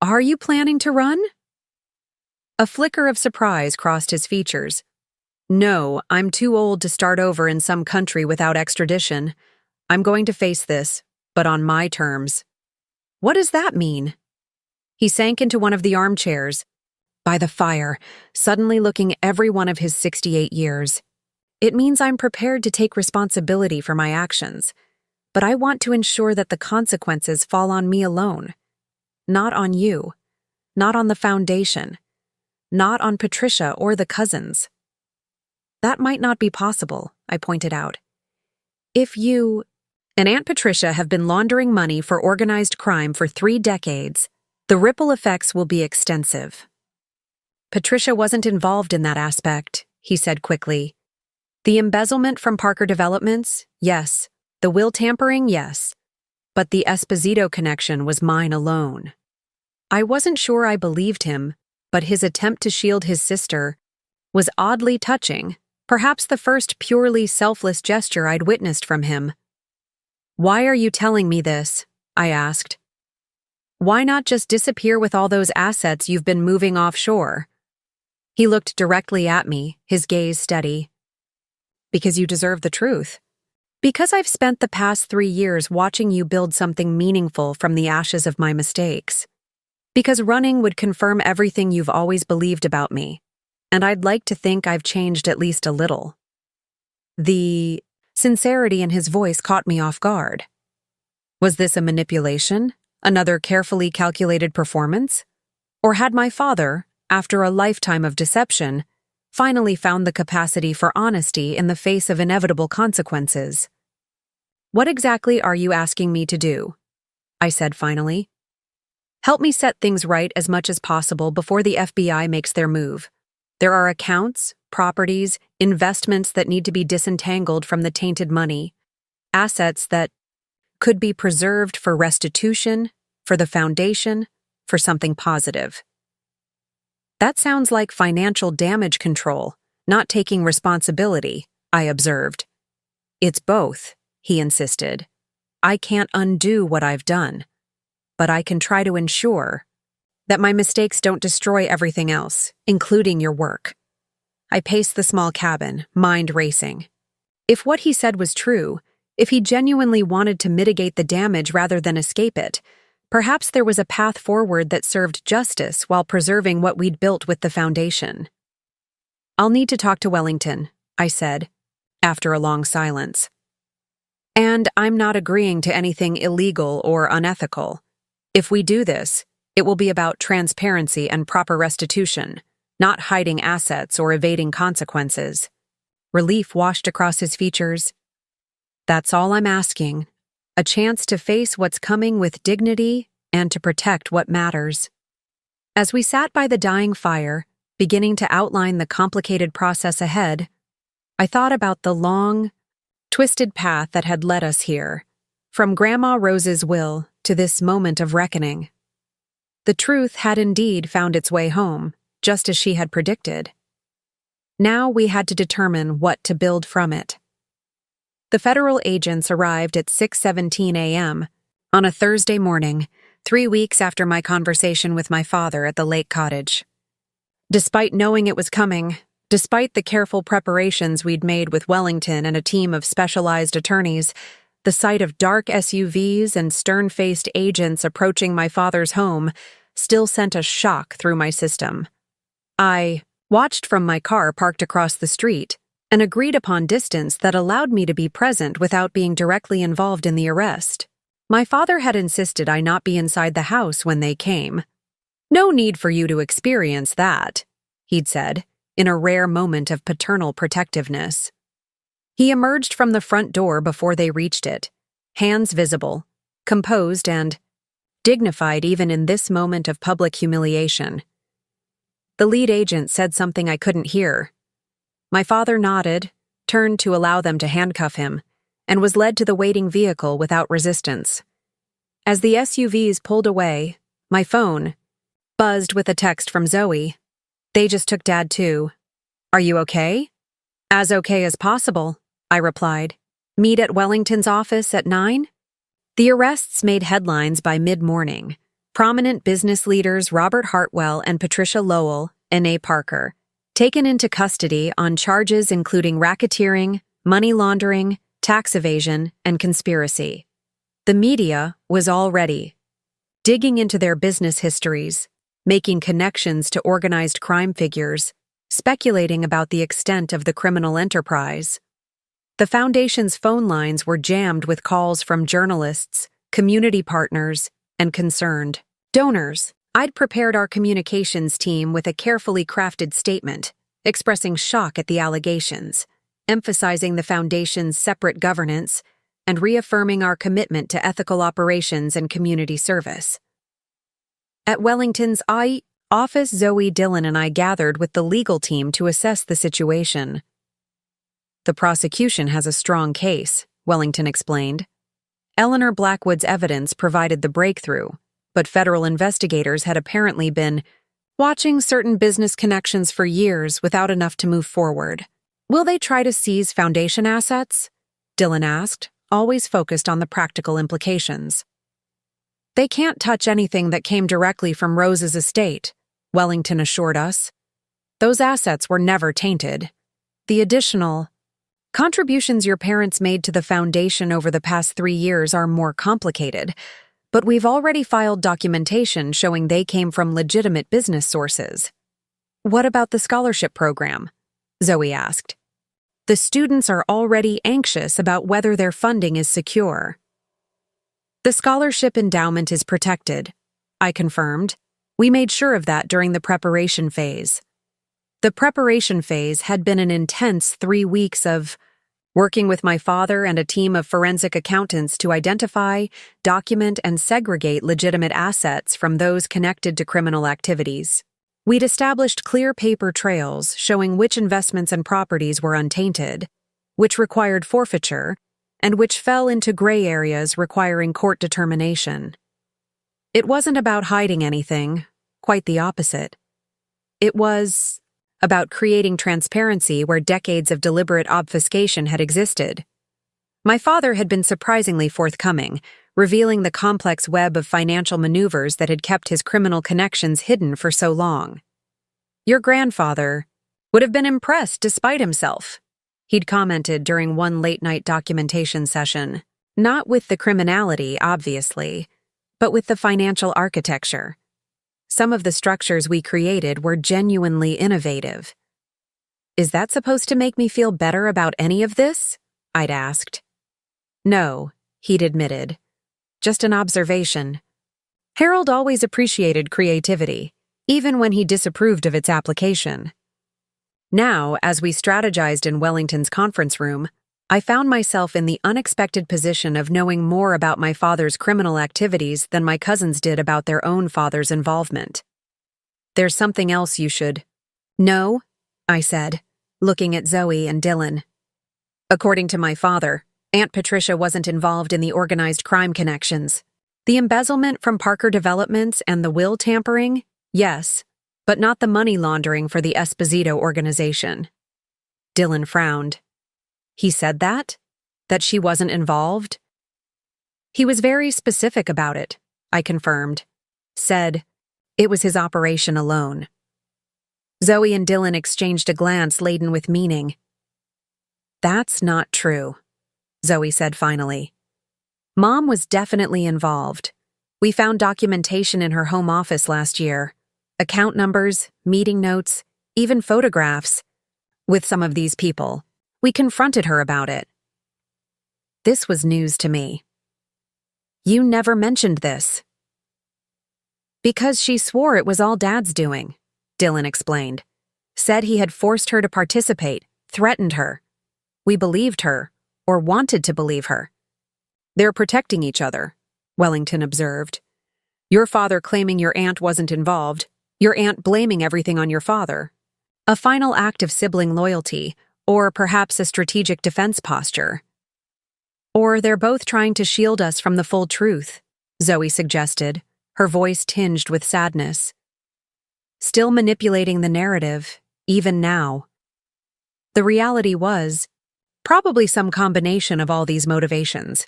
Are you planning to run?" A flicker of surprise crossed his features. "No, I'm too old to start over in some country without extradition. I'm going to face this, but on my terms." "What does that mean?" He sank into one of the armchairs by the fire, suddenly looking every one of his 68 years. "It means I'm prepared to take responsibility for my actions, but I want to ensure that the consequences fall on me alone. Not on you, not on the foundation, not on Patricia or the cousins." "That might not be possible," I pointed out. "If you and Aunt Patricia have been laundering money for organized crime for 3 decades, the ripple effects will be extensive." "Patricia wasn't involved in that aspect," he said quickly. "The embezzlement from Parker Developments, yes. The will tampering, yes. But the Esposito connection was mine alone." I wasn't sure I believed him, but his attempt to shield his sister was oddly touching, perhaps the first purely selfless gesture I'd witnessed from him. "Why are you telling me this?" I asked. "Why not just disappear with all those assets you've been moving offshore?" He looked directly at me, his gaze steady. "Because you deserve the truth. Because I've spent the past 3 years watching you build something meaningful from the ashes of my mistakes. Because running would confirm everything you've always believed about me, and I'd like to think I've changed at least a little." The sincerity in his voice caught me off guard. Was this a manipulation, another carefully calculated performance? Or had my father, after a lifetime of deception, finally found the capacity for honesty in the face of inevitable consequences? "What exactly are you asking me to do?" I said finally. "Help me set things right as much as possible before the FBI makes their move. There are accounts, properties, investments that need to be disentangled from the tainted money, assets that could be preserved for restitution, for the foundation, for something positive." "That sounds like financial damage control, not taking responsibility," I observed. "It's both," he insisted. "I can't undo what I've done, but I can try to ensure that my mistakes don't destroy everything else, including your work." I paced the small cabin, mind racing. If what he said was true, if he genuinely wanted to mitigate the damage rather than escape it, perhaps there was a path forward that served justice while preserving what we'd built with the foundation. "I'll need to talk to Wellington," I said, after a long silence. "And I'm not agreeing to anything illegal or unethical. If we do this, it will be about transparency and proper restitution, not hiding assets or evading consequences." Relief washed across his features. "That's all I'm asking. A chance to face what's coming with dignity and to protect what matters." As we sat by the dying fire, beginning to outline the complicated process ahead, I thought about the long, twisted path that had led us here, from Grandma Rose's will to this moment of reckoning. The truth had indeed found its way home, just as she had predicted. Now we had to determine what to build from it. The federal agents arrived at 6:17 a.m. on a Thursday morning, 3 weeks after my conversation with my father at the lake cottage. Despite knowing it was coming, despite the careful preparations we'd made with Wellington and a team of specialized attorneys, the sight of dark SUVs and stern-faced agents approaching my father's home still sent a shock through my system. I watched from my car parked across the street, an agreed-upon distance that allowed me to be present without being directly involved in the arrest. My father had insisted I not be inside the house when they came. "No need for you to experience that," he'd said, in a rare moment of paternal protectiveness. He emerged from the front door before they reached it, hands visible, composed and dignified even in this moment of public humiliation. The lead agent said something I couldn't hear. My father nodded, turned to allow them to handcuff him, and was led to the waiting vehicle without resistance. As the SUVs pulled away, my phone buzzed with a text from Zoe. "They just took Dad too. Are you okay?" "As okay as possible," I replied. "Meet at Wellington's office at 9? The arrests made headlines by mid-morning. Prominent business leaders Robert Hartwell and Patricia Lowell, N.A. Parker, taken into custody on charges including racketeering, money laundering, tax evasion, and conspiracy. The media was already digging into their business histories, making connections to organized crime figures, speculating about the extent of the criminal enterprise. The Foundation's phone lines were jammed with calls from journalists, community partners, and concerned donors. I'd prepared our communications team with a carefully crafted statement, expressing shock at the allegations, emphasizing the Foundation's separate governance, and reaffirming our commitment to ethical operations and community service. At Wellington's office, Zoe, Dylan, and I gathered with the legal team to assess the situation. "The prosecution has a strong case," Wellington explained. "Eleanor Blackwood's evidence provided the breakthrough, but federal investigators had apparently been watching certain business connections for years without enough to move forward." "Will they try to seize Foundation assets?" Dylan asked, always focused on the practical implications. "They can't touch anything that came directly from Rose's estate," Wellington assured us. "Those assets were never tainted. The additional contributions your parents made to the Foundation over the past 3 years are more complicated, but we've already filed documentation showing they came from legitimate business sources." "What about the scholarship program?" Zoe asked. "The students are already anxious about whether their funding is secure." "The scholarship endowment is protected," I confirmed. "We made sure of that during the preparation phase." The preparation phase had been an intense 3 weeks of working with my father and a team of forensic accountants to identify, document, and segregate legitimate assets from those connected to criminal activities. We'd established clear paper trails showing which investments and properties were untainted, which required forfeiture, and which fell into gray areas requiring court determination. It wasn't about hiding anything, quite the opposite. It was about creating transparency where decades of deliberate obfuscation had existed. My father had been surprisingly forthcoming, revealing the complex web of financial maneuvers that had kept his criminal connections hidden for so long. "Your grandfather would have been impressed despite himself," he'd commented during one late-night documentation session. "Not with the criminality, obviously, but with the financial architecture. Some of the structures we created were genuinely innovative." "Is that supposed to make me feel better about any of this?" I'd asked. "No," he'd admitted. "Just an observation. Harold always appreciated creativity, even when he disapproved of its application." Now, as we strategized in Wellington's conference room, I found myself in the unexpected position of knowing more about my father's criminal activities than my cousins did about their own father's involvement. "There's something else you should know," I said, looking at Zoe and Dylan. "According to my father, Aunt Patricia wasn't involved in the organized crime connections. The embezzlement from Parker Developments and the will tampering, yes, but not the money laundering for the Esposito organization." Dylan frowned. He said that? That she wasn't involved? He was very specific about it, I confirmed. Said it was his operation alone. Zoe and Dylan exchanged a glance laden with meaning. That's not true, Zoe said finally. Mom was definitely involved. We found documentation in her home office last year. Account numbers, meeting notes, even photographs. With some of these people. We confronted her about it. This was news to me. You never mentioned this. Because she swore it was all Dad's doing, Dylan explained. Said he had forced her to participate, threatened her. We believed her, or wanted to believe her. They're protecting each other, Wellington observed. Your father claiming your aunt wasn't involved, your aunt blaming everything on your father. A final act of sibling loyalty, or perhaps a strategic defense posture. Or they're both trying to shield us from the full truth, Zoe suggested, her voice tinged with sadness. Still manipulating the narrative, even now. The reality was, probably some combination of all these motivations.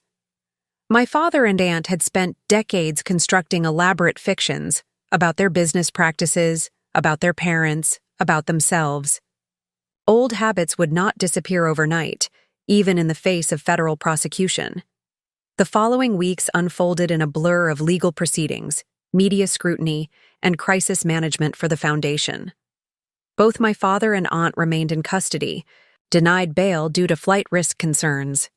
My father and aunt had spent decades constructing elaborate fictions about their business practices, about their parents, about themselves. Old habits would not disappear overnight, even in the face of federal prosecution. The following weeks unfolded in a blur of legal proceedings, media scrutiny, and crisis management for the foundation. Both my father and aunt remained in custody, denied bail due to flight risk concerns.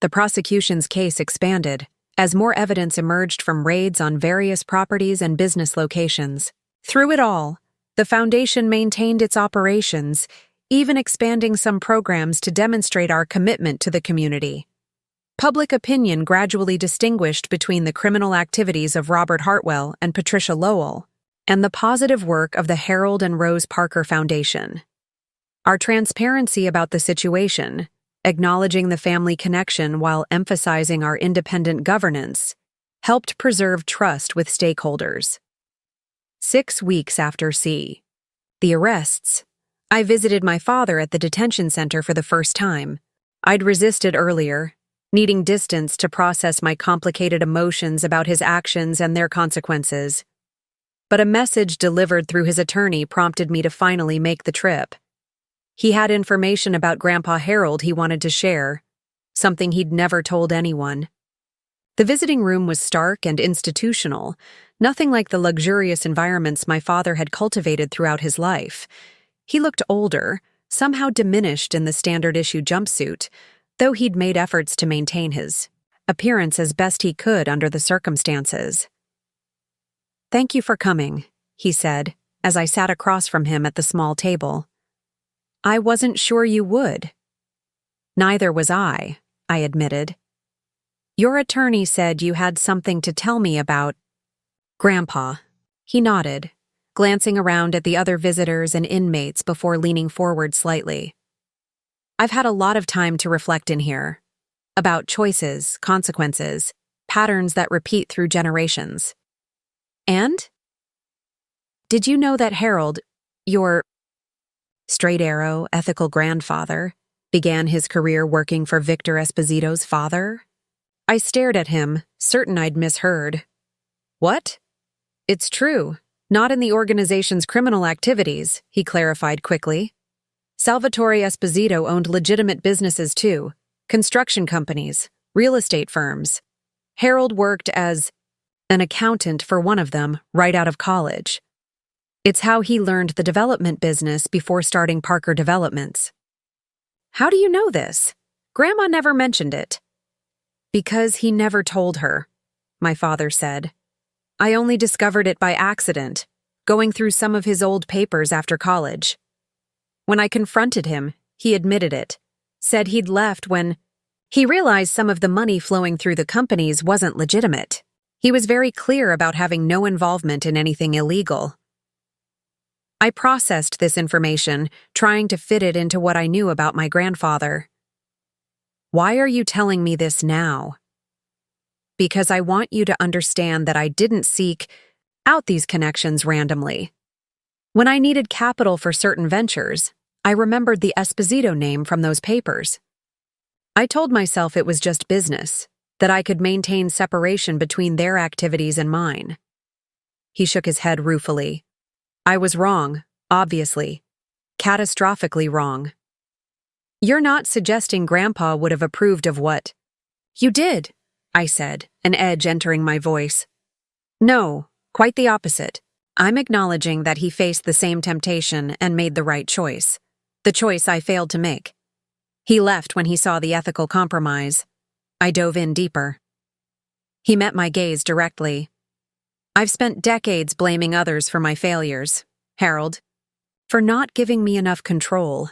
The prosecution's case expanded, as more evidence emerged from raids on various properties and business locations. Through it all, the foundation maintained its operations, even expanding some programs to demonstrate our commitment to the community. Public opinion gradually distinguished between the criminal activities of Robert Hartwell and Patricia Lowell, and the positive work of the Harold and Rose Parker Foundation. Our transparency about the situation, acknowledging the family connection while emphasizing our independent governance, helped preserve trust with stakeholders. 6 weeks after the arrests, I visited my father at the detention center for the first time. I'd resisted earlier, needing distance to process my complicated emotions about his actions and their consequences. But a message delivered through his attorney prompted me to finally make the trip. He had information about Grandpa Harold he wanted to share, something he'd never told anyone. The visiting room was stark and institutional, nothing like the luxurious environments my father had cultivated throughout his life. He looked older, somehow diminished in the standard-issue jumpsuit, though he'd made efforts to maintain his appearance as best he could under the circumstances. "Thank you for coming," he said, as I sat across from him at the small table. "I wasn't sure you would." "Neither was I admitted. "Your attorney said you had something to tell me about Grandpa." He nodded, glancing around at the other visitors and inmates before leaning forward slightly. "I've had a lot of time to reflect in here. About choices, consequences, patterns that repeat through generations. And? Did you know that Harold, your straight-arrow, ethical grandfather, began his career working for Victor Esposito's father?" I stared at him, certain I'd misheard. "What?" "It's true. Not in the organization's criminal activities," he clarified quickly. "Salvatore Esposito owned legitimate businesses too, construction companies, real estate firms. Harold worked as an accountant for one of them right out of college. It's how he learned the development business before starting Parker Developments." "How do you know this? Grandma never mentioned it." "Because he never told her," my father said. "I only discovered it by accident, going through some of his old papers after college. When I confronted him, he admitted it, said he'd left when he realized some of the money flowing through the companies wasn't legitimate. He was very clear about having no involvement in anything illegal." I processed this information, trying to fit it into what I knew about my grandfather. "Why are you telling me this now?" "Because I want you to understand that I didn't seek out these connections randomly. When I needed capital for certain ventures, I remembered the Esposito name from those papers. I told myself it was just business, that I could maintain separation between their activities and mine. He shook his head ruefully. I was wrong, obviously. Catastrophically wrong. You're not suggesting Grandpa would have approved of what you did, I said, an edge entering my voice. No, quite the opposite. I'm acknowledging that he faced the same temptation and made the right choice. The choice I failed to make. He left when he saw the ethical compromise. I dove in deeper. He met my gaze directly. I've spent decades blaming others for my failures, Harold. For not giving me enough control.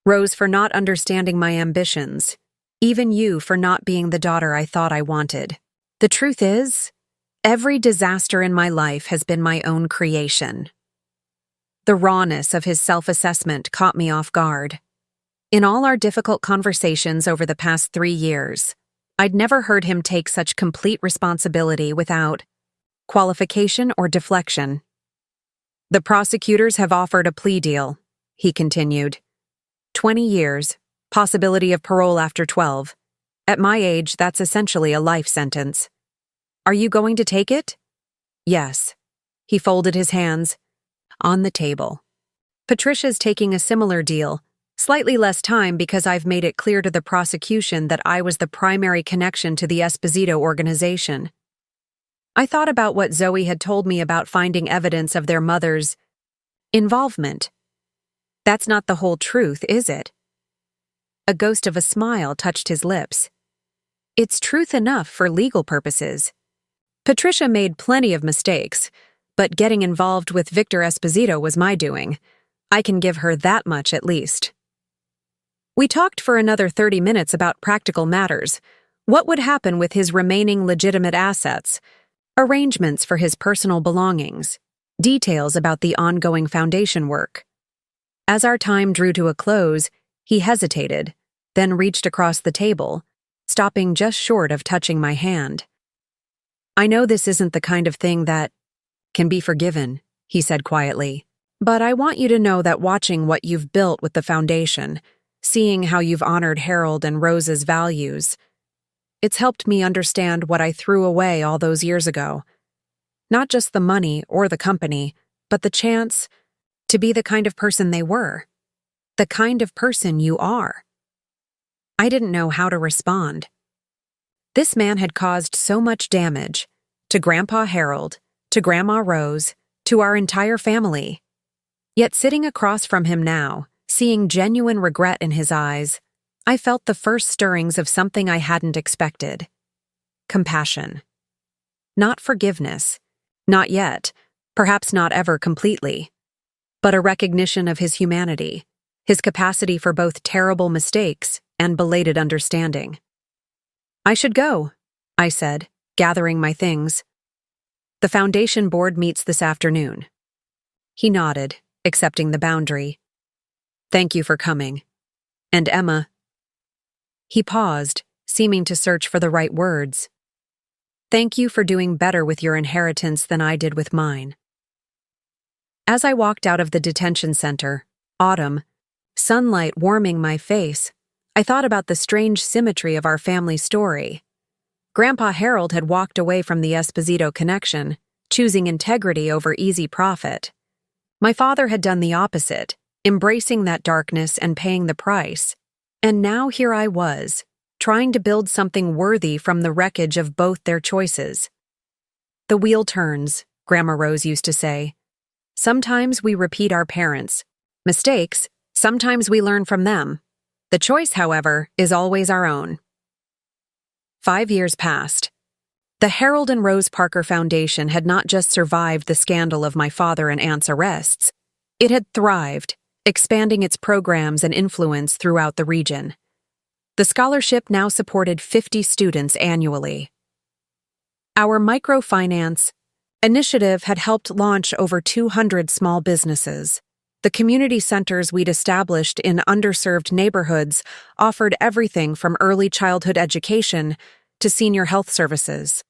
Rose for not understanding my ambitions. Even you for not being the daughter I thought I wanted. The truth is, every disaster in my life has been my own creation. The rawness of his self-assessment caught me off guard. In all our difficult conversations over the past 3 years, I'd never heard him take such complete responsibility without qualification or deflection. The prosecutors have offered a plea deal, he continued. 20 years, possibility of parole after 12. At my age, that's essentially a life sentence. Are you going to take it? Yes. He folded his hands. On the table. Patricia's taking a similar deal, slightly less time because I've made it clear to the prosecution that I was the primary connection to the Esposito organization. I thought about what Zoe had told me about finding evidence of their mother's involvement. That's not the whole truth, is it? A ghost of a smile touched his lips. It's truth enough for legal purposes. Patricia made plenty of mistakes, but getting involved with Victor Esposito was my doing. I can give her that much at least. We talked for another 30 minutes about practical matters. What would happen with his remaining legitimate assets? Arrangements for his personal belongings. Details about the ongoing foundation work. As our time drew to a close, he hesitated, then reached across the table, stopping just short of touching my hand. I know this isn't the kind of thing that can be forgiven, he said quietly, but I want you to know that watching what you've built with the foundation, seeing how you've honored Harold and Rose's values, it's helped me understand what I threw away all those years ago. Not just the money or the company, but the chance to be the kind of person they were. The kind of person you are. I didn't know how to respond. This man had caused so much damage to Grandpa Harold, to Grandma Rose, to our entire family. Yet sitting across from him now, seeing genuine regret in his eyes, I felt the first stirrings of something I hadn't expected. Compassion. Not forgiveness. Not yet, perhaps not ever completely. But a recognition of his humanity, his capacity for both terrible mistakes and belated understanding. I should go, I said, gathering my things. The foundation board meets this afternoon. He nodded, accepting the boundary. Thank you for coming. And Emma. He paused, seeming to search for the right words. Thank you for doing better with your inheritance than I did with mine. As I walked out of the detention center, autumn, sunlight warming my face, I thought about the strange symmetry of our family story. Grandpa Harold had walked away from the Esposito connection, choosing integrity over easy profit. My father had done the opposite, embracing that darkness and paying the price. And now here I was, trying to build something worthy from the wreckage of both their choices. The wheel turns, Grandma Rose used to say. Sometimes we repeat our parents' mistakes, sometimes we learn from them. The choice, however, is always our own. 5 years passed. The Harold and Rose Parker Foundation had not just survived the scandal of my father and aunt's arrests, it had thrived, expanding its programs and influence throughout the region. The scholarship now supported 50 students annually. Our microfinance initiative had helped launch over 200 small businesses. The community centers we'd established in underserved neighborhoods offered everything from early childhood education to senior health services.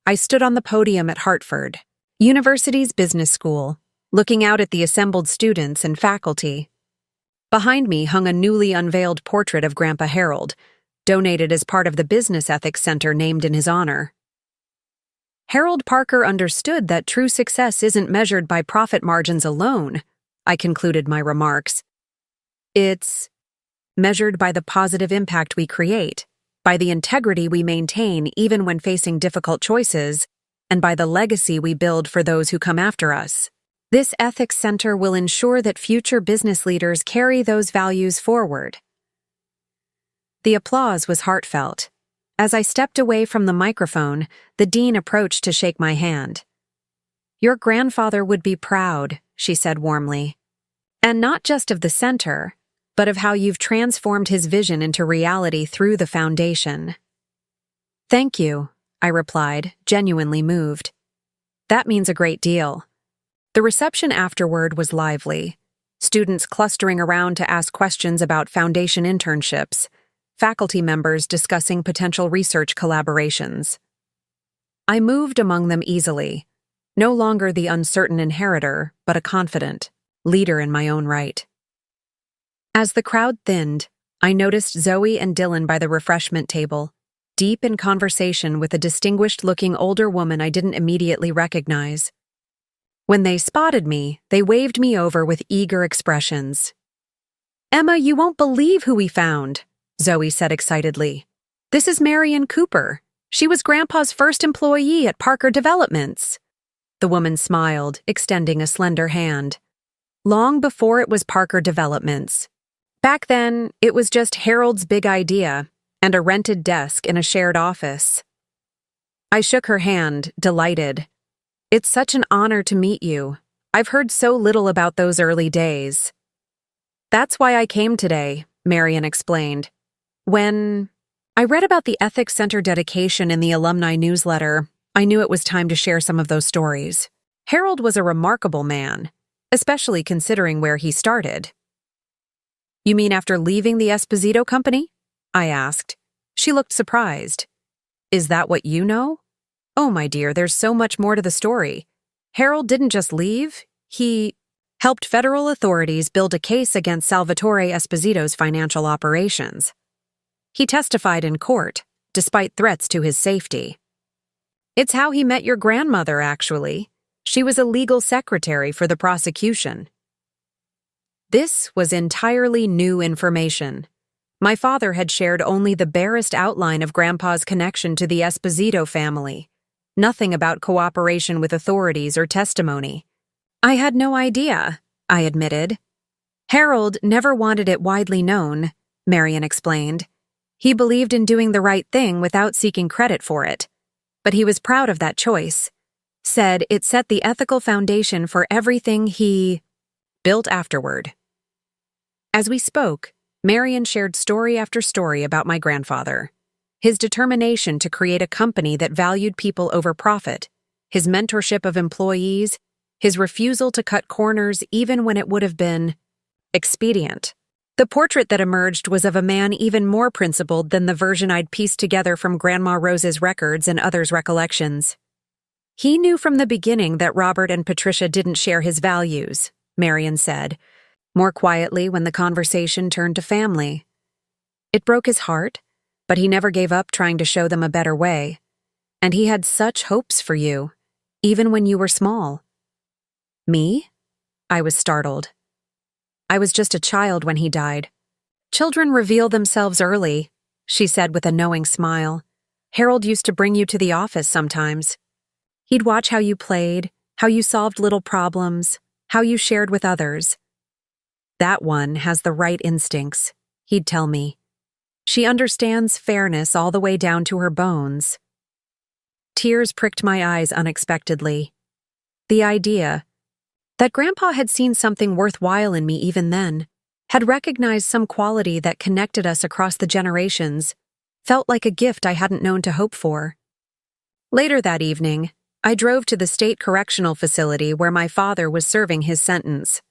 I stood on the podium at Hartford, University's business school, looking out at the assembled students and faculty. Behind me hung a newly unveiled portrait of Grandpa Harold, donated as part of the Business Ethics Center named in his honor. Harold Parker understood that true success isn't measured by profit margins alone, I concluded my remarks. It's measured by the positive impact we create, by the integrity we maintain even when facing difficult choices, and by the legacy we build for those who come after us. This ethics center will ensure that future business leaders carry those values forward. The applause was heartfelt. As I stepped away from the microphone, the dean approached to shake my hand. "Your grandfather would be proud," she said warmly. "And not just of the center, but of how you've transformed his vision into reality through the foundation." "Thank you," I replied, genuinely moved. "That means a great deal." The reception afterward was lively. Students clustering around to ask questions about foundation internships, faculty members discussing potential research collaborations. I moved among them easily, no longer the uncertain inheritor, but a confident leader in my own right. As the crowd thinned, I noticed Zoe and Dylan by the refreshment table, deep in conversation with a distinguished-looking older woman I didn't immediately recognize. When they spotted me, they waved me over with eager expressions. "Emma, you won't believe who we found," Zoe said excitedly. "This is Marion Cooper. She was Grandpa's first employee at Parker Developments." The woman smiled, extending a slender hand. "Long before it was Parker Developments. Back then, it was just Harold's big idea and a rented desk in a shared office." I shook her hand, delighted. "It's such an honor to meet you. I've heard so little about those early days." "That's why I came today," Marion explained. "When I read about the Ethics Center dedication in the alumni newsletter, I knew it was time to share some of those stories. Harold was a remarkable man, especially considering where he started." "You mean after leaving the Esposito Company?" I asked. She looked surprised. "Is that what you know?" "Oh, my dear, there's so much more to the story. Harold didn't just leave, he helped federal authorities build a case against Salvatore Esposito's financial operations. He testified in court, despite threats to his safety. It's how he met your grandmother, actually. She was a legal secretary for the prosecution." This was entirely new information. My father had shared only the barest outline of Grandpa's connection to the Esposito family. Nothing about cooperation with authorities or testimony. "I had no idea," I admitted. "Harold never wanted it widely known," Marion explained. "He believed in doing the right thing without seeking credit for it. But he was proud of that choice. Said it set the ethical foundation for everything he built afterward." As we spoke, Marion shared story after story about my grandfather. His determination to create a company that valued people over profit, his mentorship of employees, his refusal to cut corners even when it would have been expedient. The portrait that emerged was of a man even more principled than the version I'd pieced together from Grandma Rose's records and others' recollections. "He knew from the beginning that Robert and Patricia didn't share his values," Marion said, more quietly when the conversation turned to family. "It broke his heart, but he never gave up trying to show them a better way. And he had such hopes for you, even when you were small." "Me?" I was startled. "I was just a child when he died." "Children reveal themselves early," she said with a knowing smile. "Harold used to bring you to the office sometimes. He'd watch how you played, how you solved little problems, how you shared with others. That one has the right instincts," he'd tell me. "She understands fairness all the way down to her bones." Tears pricked my eyes unexpectedly. The idea that Grandpa had seen something worthwhile in me even then, had recognized some quality that connected us across the generations, felt like a gift I hadn't known to hope for. Later that evening, I drove to the state correctional facility where my father was serving his sentence.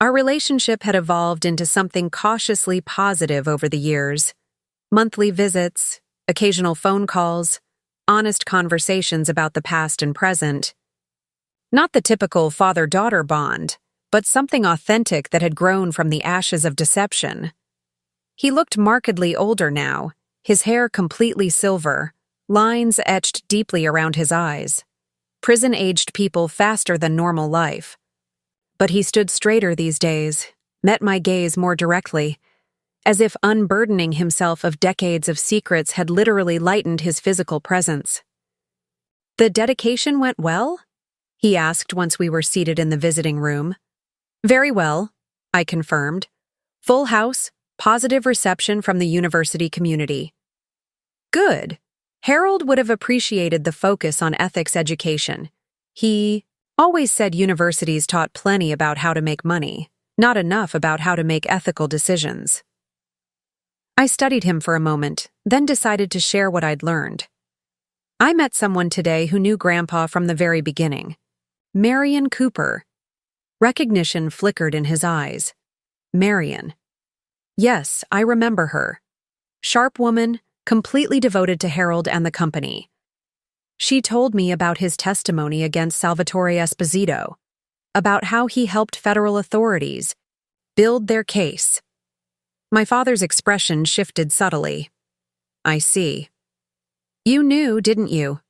Our relationship had evolved into something cautiously positive over the years. Monthly visits, occasional phone calls, honest conversations about the past and present. Not the typical father-daughter bond, but something authentic that had grown from the ashes of deception. He looked markedly older now, his hair completely silver, lines etched deeply around his eyes. Prison-aged people faster than normal life. But he stood straighter these days, met my gaze more directly, as if unburdening himself of decades of secrets had literally lightened his physical presence. "The dedication went well?" he asked once we were seated in the visiting room. "Very well," I confirmed. "Full house, positive reception from the university community." "Good." Harold would have appreciated the focus on ethics education. He always said universities taught plenty about how to make money, not enough about how to make ethical decisions. I studied him for a moment, then decided to share what I'd learned. "I met someone today who knew Grandpa from the very beginning. Marion Cooper." Recognition flickered in his eyes. Marion. Yes, I remember her. Sharp woman, completely devoted to Harold and the company. She told me about his testimony against Salvatore Esposito, about how he helped federal authorities build their case. My father's expression shifted subtly. "I see. You knew, didn't you?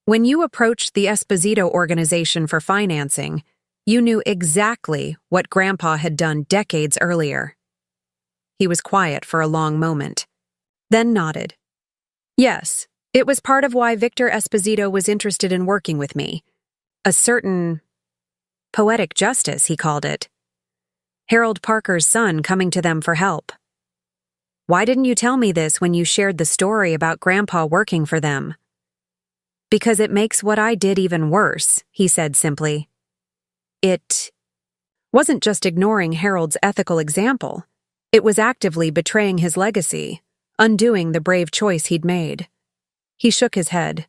When you approached the Esposito organization for financing, you knew exactly what Grandpa had done decades earlier." He was quiet for a long moment, then nodded. "Yes, it was part of why Victor Esposito was interested in working with me. A certain poetic justice, he called it. Harold Parker's son coming to them for help. Why didn't you tell me this when you shared the story about Grandpa working for them?" "Because it makes what I did even worse," he said simply. It wasn't just ignoring Harold's ethical example. It was actively betraying his legacy, undoing the brave choice he'd made. He shook his head.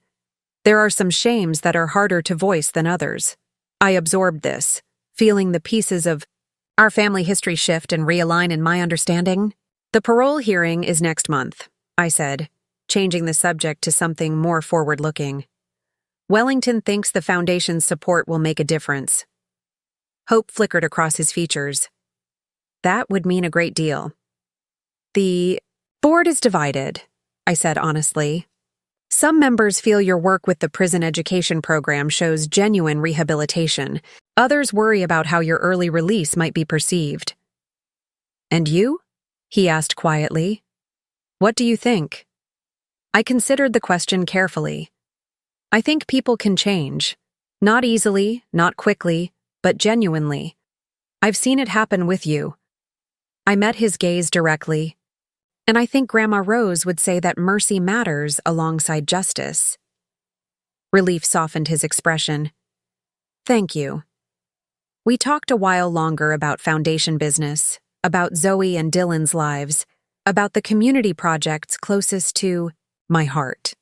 "There are some shames that are harder to voice than others." I absorbed this, feeling the pieces of our family history shift and realign in my understanding. "The parole hearing is next month," I said, changing the subject to something more forward-looking. "Wellington thinks the Foundation's support will make a difference." Hope flickered across his features. "That would mean a great deal." "The board is divided," I said honestly. "Some members feel your work with the prison education program shows genuine rehabilitation. Others worry about how your early release might be perceived." "And you?" he asked quietly. "What do you think?" I considered the question carefully. I think people can change. Not easily, not quickly, but genuinely. I've seen it happen with you. I met his gaze directly, and I think Grandma Rose would say that mercy matters alongside justice. Relief softened his expression. "Thank you." We talked a while longer about Foundation business, about Zoe and Dylan's lives, about the community projects closest to my heart.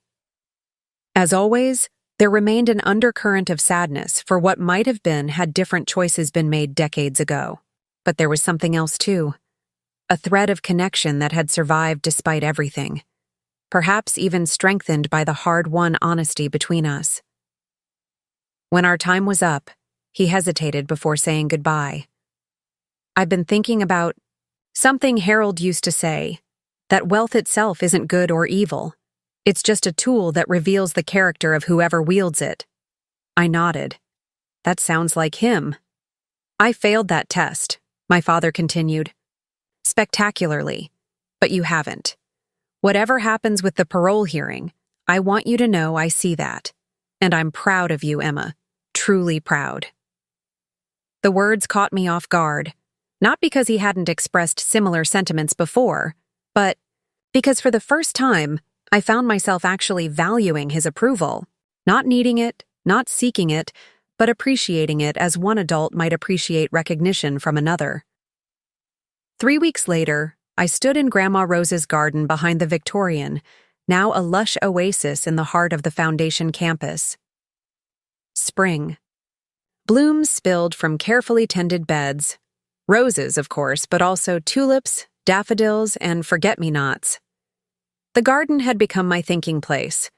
As always, there remained an undercurrent of sadness for what might have been had different choices been made decades ago. But there was something else too. A thread of connection that had survived despite everything, perhaps even strengthened by the hard-won honesty between us. When our time was up, he hesitated before saying goodbye. "I've been thinking about something Harold used to say, that wealth itself isn't good or evil. It's just a tool that reveals the character of whoever wields it." I nodded. "That sounds like him." "I failed that test," my father continued. "Spectacularly. But you haven't. Whatever happens with the parole hearing, I want you to know I see that. And I'm proud of you, Emma. Truly proud." The words caught me off guard, not because he hadn't expressed similar sentiments before, but because for the first time, I found myself actually valuing his approval, not needing it, not seeking it, but appreciating it as one adult might appreciate recognition from another. 3 weeks later, I stood in Grandma Rose's garden behind the Victorian, now a lush oasis in the heart of the Foundation campus. Spring. Blooms spilled from carefully tended beds. Roses, of course, but also tulips, daffodils, and forget-me-nots. The garden had become my thinking place,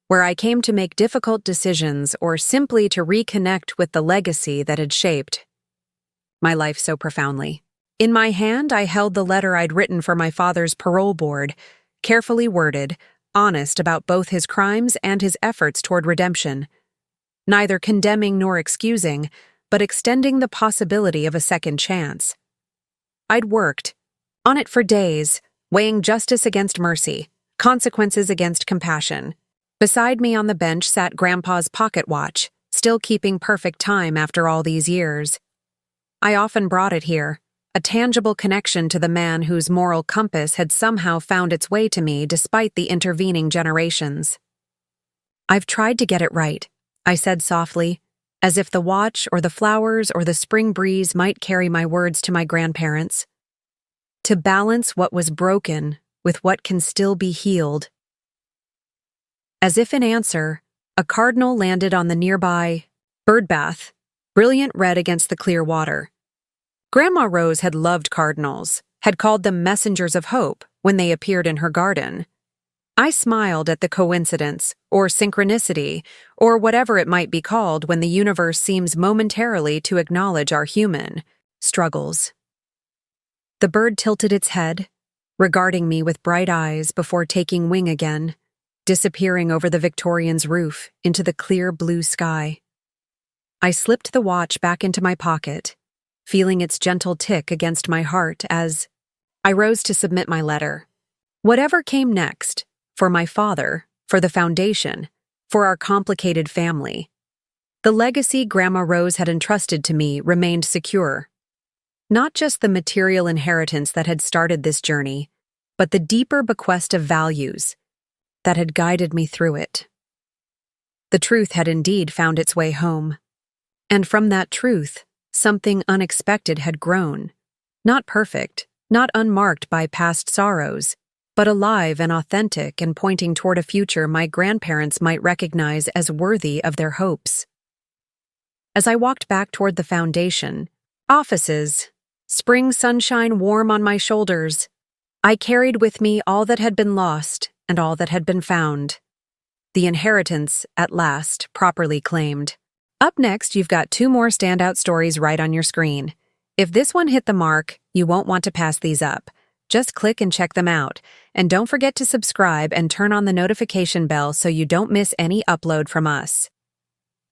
where I came to make difficult decisions or simply to reconnect with the legacy that had shaped my life so profoundly. In my hand, I held the letter I'd written for my father's parole board, carefully worded, honest about both his crimes and his efforts toward redemption. Neither condemning nor excusing, but extending the possibility of a second chance. I'd worked on it for days, weighing justice against mercy, consequences against compassion. Beside me on the bench sat Grandpa's pocket watch, still keeping perfect time after all these years. I often brought it here, a tangible connection to the man whose moral compass had somehow found its way to me despite the intervening generations. "I've tried to get it right," I said softly, as if the watch or the flowers or the spring breeze might carry my words to my grandparents. "To balance what was broken with what can still be healed." As if in answer, a cardinal landed on the nearby birdbath, brilliant red against the clear water. Grandma Rose had loved cardinals, had called them messengers of hope when they appeared in her garden. I smiled at the coincidence, or synchronicity, or whatever it might be called when the universe seems momentarily to acknowledge our human struggles. The bird tilted its head, regarding me with bright eyes before taking wing again, disappearing over the Victorian's roof into the clear blue sky. I slipped the watch back into my pocket, feeling its gentle tick against my heart as I rose to submit my letter. Whatever came next, for my father, for the foundation, for our complicated family, the legacy Grandma Rose had entrusted to me remained secure. Not just the material inheritance that had started this journey, but the deeper bequest of values that had guided me through it. The truth had indeed found its way home. And from that truth, something unexpected had grown. Not perfect, not unmarked by past sorrows, but alive and authentic and pointing toward a future my grandparents might recognize as worthy of their hopes. As I walked back toward the foundation, offices, spring sunshine warm on my shoulders, I carried with me all that had been lost and all that had been found. The inheritance, at last, properly claimed. Up next, you've got 2 more standout stories right on your screen. If this one hit the mark, you won't want to pass these up. Just click and check them out. And don't forget to subscribe and turn on the notification bell so you don't miss any upload from us.